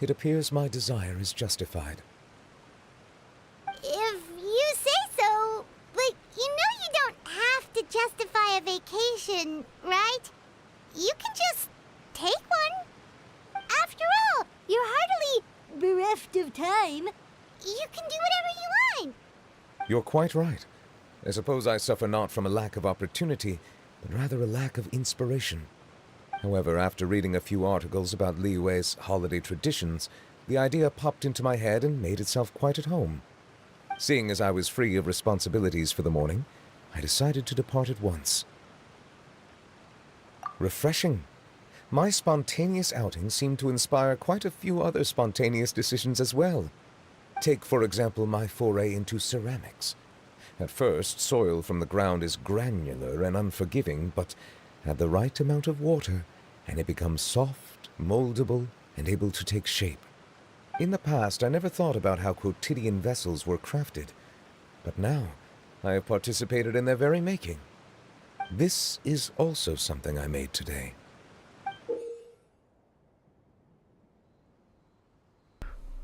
It appears my desire is justified. If you say so, but you know you don't have to justify a vacation, right? You can just take one. After all, you're hardly bereft of time. You can do whatever you want. You're quite right. I suppose I suffer not from a lack of opportunity, but rather a lack of inspiration. However, after reading a few articles about Liyue's holiday traditions, the idea popped into my head and made itself quite at home. Seeing as I was free of responsibilities for the morning, I decided to depart at once. Refreshing. My spontaneous outing seemed to inspire quite a few other spontaneous decisions as well. Take, for example, my foray into ceramics. At first, soil from the ground is granular and unforgiving, but add the right amount of water, and it becomes soft, moldable, and able to take shape. In the past, I never thought about how quotidian vessels were crafted, but now I have participated in their very making. This is also something I made today.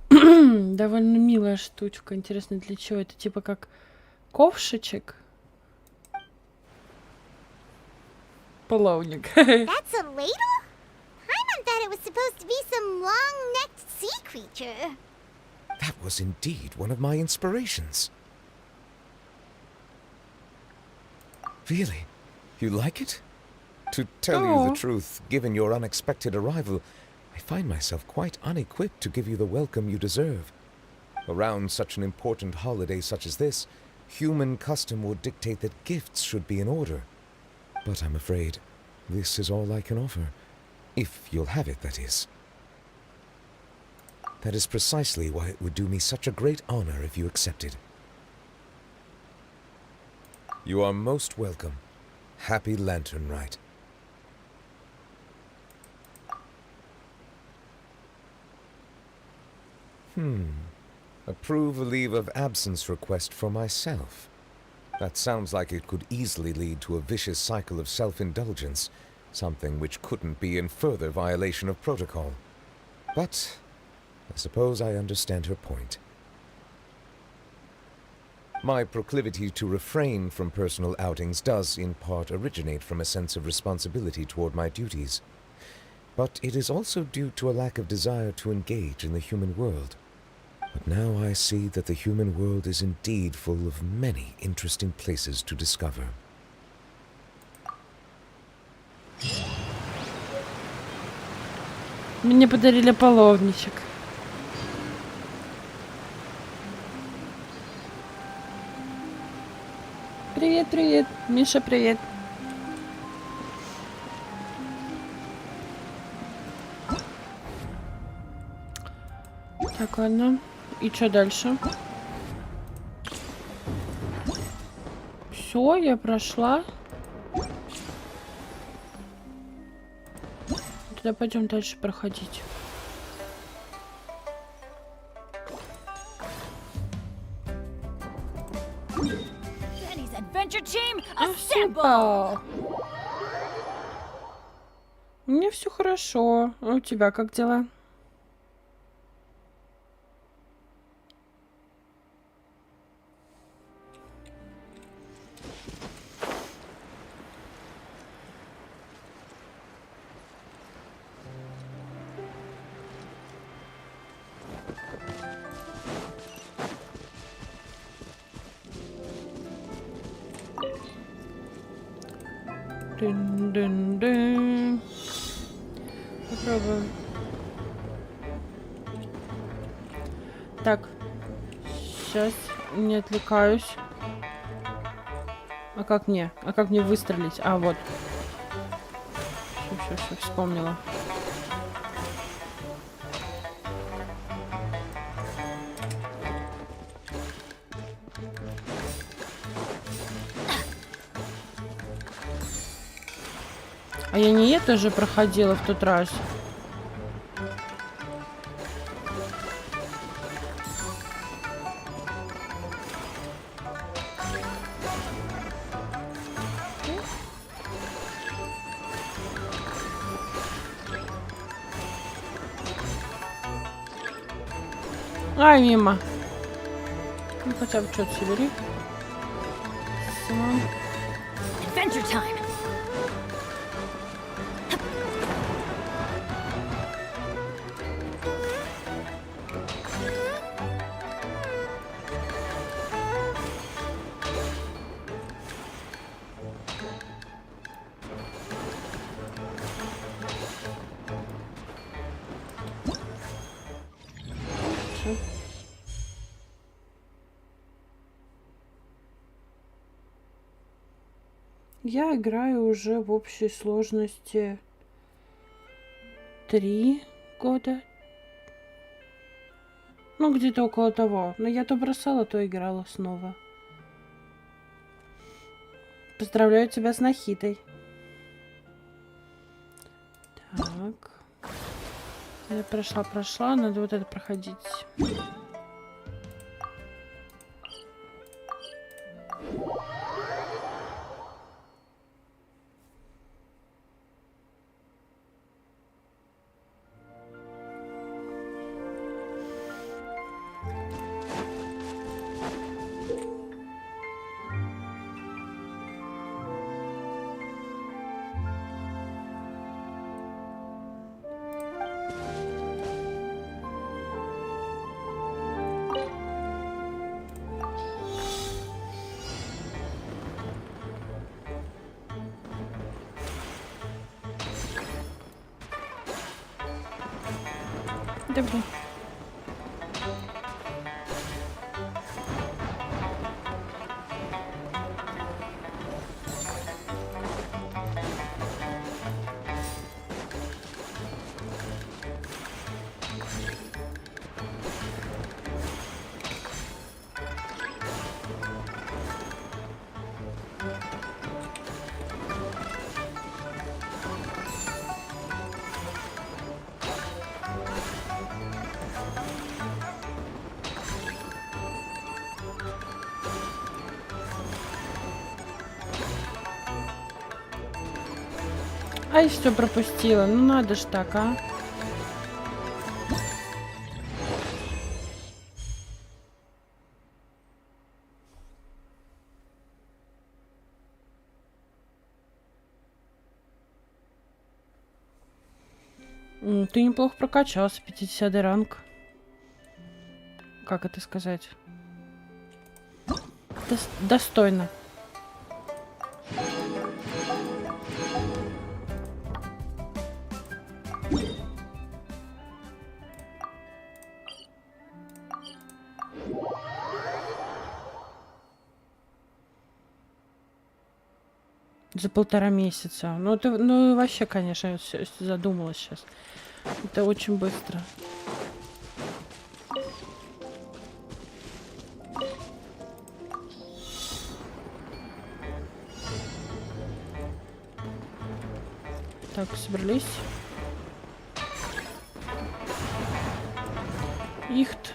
Довольно милая штучка. Интересно, для чего это? Типа как ковшичек? Половник. That's a ladle? Paimon thought it was supposed to be some long-necked sea creature. That was indeed one of my inspirations. Really? You like it? To tell you the truth, given your unexpected arrival, I find myself quite unequipped to give you the welcome you deserve. Around such an important holiday such as this, human custom would dictate that gifts should be in order. But I'm afraid this is all I can offer. If you'll have it, that is. That is precisely why it would do me such a great honor if you accepted. You are most welcome. Happy Lantern Rite. Approve a leave of absence request for myself. That sounds like it could easily lead to a vicious cycle of self-indulgence, something which couldn't be in further violation of protocol. But I suppose I understand her point. My proclivity to refrain from personal outings does in part originate from a sense of responsibility toward my duties. But it is also due to a lack of desire to engage in the human world. But now I see that the human world is indeed full of many interesting places to discover. Мне подарили половничек. Привет, привет. Миша, привет. Так, ладно. И что дальше? Все, я прошла. Тогда пойдем дальше проходить. У меня все хорошо. А у тебя как дела? Дын-дын-дын. Попробуем. Так. Сейчас не отвлекаюсь. А как мне? А как мне выстрелить? А, вот. Все, вспомнила. А я не это же проходила в тот раз. Ай, мимо. Ну, хотя бы что-то собери. Adventure time. Я играю уже в общей сложности 3 года. Ну, где-то около того. Но я то бросала, то играла снова. Поздравляю тебя с Нахитой. Так. Я прошла. Надо вот это проходить. Добро. Ай, что пропустила? Ну надо ж так, а? Ты неплохо прокачался, 50-й ранг. Как это сказать? Достойно. За 1,5 месяца. Ну, это, ну, вообще, конечно, я задумалась сейчас. Это очень быстро. Так, собрались. Ихт.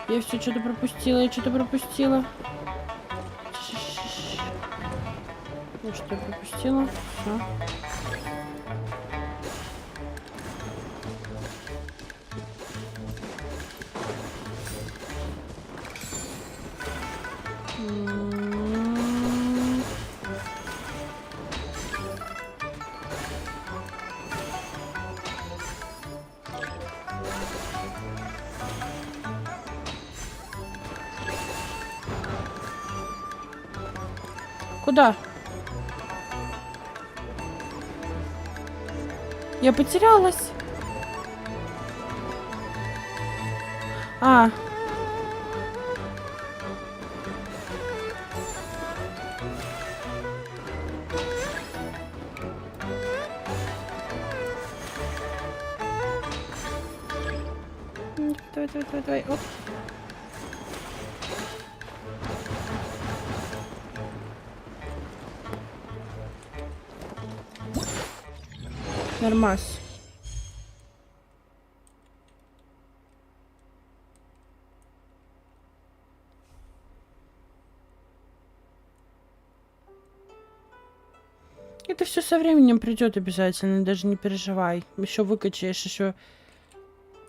Я все что-то пропустила. Ну что, я пропустила. Все. Куда? Я потерялась. А. Давай. Оп. Нормас. Это все со временем придет обязательно, даже не переживай. Еще выкачаешь, еще,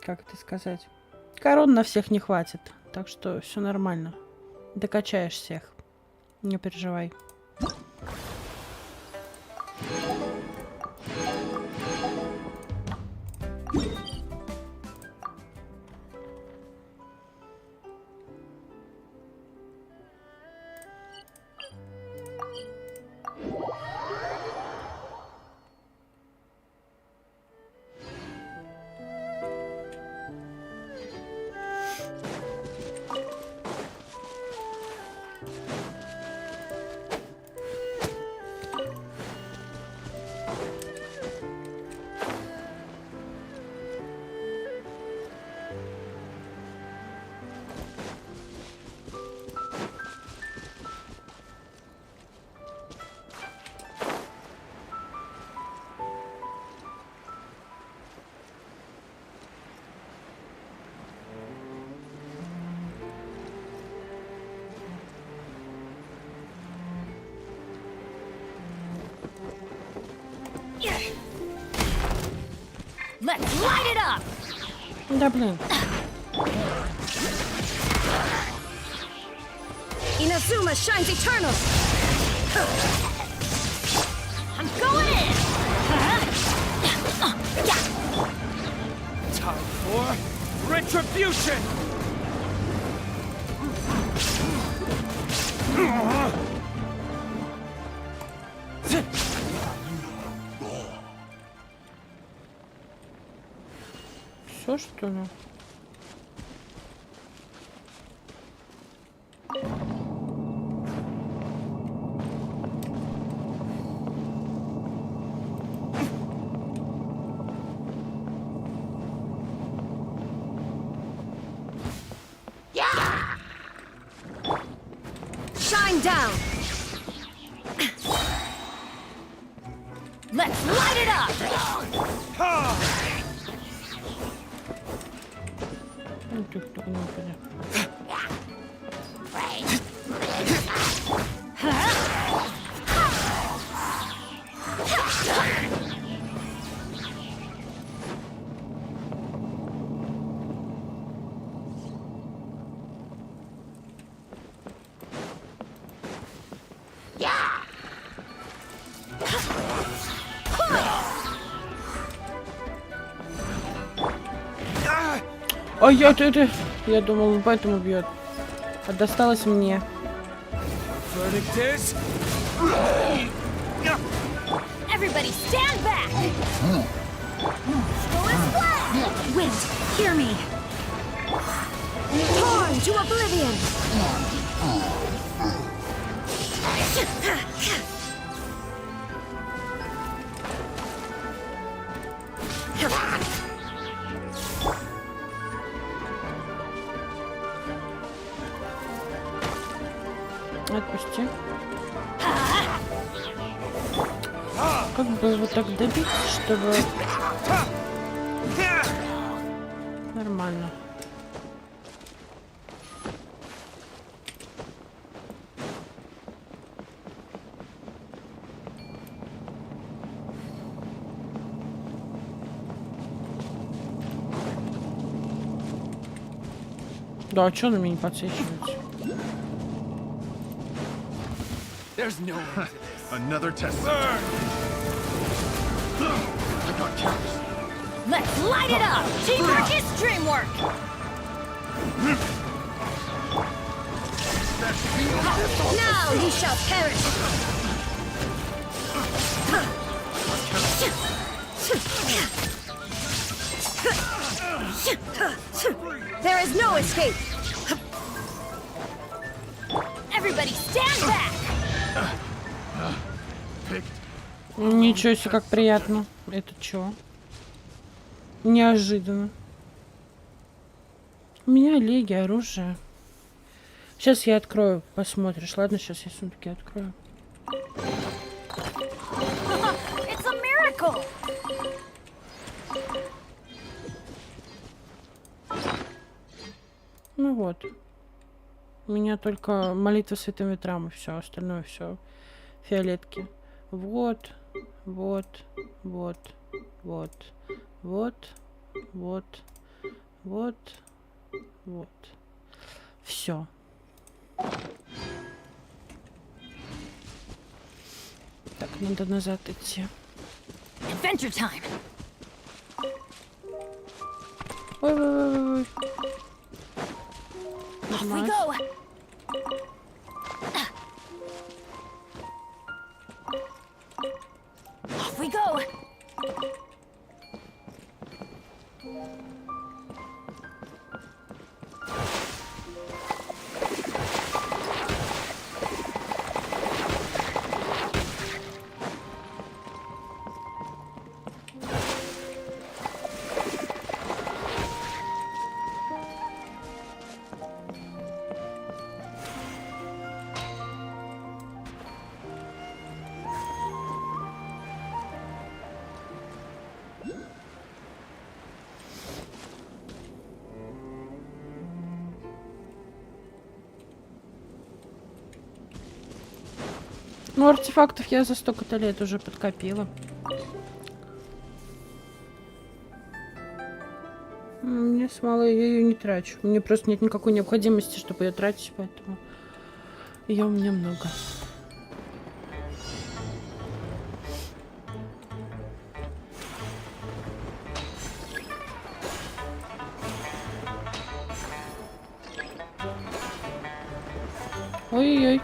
как это сказать, корон на всех не хватит. Так что все нормально. Докачаешь всех. Не переживай. Let's light it up! Да блин. Inazuma shines eternal! I'm going in! Time for retribution! Все, что ли? Shine down! Let's light it up! Ой, я думал, он поэтому бьет. А досталось мне. Everybody stand back! Wind, hear me! Torn to oblivion! Отпусти. Как бы его так добить, чтобы... Нормально. Да, а чё на меня не подсвечивается? There's no end to this. Another test. I got carrots. Let's light it up! Teamwork is dreamwork! Now you shall perish! There is no escape! Everybody stand back! Ничего себе, как приятно. Это чё? Неожиданно. У меня леги, оружие. Сейчас я открою, посмотришь. Ладно, сейчас я сундуки открою. It's a miracle! Ну вот. У меня только молитва святым ветрам и все, остальное все фиолетки. Вот, вот, вот, вот, вот, вот, вот, вот. Все. Так, надо назад идти. Adventure time. Ой-ой-ой-ой. Off we Нормас. go. Off we go. Ну, артефактов я за столько-то лет уже подкопила. Мне смолы, я ее не трачу. Мне просто нет никакой необходимости, чтобы ее тратить, поэтому ее у меня много. Ой-ой-ой.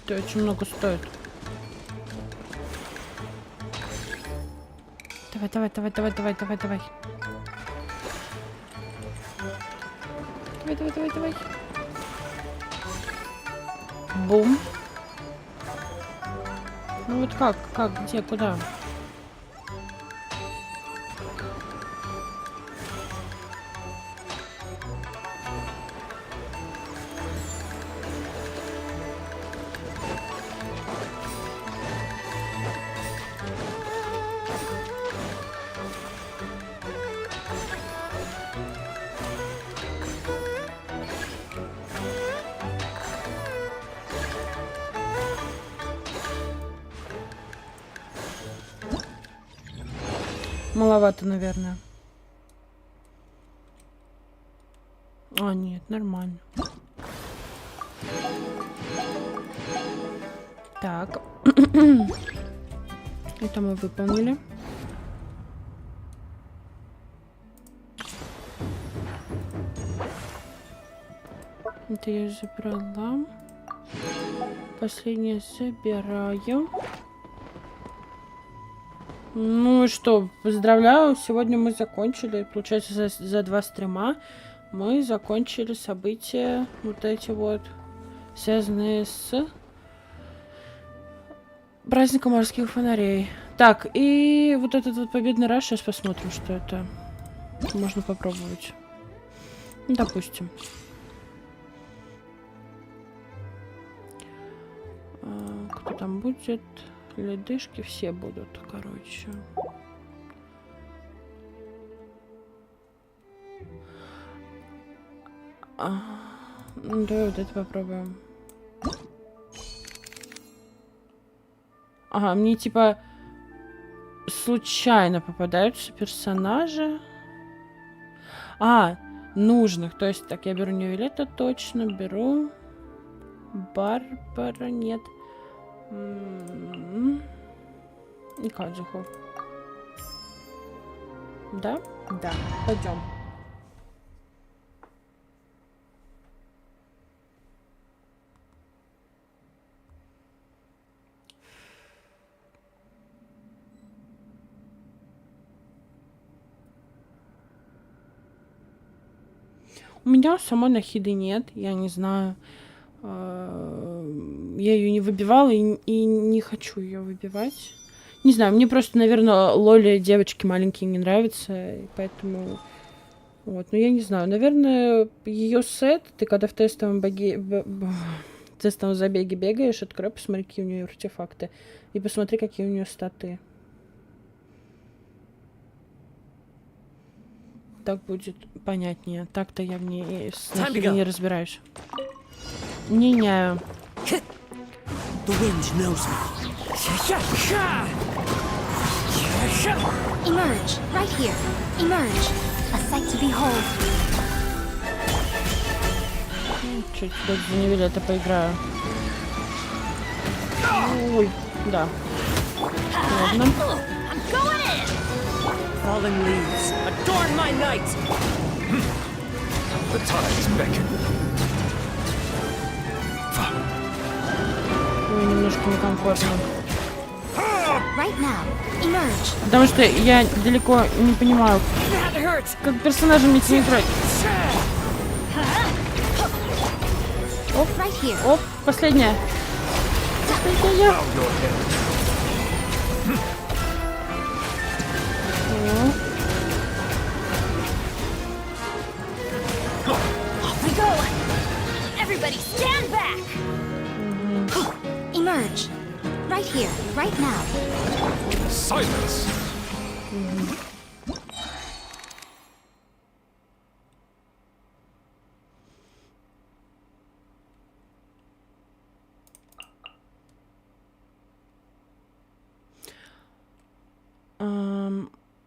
Это очень много стоит. Давай, давай, давай, давай, давай, давай, давай. Давай, давай, давай, давай. Бум. Ну вот как, где, куда? Маловато, наверное. А, нет, нормально. Так. Это мы выполнили. Это я забрала. Последнее забираю. Ну и что, поздравляю, сегодня мы закончили, получается, за 2 стрима мы закончили события вот эти вот, связанные с праздником морских фонарей. Так, и вот этот вот победный раш, сейчас посмотрим, что это. Можно попробовать. Ну, допустим. Кто там будет? Ледышки все будут, короче. Ну, давай вот это попробуем. Ага, мне типа случайно попадаются персонажи. Нужных. То есть, так, я беру не Виолетта, точно. Беру Барбара, нет. И Кадзуху. Да? Да. Пойдем. У меня самой нахиды нет, я не знаю. Я ее не выбивала и не хочу ее выбивать. Не знаю, мне просто, наверное, лоли девочки маленькие не нравятся, и поэтому... Вот, но я не знаю. Наверное, ее сет, ты когда в тестовом Ты там в забеге бегаешь, открой, посмотри, какие у нее артефакты. И посмотри, какие у нее статы. Так будет понятнее. Так-то я в ней с нахиле не разбираюсь. Не няю. Emerge, right here. Emerge. A sight to behold. Чуть тут не вели, это поиграю. Ой, да. Ладно. Fallen leaves, adorn my night! The tides beckon. Ой, немножко некомфортно. Right now. Emerge. Потому что я далеко не понимаю, как персонажем идти играть. Оп, оп, последняя. Последняя. Off we go. Everybody stand back. Emerge. Right here, right now. Silence.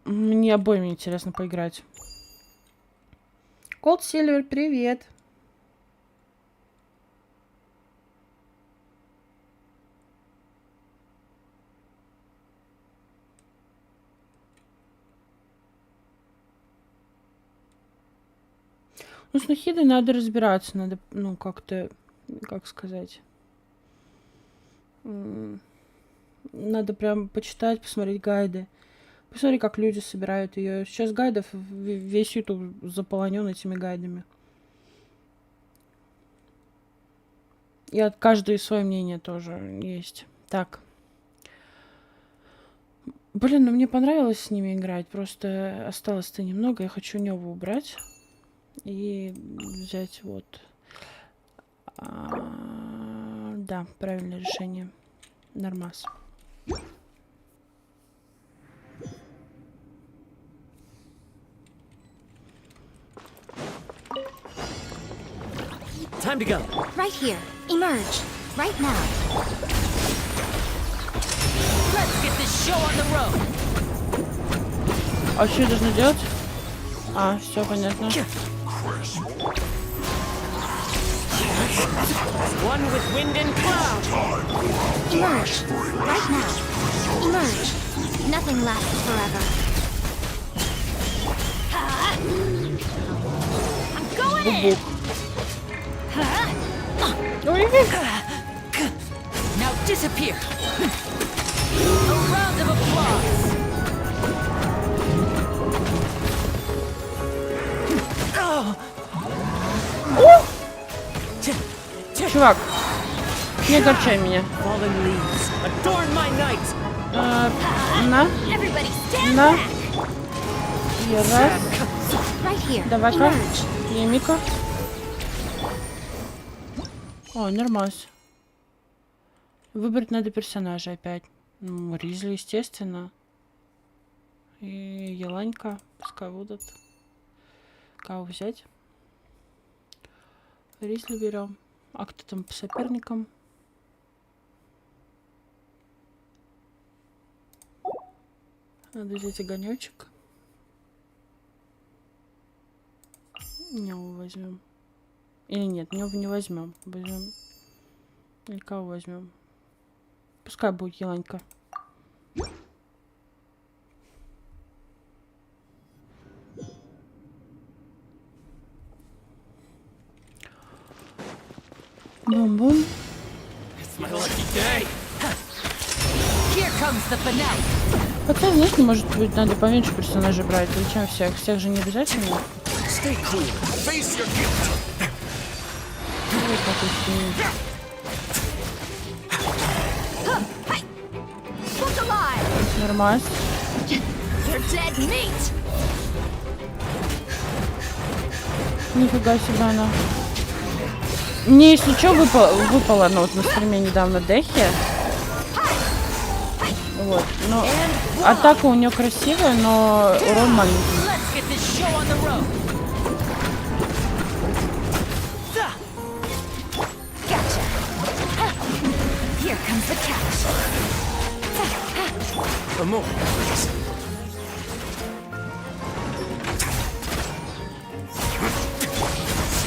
Мне обоим интересно поиграть. Cold Silver, привет. Ну, с Нахидой надо разбираться, надо, ну, как-то, как сказать, надо прям почитать, посмотреть гайды. Посмотри, как люди собирают ее. Сейчас гайдов, весь YouTube заполонен этими гайдами. И от каждого свое мнение тоже есть. Так. Блин, ну мне понравилось с ними играть. Просто осталось-то немного. Я хочу Неву убрать. И взять вот. Да, правильное решение. Нормас. Time to go. Right here. Emerge. Right now. Let's get this show on the road. А что я должна делать? А, все понятно. One with wind and cloud. Emerge. Right now. Emerge. Nothing lasts forever. I'm going in. Now disappear. A round of applause. Чувак, не огорчай меня. Fallen leaves, adorn my night. На. На. И раз. Давай-ка. Емика. О, нормально. Выбрать надо персонажа опять. Ну, Ризли, естественно. И Еланька. Пускай будут. Кого взять? Ризли берем. А кто там по соперникам? Надо взять огонечек. Неву возьмем. Или нет, Неву не возьмем. Возьмем. Или кого возьмем? Пускай будет Еланька. Бум-бум. Хотя, знаешь, может быть, надо поменьше персонажей брать, или чем всех. Всех же не обязательно. Нормально. Нифига себе она. Мне, если что, выпало, ну, вот на стриме недавно Дехи. Вот, но атака у нее красивая, но урон маленький.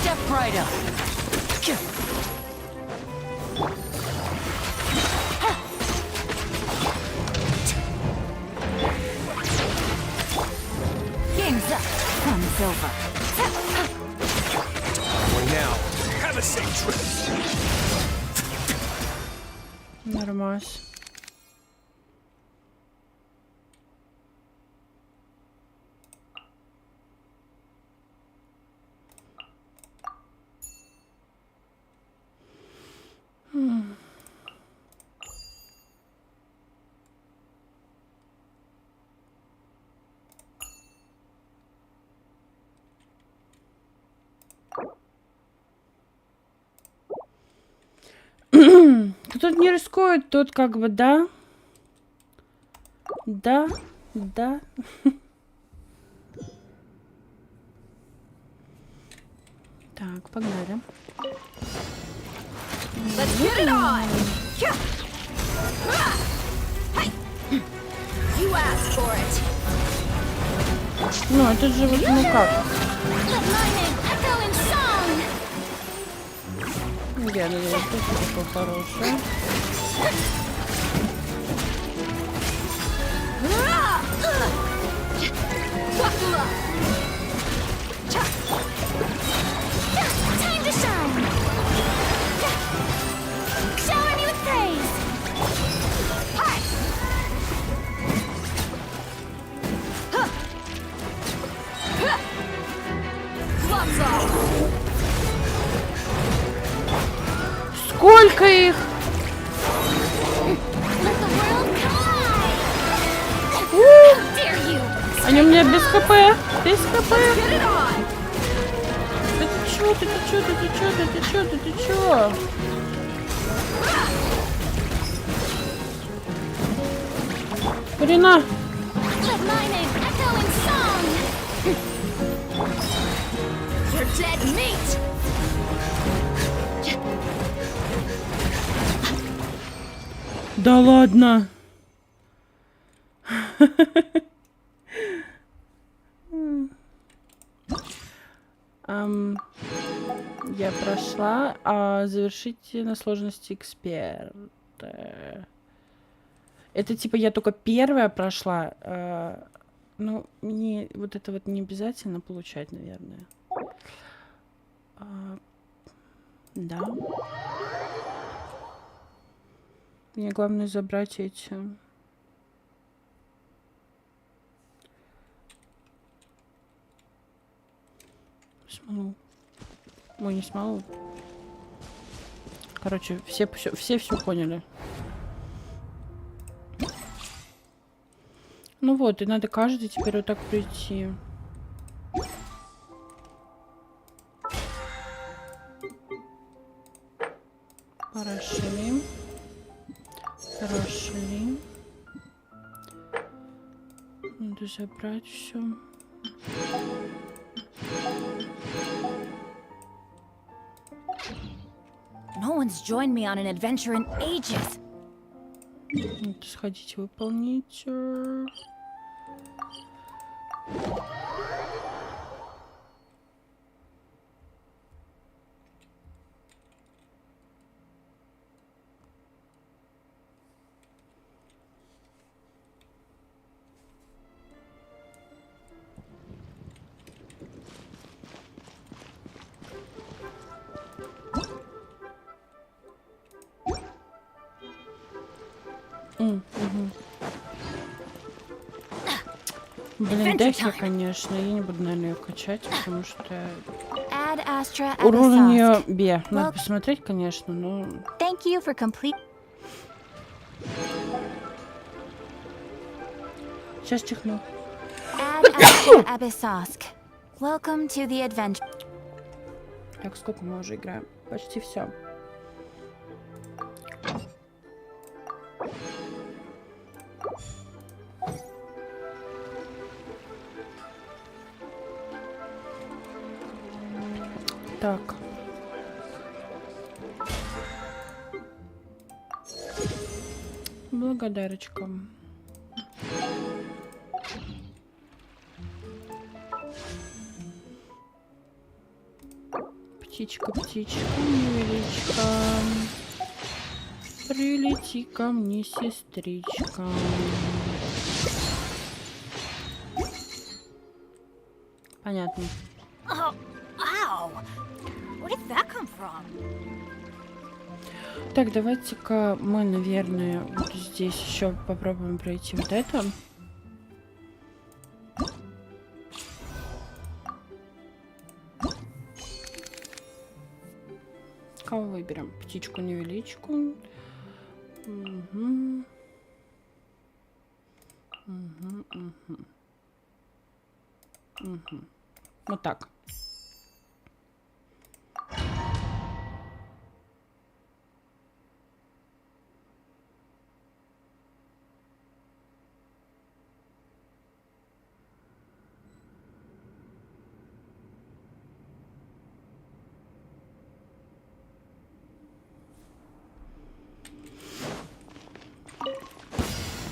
Step right up. Game's up. Fun's over. Now, have a safe trip. Нормас. Кто тут не рискует, тот как бы да. Да. Так, погнали. Let's get it on. You asked for it. Ну, это же вот, ну как? Я надеюсь, что такое хорошее. Time to shine. Shower me with praise. Hi. Gloves off. Сколько их? Они у меня без хп. Без хп. Да ты чё, ты чё? Рина. You're dead meat. Да ладно. Я прошла, а завершите на сложности эксперт. Это типа я только первая прошла. Ну, мне вот это вот не обязательно получать, наверное. Да. Мне главное забрать эти. Смолу. Ой, не смолу. Короче, все поняли. Ну вот, и надо каждый теперь вот так прийти. Прошли. Надо забрать все. No one's joined me on an adventure in ages. Надо сходить выполнить. Блин, Дехи, конечно, я не буду, наверное, ее качать, потому что урон у нее Б. Надо посмотреть, конечно, но... Thank you for complete. Сейчас чихну. Welcome to the adventure. Так, сколько мы уже играем? Почти все. Так. Благодарочка. Птичка, птичка, невеличка, прилети ко мне, сестричка. Понятно. Oh, ow! Where did that come from? Так, давайте-ка мы, наверное, вот здесь еще попробуем пройти вот это. Кого выберем? Птичку-невеличку. Угу. Угу, угу. Угу. Вот так.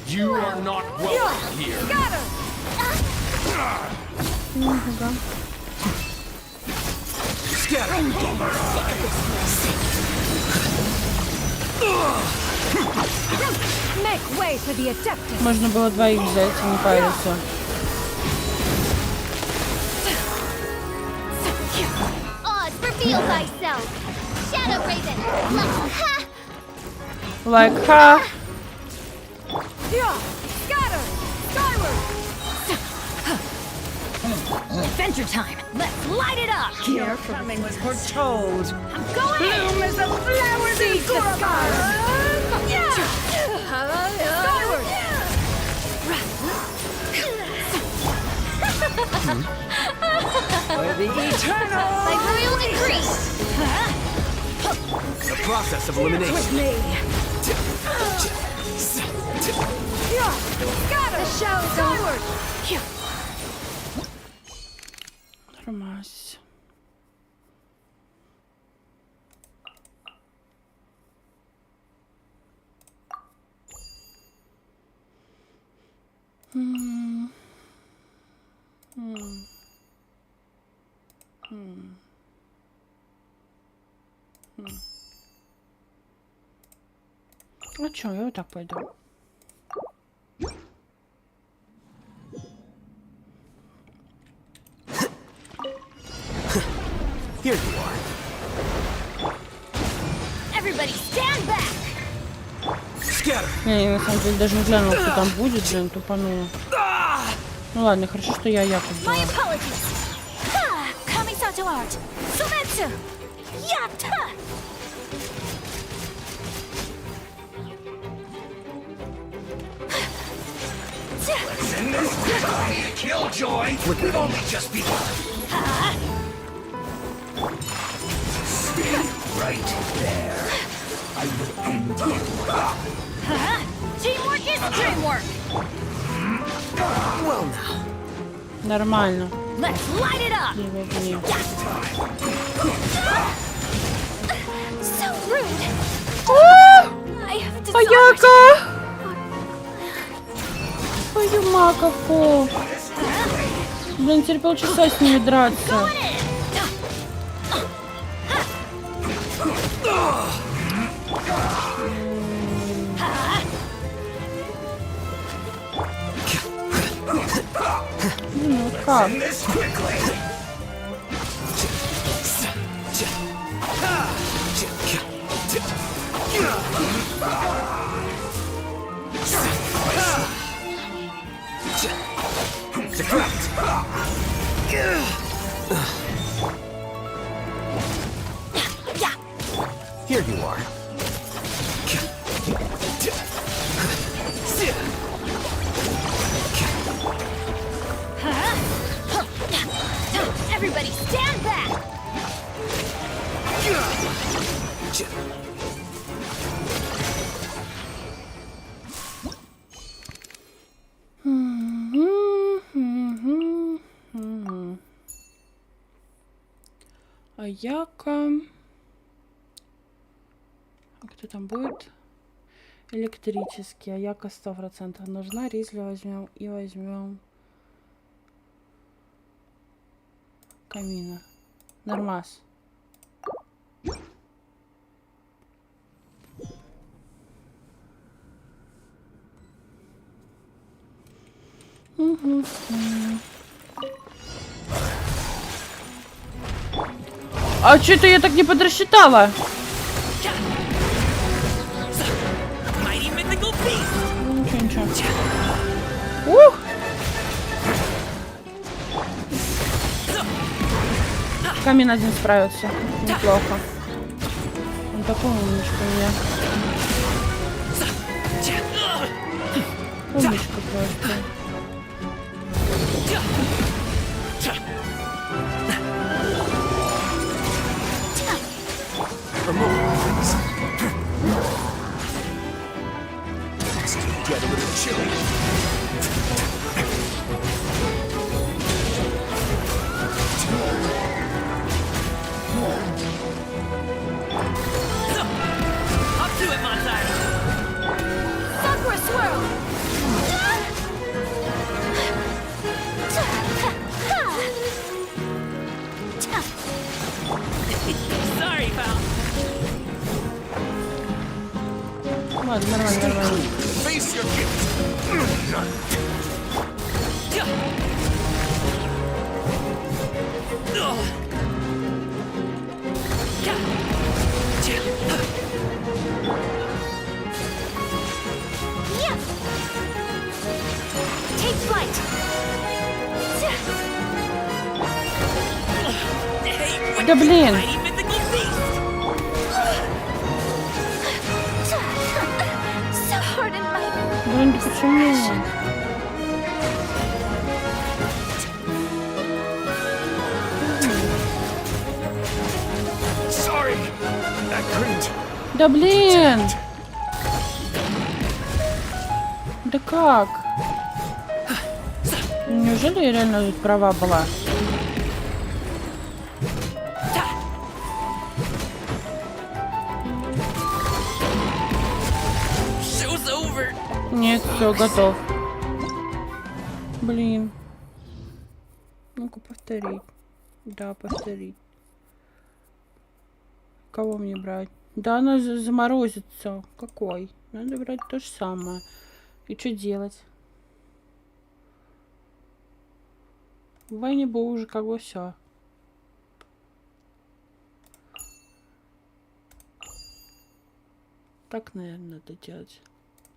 You are not welcome here. Нифига. Можно было двоих взять, не париться. Oz, reveal thyself. Shadow Raven. Like ha. Scatter! Skyward! Adventure time! Let's light it up! Your coming was foretold. I'm going Bloom as the flowers in Seize the sky! Skyward! For the eternal. By royal decree. The process of elimination. With me! Scatter! The show skyward! Нормас. А чё, я вот так пойду. Here you are. Everybody stand back! Scatter. Я на самом деле даже не глянула, кто там будет, блин, тупанула. Ну ладно, хорошо, что я Яку взяла. My apologies! Kamisato art! Sumetsu! Yatta! In this killjoy would only just be Stay right there. I will end you. Teamwork is dreamwork! Well now. Нормально. Let's light it up! Не возьми. So rude! I have А Яка! Твою маковку! Блин, теперь полчаса с ними драться. Ну как? Here you are. Everybody stand back! Яка. А кто там будет? Электрический. А яка 100% нужна. Ризли возьмем и возьмем камина. Нормас. А что-то я так не подрасчитала. Ничего, ничего. Ух! Камин один справился. Неплохо. Он такой умничка у меня. Умничка просто. Get a little chilly. Up to it, Montai! Sakura swirl! Sorry, pal. Ладно, нормально, нормально. Face your guilt. Take flight! Да блин! So hard in my Блин, да почему? Sorry. I couldn't. Да блин! Да как? Неужели я реально тут права была? Нет, все, готов. Блин. Ну-ка, повторить. Да, повторить. Кого мне брать? Да, она заморозится. Какой? Надо брать то же самое. И что делать? В войне бы уже как бы все. Так, наверное, надо делать.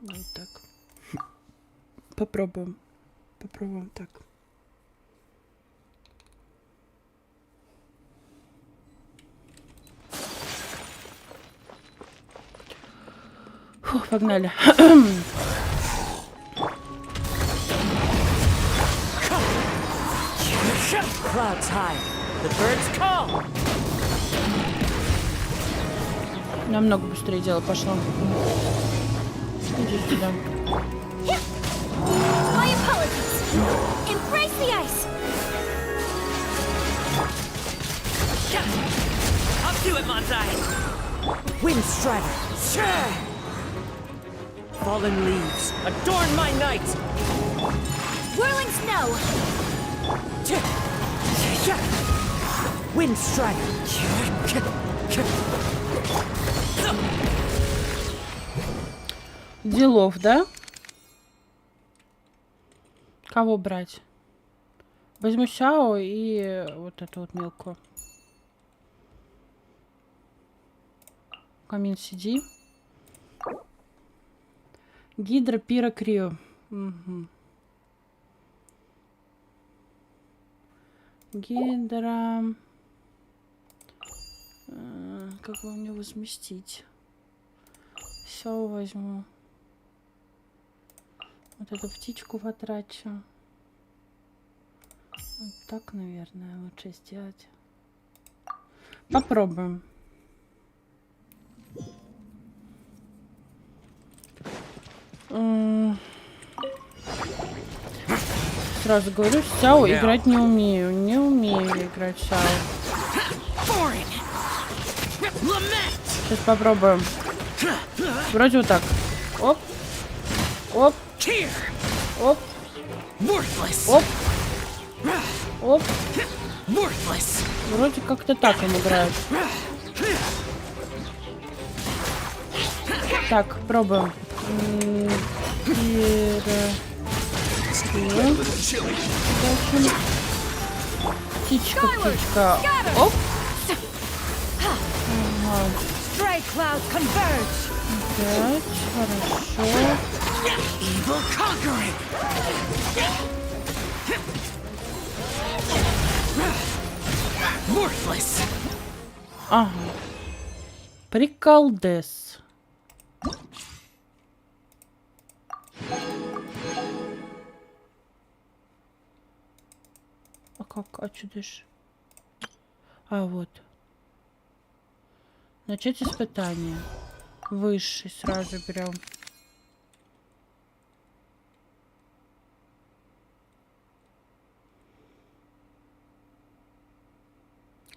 Вот так. Попробуем. Попробуем так. Фух, погнали. Clouds high. The birds call. Намного быстрее дело пошло. Иди сюда. My apologies. Embrace the ice. Up to it, Montai. Wind strider. Fallen leaves adorn my night. Whirling snow. Wind strider. Делов, да? Кого брать? Возьму Сяо и вот эту вот мелкую. Камин, сиди. Гидра, Пира, Крио. Угу. Гидра. Как бы мне возместить? Все возьму. Вот эту птичку потрачу. Вот так, наверное, лучше сделать. Попробуем. Сразу говорю, Сяо играть не умею. Не умею играть Сяо. Сейчас попробуем. Вроде вот так. Оп. Оп. Оп. Оп. Оп. Вроде как-то так он играет. Так, пробуем. Птичка, птичка. Оп. Опять, хорошо. Ага. Приколдес. А как? А что дальше? А, вот. Начать испытание. Высший сразу берем.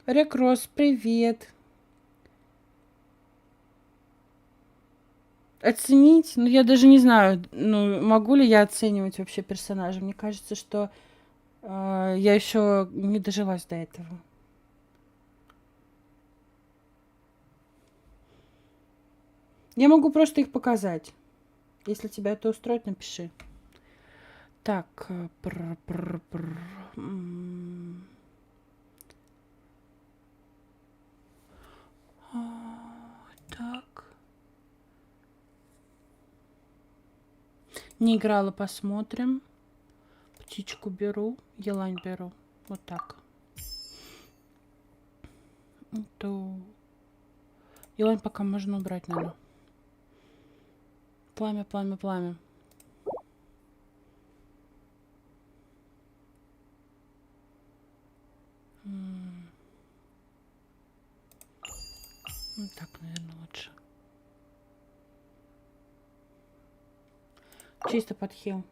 Рекрос, привет. Оценить? Ну, я даже не знаю, ну, могу ли я оценивать вообще персонажа. Мне кажется, что я еще не дожилась до этого. Я могу просто их показать. Если тебя это устроит, напиши. Так. Так. Не играла, посмотрим. Птичку беру, елань беру. Вот так. Елань пока можно убрать, наверное. Пламя, пламя, пламя. Вот так, наверное, лучше. Чисто подхил.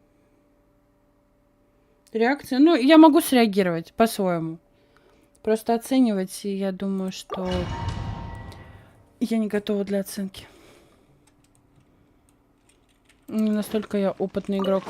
Реакция. Ну, я могу среагировать по-своему. Просто оценивать, и я думаю, что я не готова для оценки. Не настолько я опытный игрок.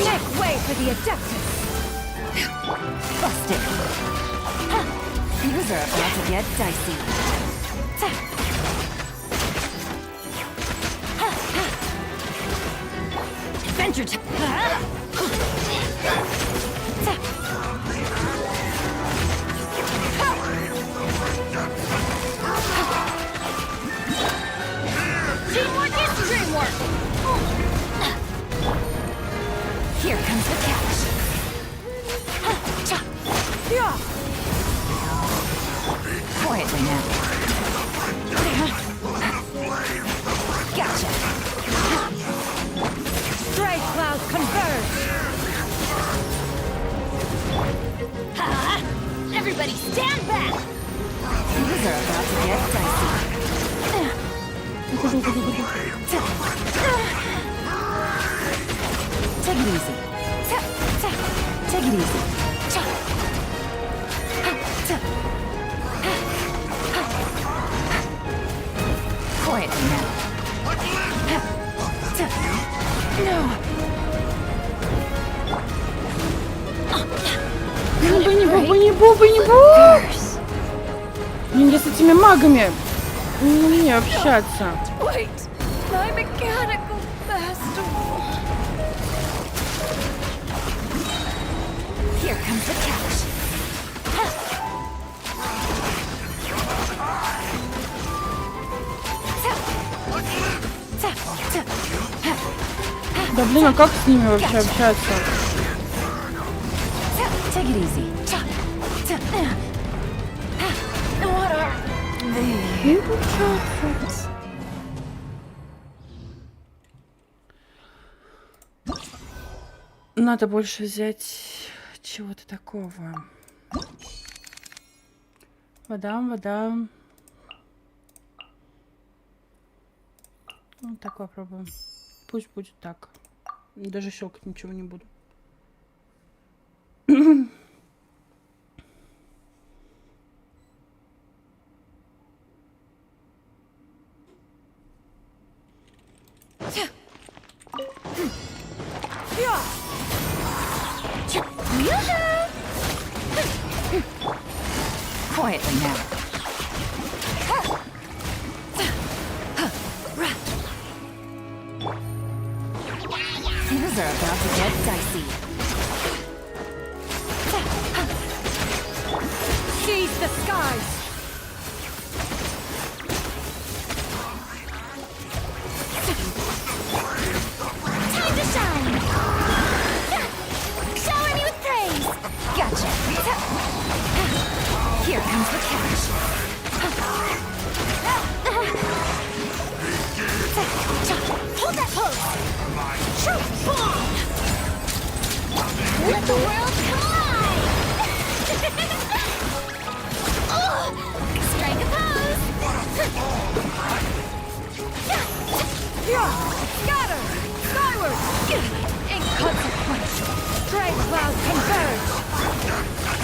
Make way for the Adeptus! Busted! Things are about to get dicey. Adventure time! Teamwork is dreamwork! Here comes the catch. Quietly now. Gotcha. Strike clouds converge. Everybody stand back. Things are about to get dicey. Take it easy. Take it easy. Quietly now. No. Блин, я с этими магами не умею общаться. Wait, my mechanical festival. Here comes the catch. Да блин, а как с ними вообще общаться? Надо больше взять чего-то такого. Вода. Вот так попробуем. Пусть будет так. Даже щелкать ничего не буду. Quietly now. Things are about to get dicey. Seize the skies! Time to shine! Shower me with praise! Gotcha. Here comes the catch. Hold that pose! Shoot! Bomb! Let the world come alive! Strike a pose! Scatter! Skyward! Inconsequential! Straight clouds converge!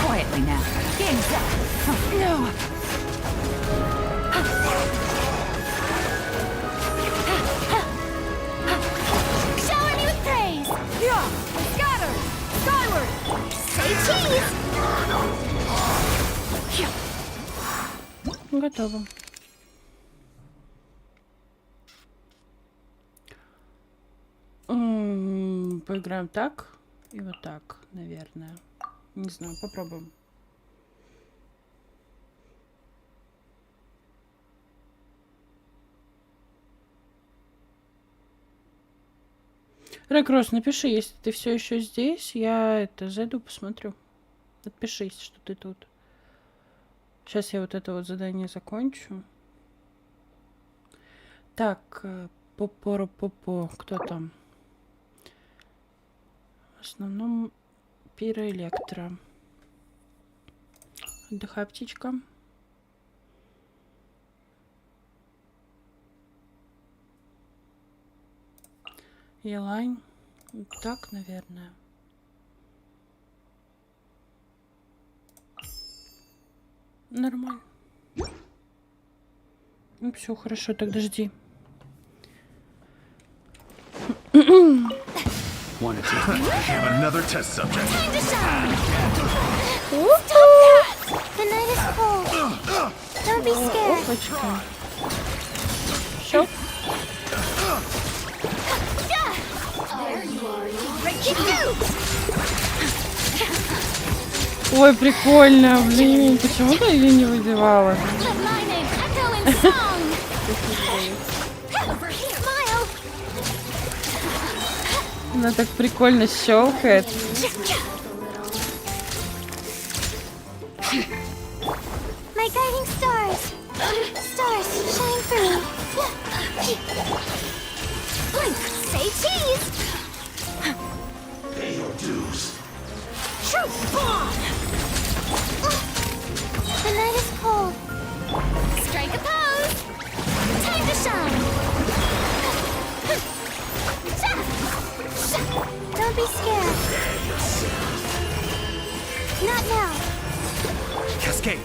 Quietly now. Game's up. No! Shower me with praise! Scatter! Skyward! Say cheese! Готово. Поиграем так и вот так, наверное. Не знаю, попробуем. Рекрос, напиши, если ты все еще здесь, я зайду, посмотрю. Отпишись, что ты тут. Сейчас я вот это вот задание закончу. Так, попо, кто там? В основном пироэлектро. Отдыхай, птичка. Елайн. Вот так, наверное. Нормально. Ну все, хорошо, тогда жди. Wanted to have another test subject. Time to shine! Stop that! The night is cold. Don't be scared. Все. Ой, прикольно, блин, почему-то ее не выбивала. Она так прикольно щелкает. My guiding stars. Stars, shine for me. Blink, say cheese. Pay your dues. Shoot bomb. The night is cold. Strike a pose. Time to shine. Don't be scared. Not now. Cascade.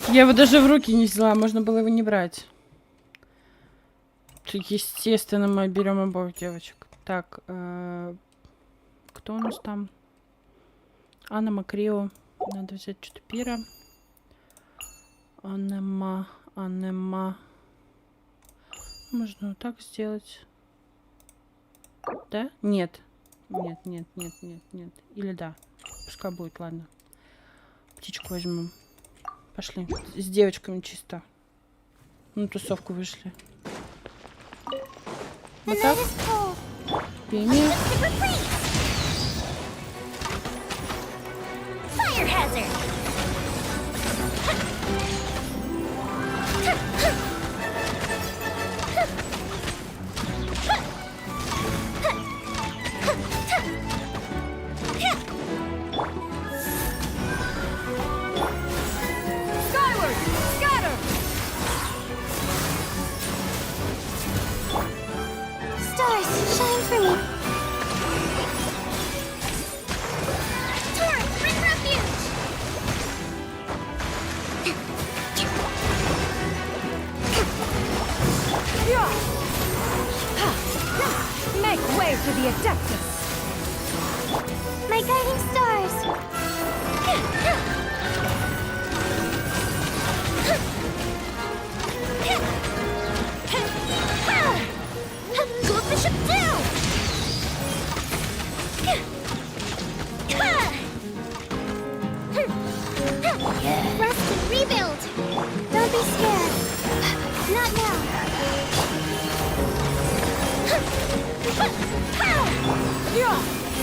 Я его даже в руки не взяла, можно было его не брать. Естественно, мы берем обоих девочек. Так, кто у нас там? Анна Макрио. Надо взять что-то пира. Аннема. Можно вот так сделать. Да? Нет. Нет. Или да. Пускай будет, ладно. Птичку возьмем. Пошли. С девочками чисто. На тусовку вышли. Вот так. Пение. Fire hazard.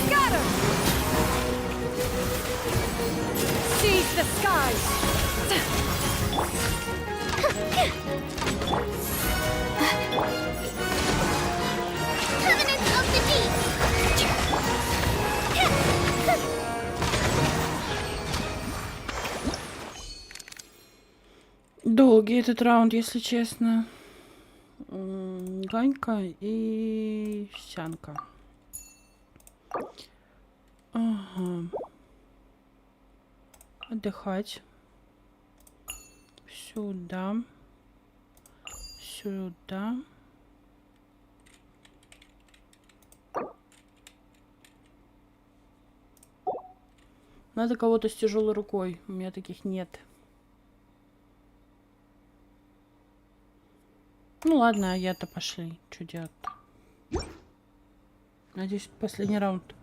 Scatter! Seize the skies! Covenant of the Deep! Долгий этот раунд, если честно. Ганька и Сянка. Ага. Отдыхать. Сюда. Сюда. Надо кого-то с тяжелой рукой. У меня таких нет. Ну ладно, а я-то пошли. Что делать-то? Надеюсь, последний раунд.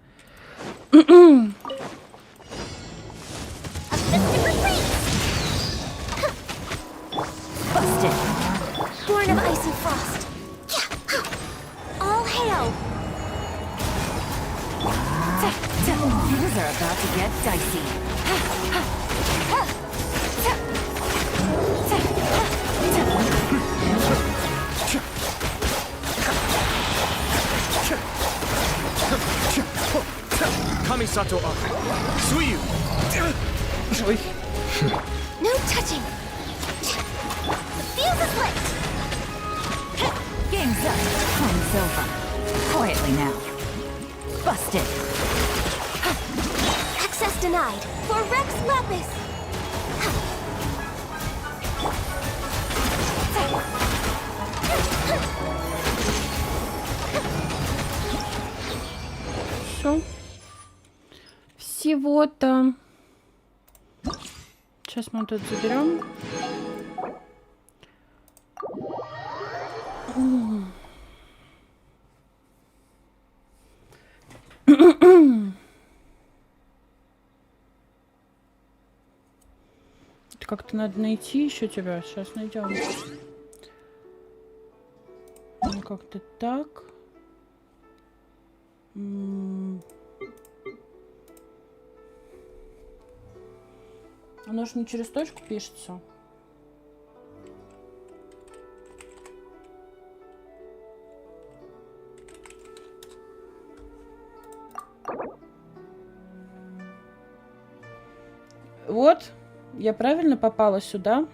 Busted. Born of icy frost. All hail. Things are about to get dicey. Kamisato up. Suiyu. No touching. The fuse is lit. Game's up. Time's over. Quietly now. Busted. Access denied. For Rex Lapis. Все. Всего-то. Сейчас мы вот это заберем. Как-то надо найти еще тебя. Сейчас найдем. Ну, как-то так. Оно же не через точку пишется. Вот, я правильно попала сюда.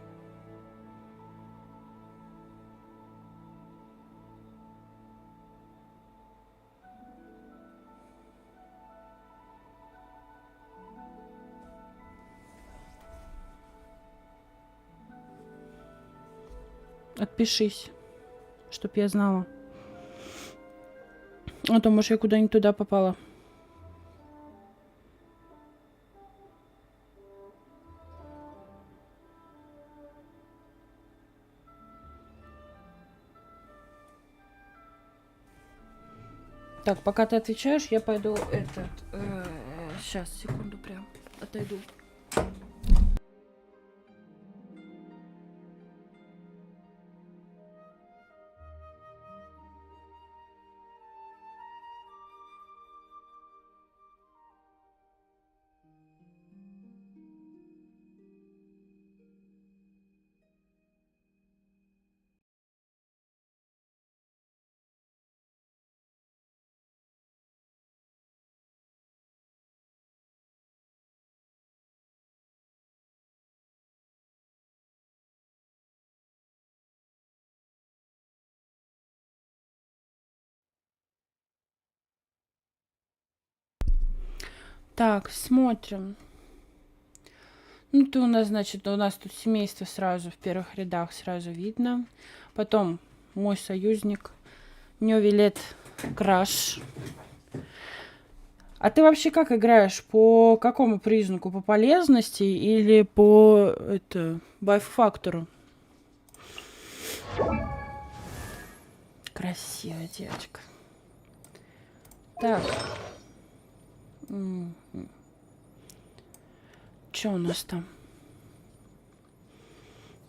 Отпишись, чтоб я знала. А то, может, я куда-нибудь туда попала. Так, пока ты отвечаешь, я пойду этот... сейчас, секунду прям. Отойду. Так, смотрим. Ну, ты у нас, значит, у нас тут семейство сразу в первых рядах сразу видно. Потом мой союзник Невилет Краш. А ты вообще как играешь? По какому признаку? По полезности или по байф-фактору? Красивая девочка. Так. Что у нас там?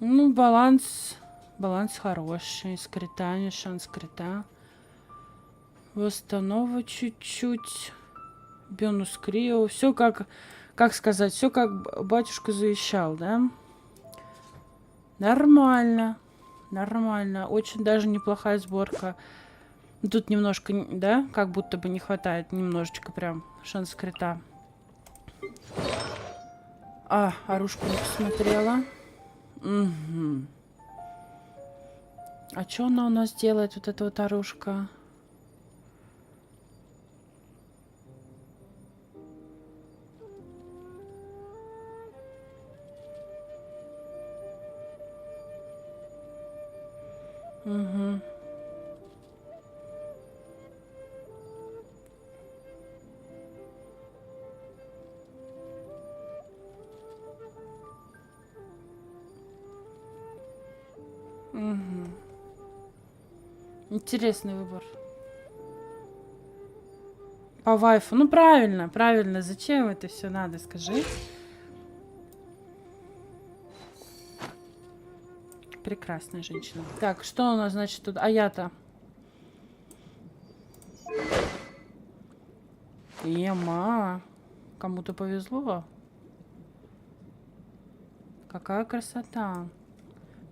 Ну, баланс хороший. Скрита, не шанс скрита. Восстанова чуть-чуть. Бонус Крио. Все как сказать, все как батюшка завещал, да? Нормально. Нормально. Очень даже неплохая сборка. Тут немножко, да, как будто бы не хватает. Немножечко прям шанс крита. Оружку не посмотрела. Угу. А что она у нас делает, вот эта вот оружка? Угу. Угу. Интересный выбор. По вайфу. Ну, правильно, правильно. Зачем это все надо, скажи? Прекрасная женщина. Так, что у нас, значит, тут? А я-то? Ема. Кому-то повезло. Какая красота.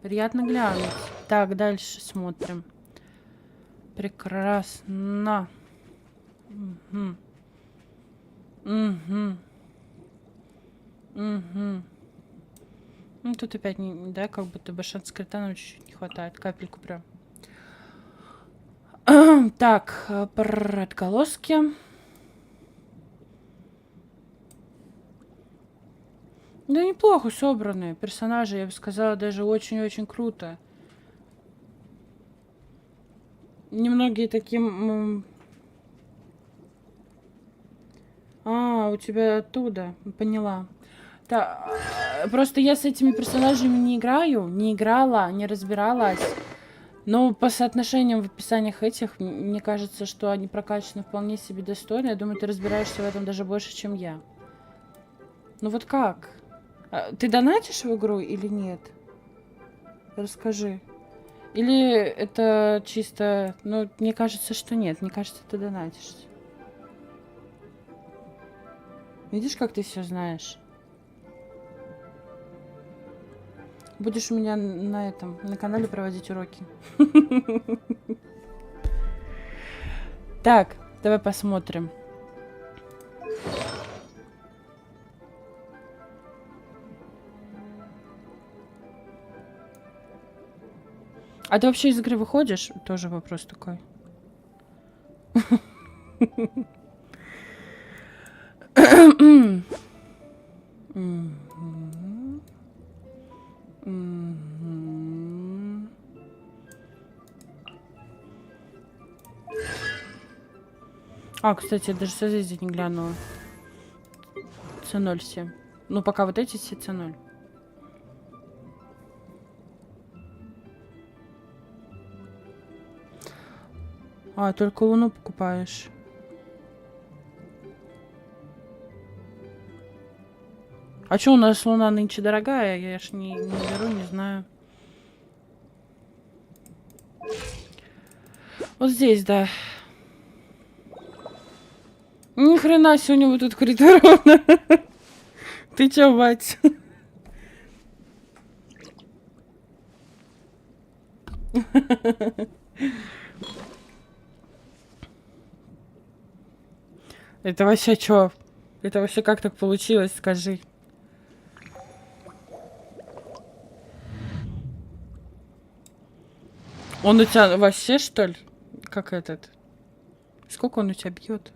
Приятно глянуть. Так, дальше смотрим. Прекрасно. Угу. Угу. Угу. Ну, тут опять, не, да, как будто бы шанс крита нам чуть-чуть не хватает. Капельку прям. Так, про отголоски. Да неплохо собранные персонажи, я бы сказала, даже очень-очень круто. Немногие таким... у тебя оттуда, поняла. Да, просто я с этими персонажами не играю, не играла, не разбиралась. Но по соотношениям в описаниях этих, мне кажется, что они прокачаны вполне себе достойно. Я думаю, ты разбираешься в этом даже больше, чем я. Ну вот как? Ты донатишь в игру или нет? Расскажи. Или это чисто... Ну, мне кажется, что нет. Мне кажется, ты донатишь. Видишь, как ты все знаешь? Будешь у меня на канале проводить уроки. Так, давай посмотрим. А ты вообще из игры выходишь? Тоже вопрос такой. Кстати, я даже созвездие не глянула. С0 все. Ну, пока вот эти все С0. Только луну покупаешь. А что у нас луна нынче дорогая? Я ж не беру, не знаю. Вот здесь, да. Ни хрена себе у него тут критурона. Ты чё, мать? Это вообще чё? Это вообще как так получилось, скажи? Он у тебя вообще, что ли? Как этот? Сколько он у тебя бьет?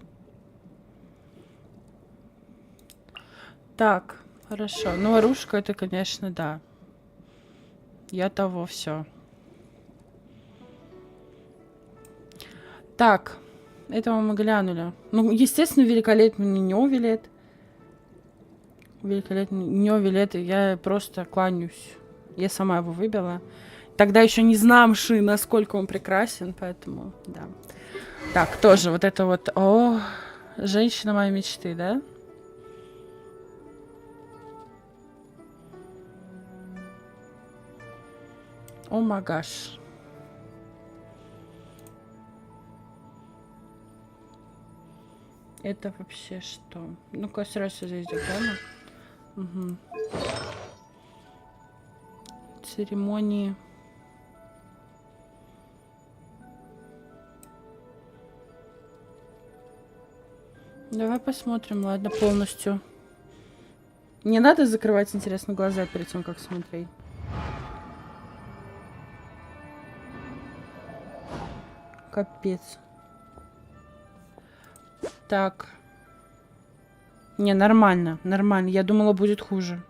Так, хорошо. Ну, оружка это, конечно, да. Я того все. Так, этого мы глянули. Ну, естественно, великолепный Нёвелет. Великолепный Нёвелет. Я просто кланяюсь. Я сама его выбила. Тогда еще не знамши, насколько он прекрасен, поэтому, да. Так, тоже вот это вот... О, женщина моей мечты, да? О, магаш. Это вообще что? Ну-ка, сразу зайдем, да? Угу. Церемонии. Давай посмотрим, ладно, полностью. Не надо закрывать, интересно, глаза перед тем, как смотреть. Капец. Так. Не, нормально, нормально. Я думала, будет хуже.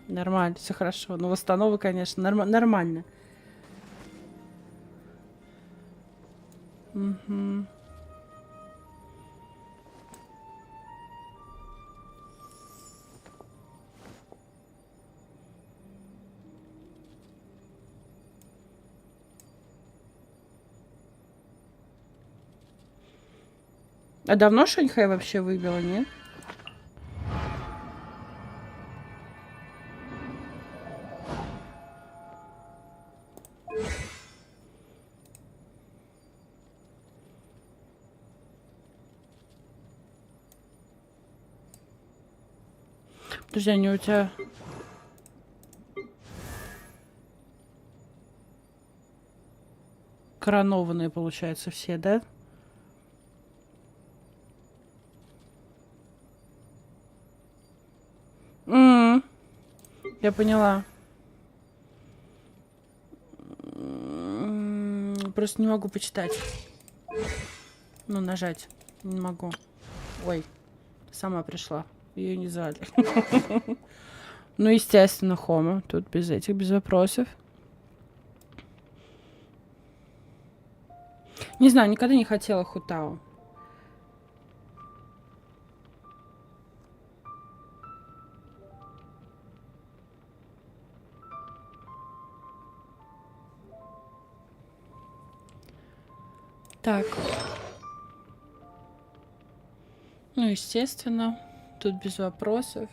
Нормально, все хорошо. Ну, восстановы, конечно, нормально. Угу. А давно Шаньхай вообще выбила, нет? Подожди, они у тебя... коронованные, получается, все, да? Я поняла. Просто не могу почитать. Ну, нажать. Не могу. Ой, сама пришла. Ее не звали. Ну, естественно, Хома. Тут без этих, без вопросов. Не знаю, никогда не хотела Хутао. Так. Ну, естественно. Тут без вопросов.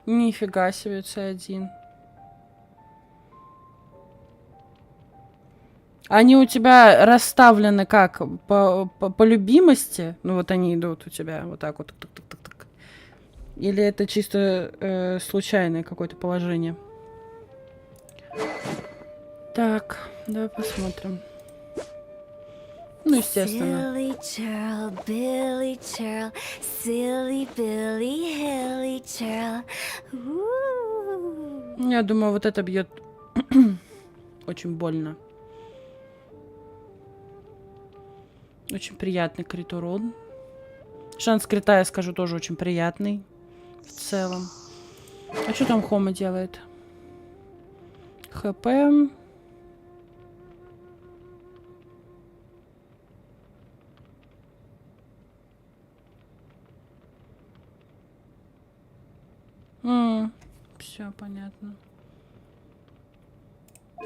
Нифига себе, C1. Они у тебя расставлены как? По любимости? Ну, вот они идут у тебя вот так вот. Так. Или это чисто случайное какое-то положение? Так, давай посмотрим. Ну, естественно. Silly churl, Billy churl, silly Billy, hilly churl. Я думаю, вот это бьет очень больно. Очень приятный крит урон. Шанс крита, я скажу, тоже очень приятный. В целом. А что там Хома делает? ХП. Все понятно.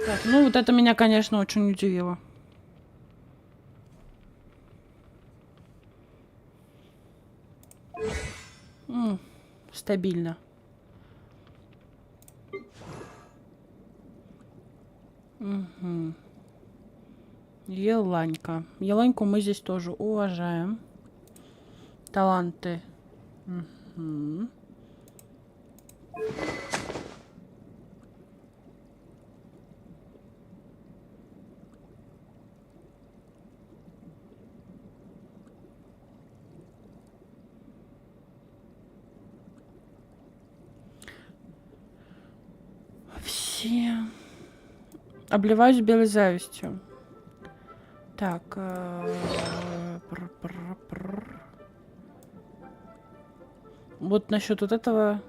Так, ну вот это меня, конечно, очень удивило. Стабильно. Угу. Еланька. Еланьку мы здесь тоже уважаем. Таланты. Угу. Все. Обливаюсь белой завистью. Так. Вот насчет вот этого.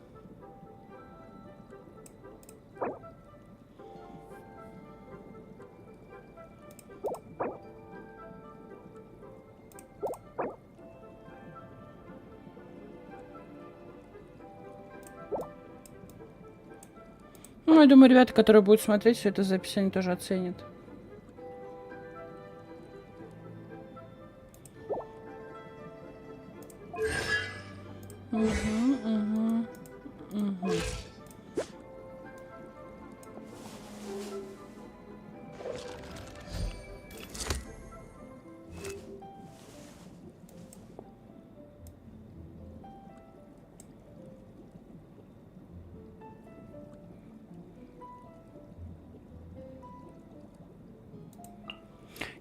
Ну, я думаю, ребята, которые будут смотреть все это запись, они тоже оценят. Угу.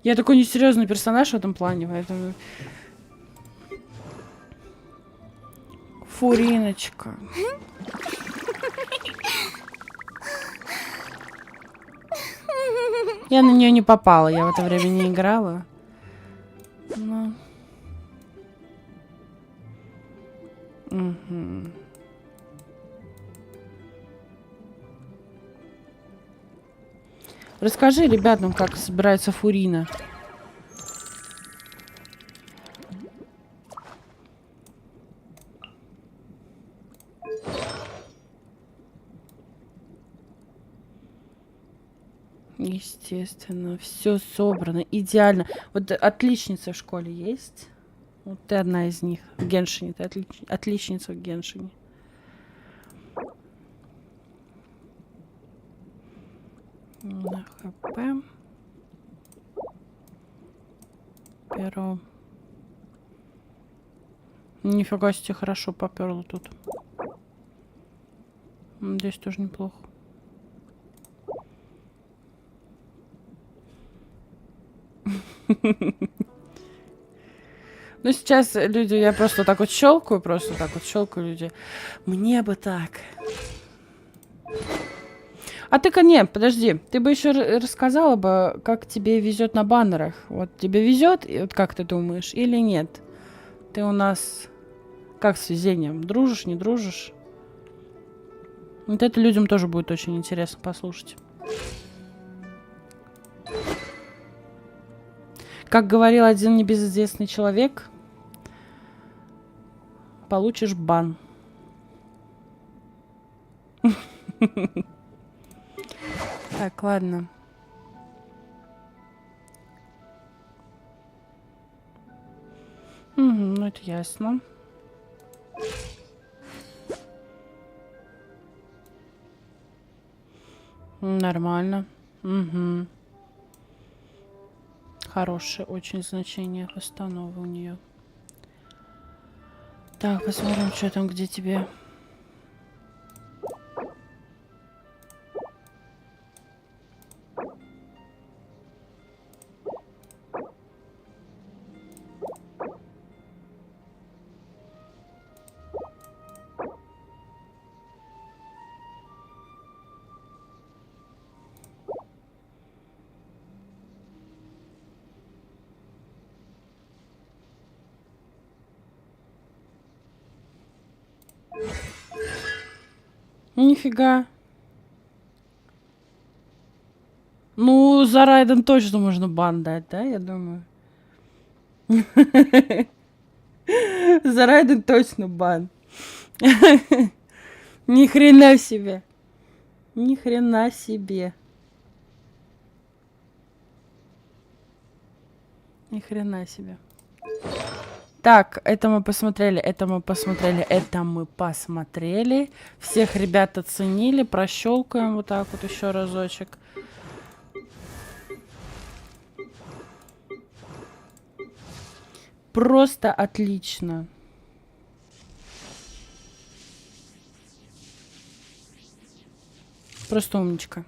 Я такой несерьезный персонаж в этом плане, поэтому... Фуриночка. Я на нее не попала, я в это время не играла. Но... Угу. Расскажи ребятам, как собирается Фурина. Естественно, все собрано идеально. Вот отличница в школе есть? Вот ты одна из них в Геншине. Ты отличница в Геншине. На ХП. Перо. Нифига себе, хорошо поперло тут. Здесь тоже неплохо. Ну, сейчас люди, я просто так вот щелкаю, люди. Мне бы так. А ты-ка не, подожди, ты бы еще рассказала бы, как тебе везет на баннерах. Вот тебе везет, и вот как ты думаешь, или нет? Ты у нас как с везением? Дружишь, не дружишь? Вот это людям тоже будет очень интересно послушать. Как говорил один небезызвестный человек, получишь бан. Так, ладно. Угу, ну это ясно. Нормально. Угу. Хорошее очень значение установы у нее. Так, посмотрим, что там, где тебе. Нифига. Ну, за райдом точно можно бан дать, да, я думаю. За райдом точно бан. Ни хрена себе. Ни хрена себе. Ни хрена себе. Так, это мы посмотрели, это мы посмотрели, это мы посмотрели. Всех ребят оценили. Прощелкаем вот так вот еще разочек. Просто отлично. Просто умничка.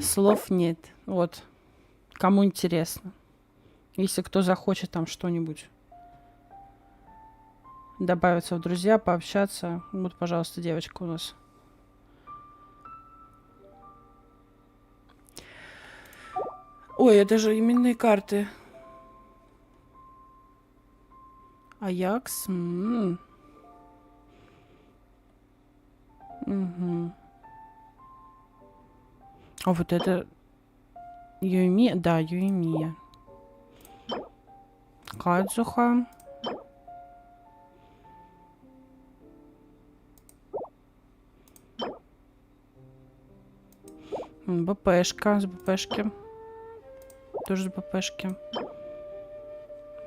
Слов нет. Вот. Кому интересно. Если кто захочет там что-нибудь добавиться в друзья, пообщаться. Вот, пожалуйста, девочка у нас. Ой, это же именные карты. Аякс. Угу. А вот это... Юэми? Да, Юэмия. Кадзуха. БПшка. С БПшки. Тоже с БПшки.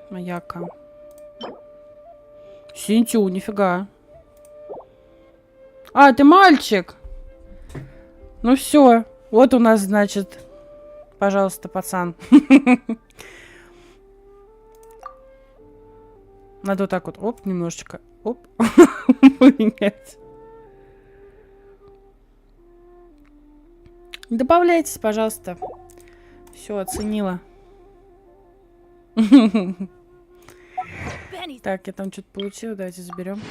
Маяка. Синтю, нифига. А, ты мальчик. Ну все. Вот у нас, значит... Пожалуйста, пацан. Надо вот так вот, оп, немножечко, оп. Нет. Добавляйтесь, пожалуйста. Все, оценила. Так, я там что-то получила. Давайте заберем.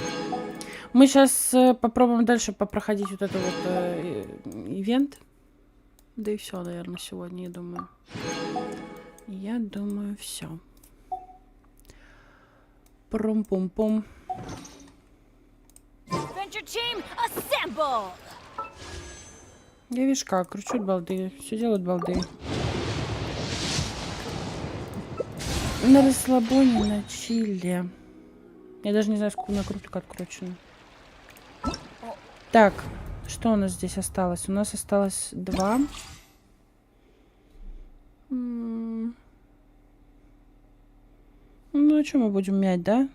Мы сейчас попробуем дальше попроходить вот этот вот ивент. Да и все, наверное, сегодня, я думаю. Я думаю, все. Прум-пум-пум. Я вижу как, кручут балды. Все делают балды. На расслабоне, на чиле. Я даже не знаю, сколько у меня круток откручено. Так, что у нас здесь осталось? У нас осталось 2. Ну, а что мы будем мять, да?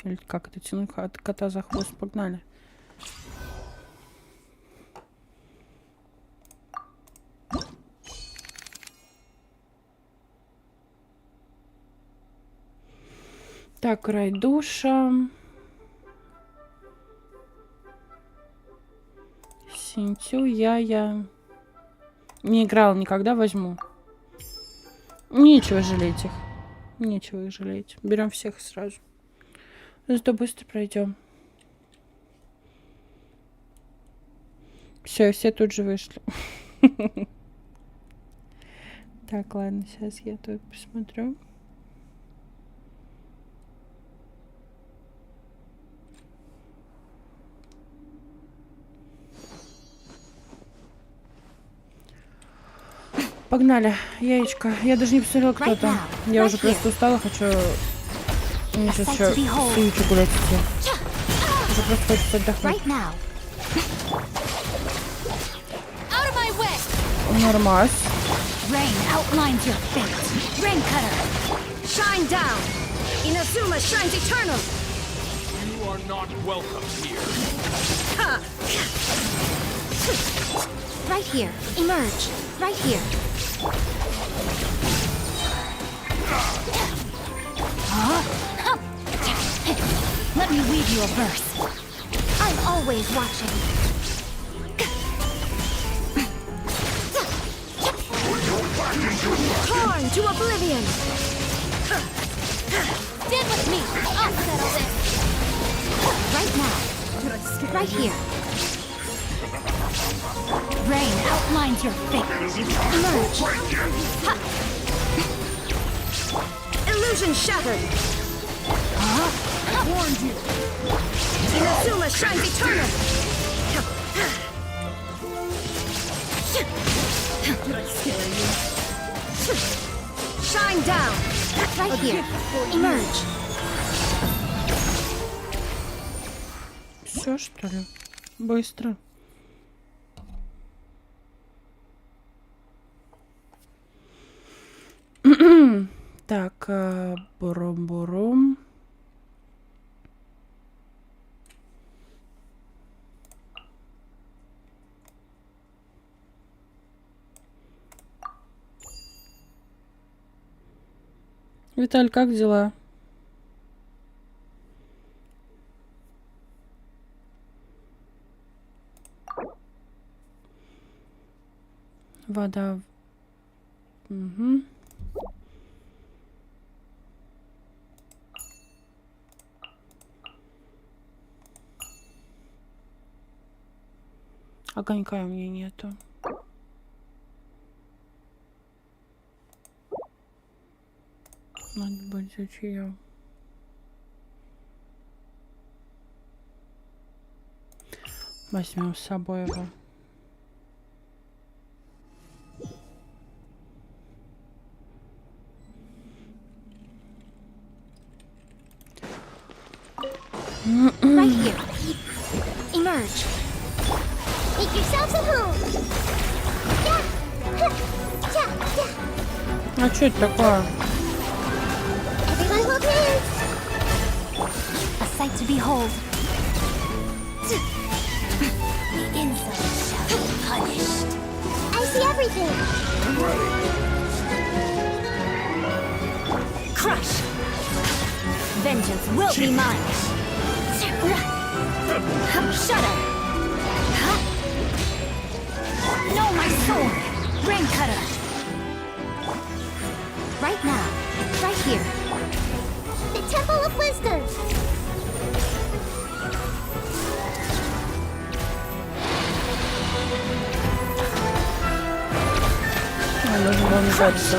Или как это тянуть от кота за хвост? Погнали. Так, край душа. Синтю, я не играла никогда, возьму. Нечего жалеть их. Нечего их жалеть. Берем всех сразу. Зато быстро пройдем. Все тут же вышли. Так, ладно, сейчас я тут посмотрю. Погнали, яичко. Я даже не посмотрела, кто там. Я уже просто устала, хочу... Мне сейчас еще суючу гулять идти. Уже просто хочется отдохнуть. Нормас. Right here. Emerge. Right here. Let me weave you a verse. I'm always watching. Torn to oblivion! Stand with me. I'll settle this. Right now. Right here. Rain outlines your fate. Emerge. Ha. Illusion shattered! Warned you. Inazuma shines eternal! Did I scare you? Shine down! Right here. Emerge. Все, что ли? Быстро. Так, бурум-бурум. Виталь, как дела? Вода. Угу. Огонька у меня нету. Надо будет взять ее. Возьмем с собой его. Right here. Emerge. Make yourselves at home. А что это такое? Everyone hold hands. A sight to behold. The insults shall be punished. I see everything. Crush! Vengeance will be mine! Shudder! Know my sword. Rain cutter. Right now. Right here. The Temple of Wisdom. Нужно было нажать все.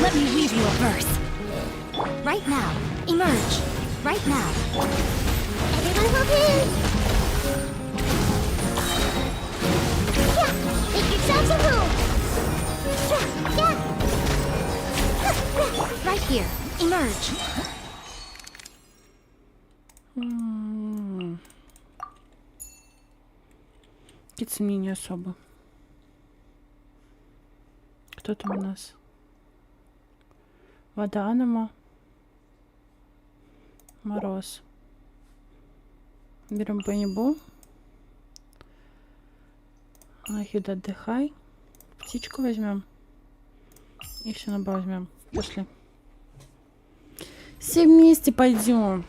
Let me weave you a verse. Right now. Emerge. Right now. Everyone hold hands. Yeah, make yourselves a room. Yeah. Right here. Emerge. Кицы мне не особо. Кто там у нас? Вода, Анема. Мороз. Берем Бенни-Бу. Ахида, отдыхай. Птичку возьмем. И все на возьмем. Пошли. Все вместе пойдем.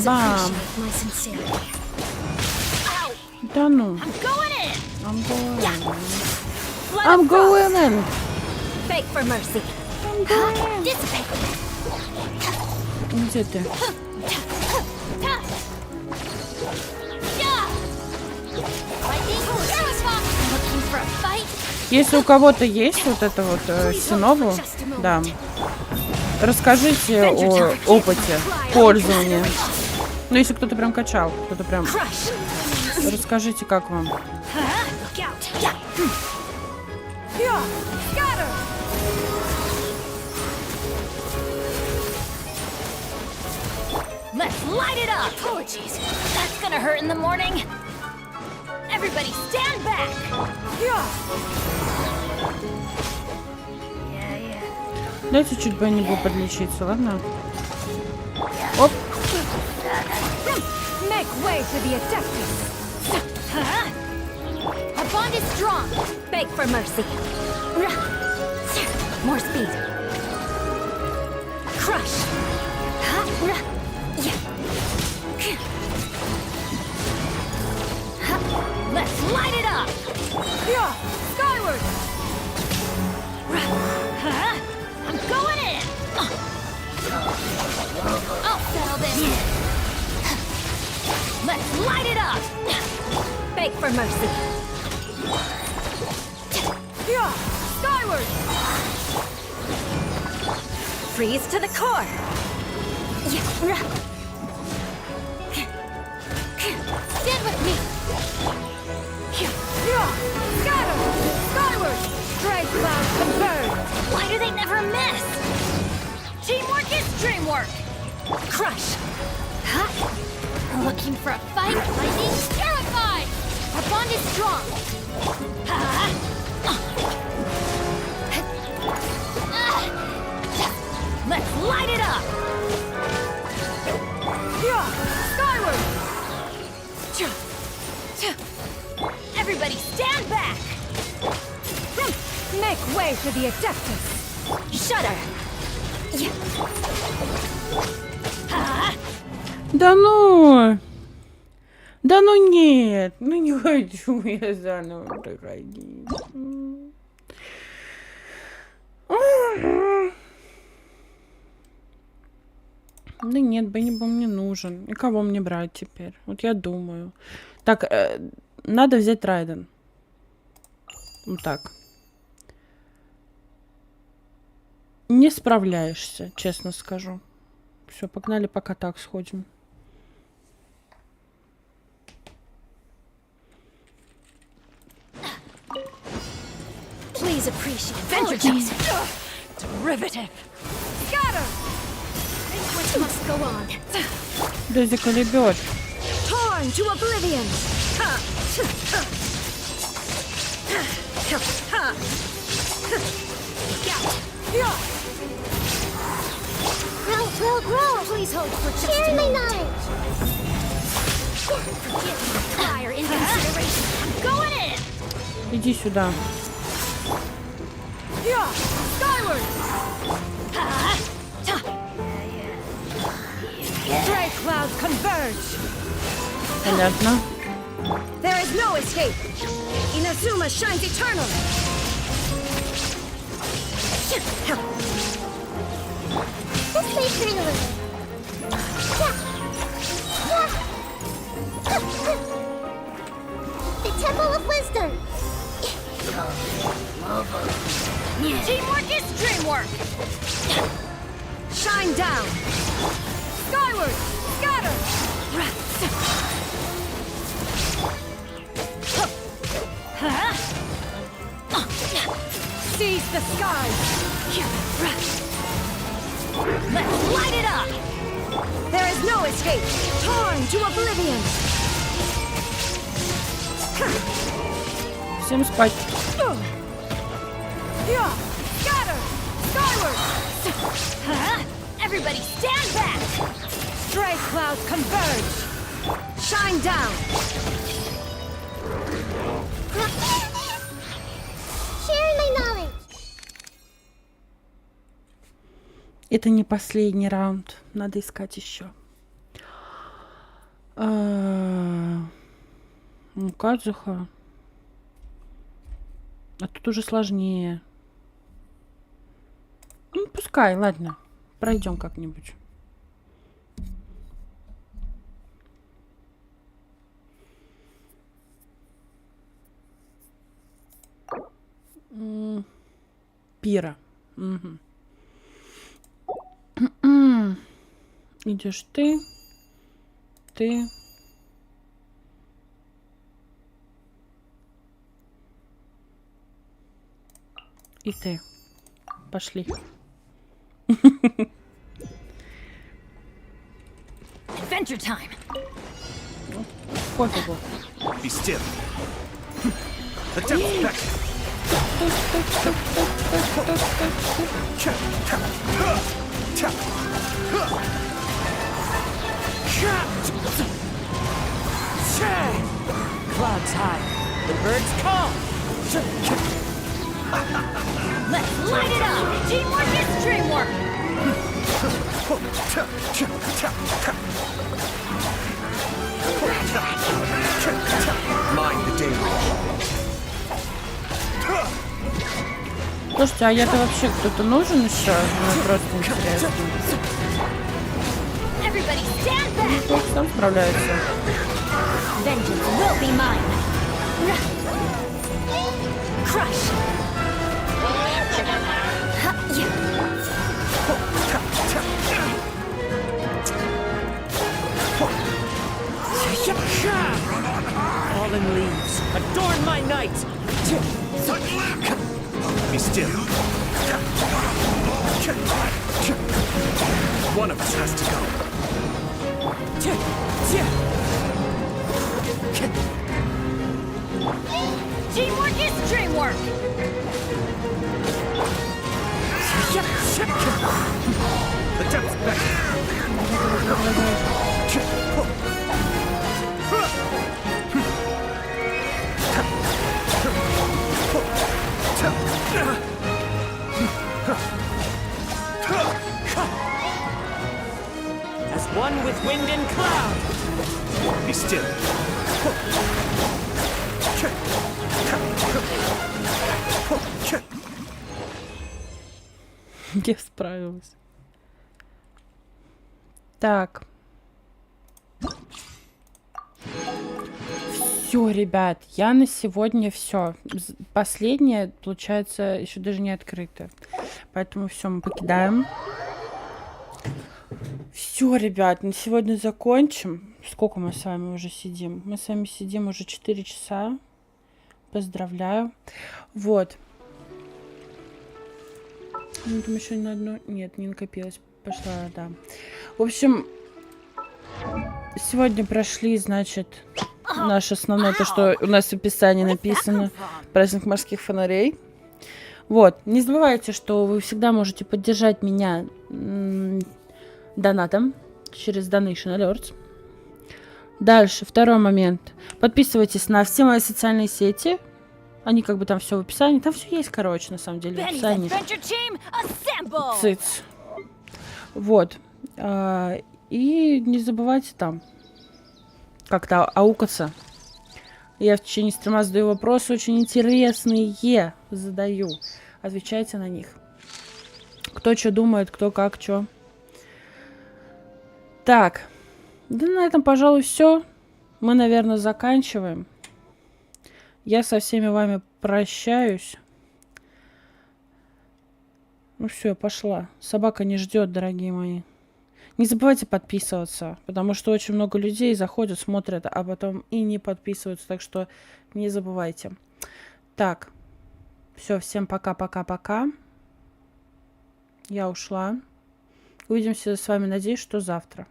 Бам. Да ну. I'm going in. Beg for mercy. Где ты? Если у кого-то есть вот это вот синову, да, расскажите о опыте пользования. Ну, если кто-то прям качал, кто-то прям... Расскажите, как вам. Let's light it up! Apologies. That's gonna hurt in the morning. Everybody stand back! Дайте чуть бы не буду подлечиться, ладно? Оп! Make way for the Adeptus! Our bond is strong! Beg for mercy! More speed! Crush! Let's light it up! Skyward! I'm going in! I'll settle this! Let's light it up! Beg for mercy! Skyward! Freeze to the core! Stand with me! Scatter! Skyward! Stray clouds converge! Why do they never miss? Teamwork is dreamwork! Crush! Looking for a fight? Lightning's terrified! Our bond is strong! Let's light it up! Skyward! Everybody stand back! Make way for the Adeptus! Shudder! Да ну! Да ну нет! Ну не хочу я заново проходить. Да нет, Бенни-Бу мне нужен. И кого мне брать теперь? Вот я думаю. Так, надо взять Райден. Вот так. Не справляешься, честно скажу. Все, погнали, пока так сходим. Please appreciate apologies. Derivative. Scatter. Which must go on. Дези колебёт. Torn to oblivion. Grow. Please hold for just Share a my moment. knowledge. Forgive my prior inconsideration. I'm going in. Иди сюда. Skyward. Stray clouds converge. Понятно. is no escape. Inazuma shines eternal. This may hurt a little. The Temple of Wisdom. Teamwork is dreamwork! Shine down. Skyward. Scatter. Seize the skies. Let's light it up! There is no escape. Torn to oblivion. Всем спать. Scatter. Skyward. Everybody stand back! Stray clouds converge. Shine down. Share my knowledge. Это не последний раунд. Надо искать еще. Кадзуха. А тут уже сложнее. Ну, пускай, ладно. Пройдем как-нибудь. Пира. Угу. Идешь ты. И ты. Пошли. Adventure time! Пофигу. Be still. The devil's back. Clouds high. The birds call. Let's light it up! Teamwork is dreamwork! Mind the day. Слушайте, а я-то вообще кто-то нужен еще? Мне просто интересно. Everybody stand back! Кто сам справляется? Vengeance will be mine! Crush! Fallen leaves, adorn my night. Be still. One of us has to go. Teamwork is dreamwork! The devil's back. As one with wind and cloud. Be still. Я справилась. Так. Все, ребят, я на сегодня все. Последнее, получается, еще даже не открыто. Поэтому все, мы покидаем. Все, ребят, на сегодня закончим. Сколько мы с вами уже сидим? Мы с вами сидим уже 4 часа. Поздравляю. Вот. Ну, там еще на одно... Нет, не накопилось. Пошла, да. В общем, сегодня прошли, значит, наше основное, то, что у нас в описании написано. Праздник морских фонарей. Вот. Не забывайте, что вы всегда можете поддержать меня донатом через Donation Alerts. Дальше, второй момент. Подписывайтесь на все мои социальные сети. Они как бы там все в описании. Там все есть, короче, на самом деле, в описании. Цыц. Вот. И не забывайте там как-то аукаться. Я в течение стрима задаю вопросы очень интересные. Задаю. Отвечайте на них. Кто что думает, кто как, что. Так. Да на этом, пожалуй, все. Мы, наверное, заканчиваем. Я со всеми вами прощаюсь. Ну все, я пошла. Собака не ждет, дорогие мои. Не забывайте подписываться, потому что очень много людей заходят, смотрят, а потом и не подписываются. Так что не забывайте. Так. Все, всем пока-пока-пока. Я ушла. Увидимся с вами, надеюсь, что завтра.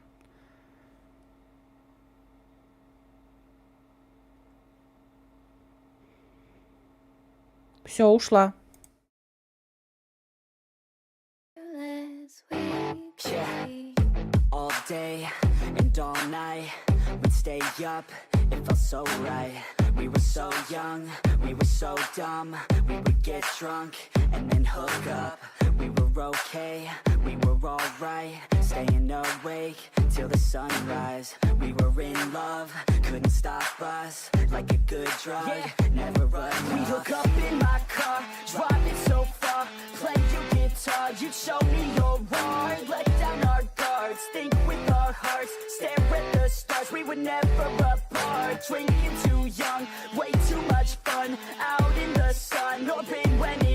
Все, ушла. Yeah, all day and all night, we'd stay up, it felt so right. We were so young, we were so dumb, we would get drunk and then hook up. We were okay, we were alright, staying awake till the sunrise. We were in love, couldn't stop us, like a good drug, never enough. We hook up in my car, driving so far, play your guitar, you'd show me your art, let down our guards, think with our hearts, stare at the stars, we were never apart, drinking too young, way too much fun, out in the sun, or pain when it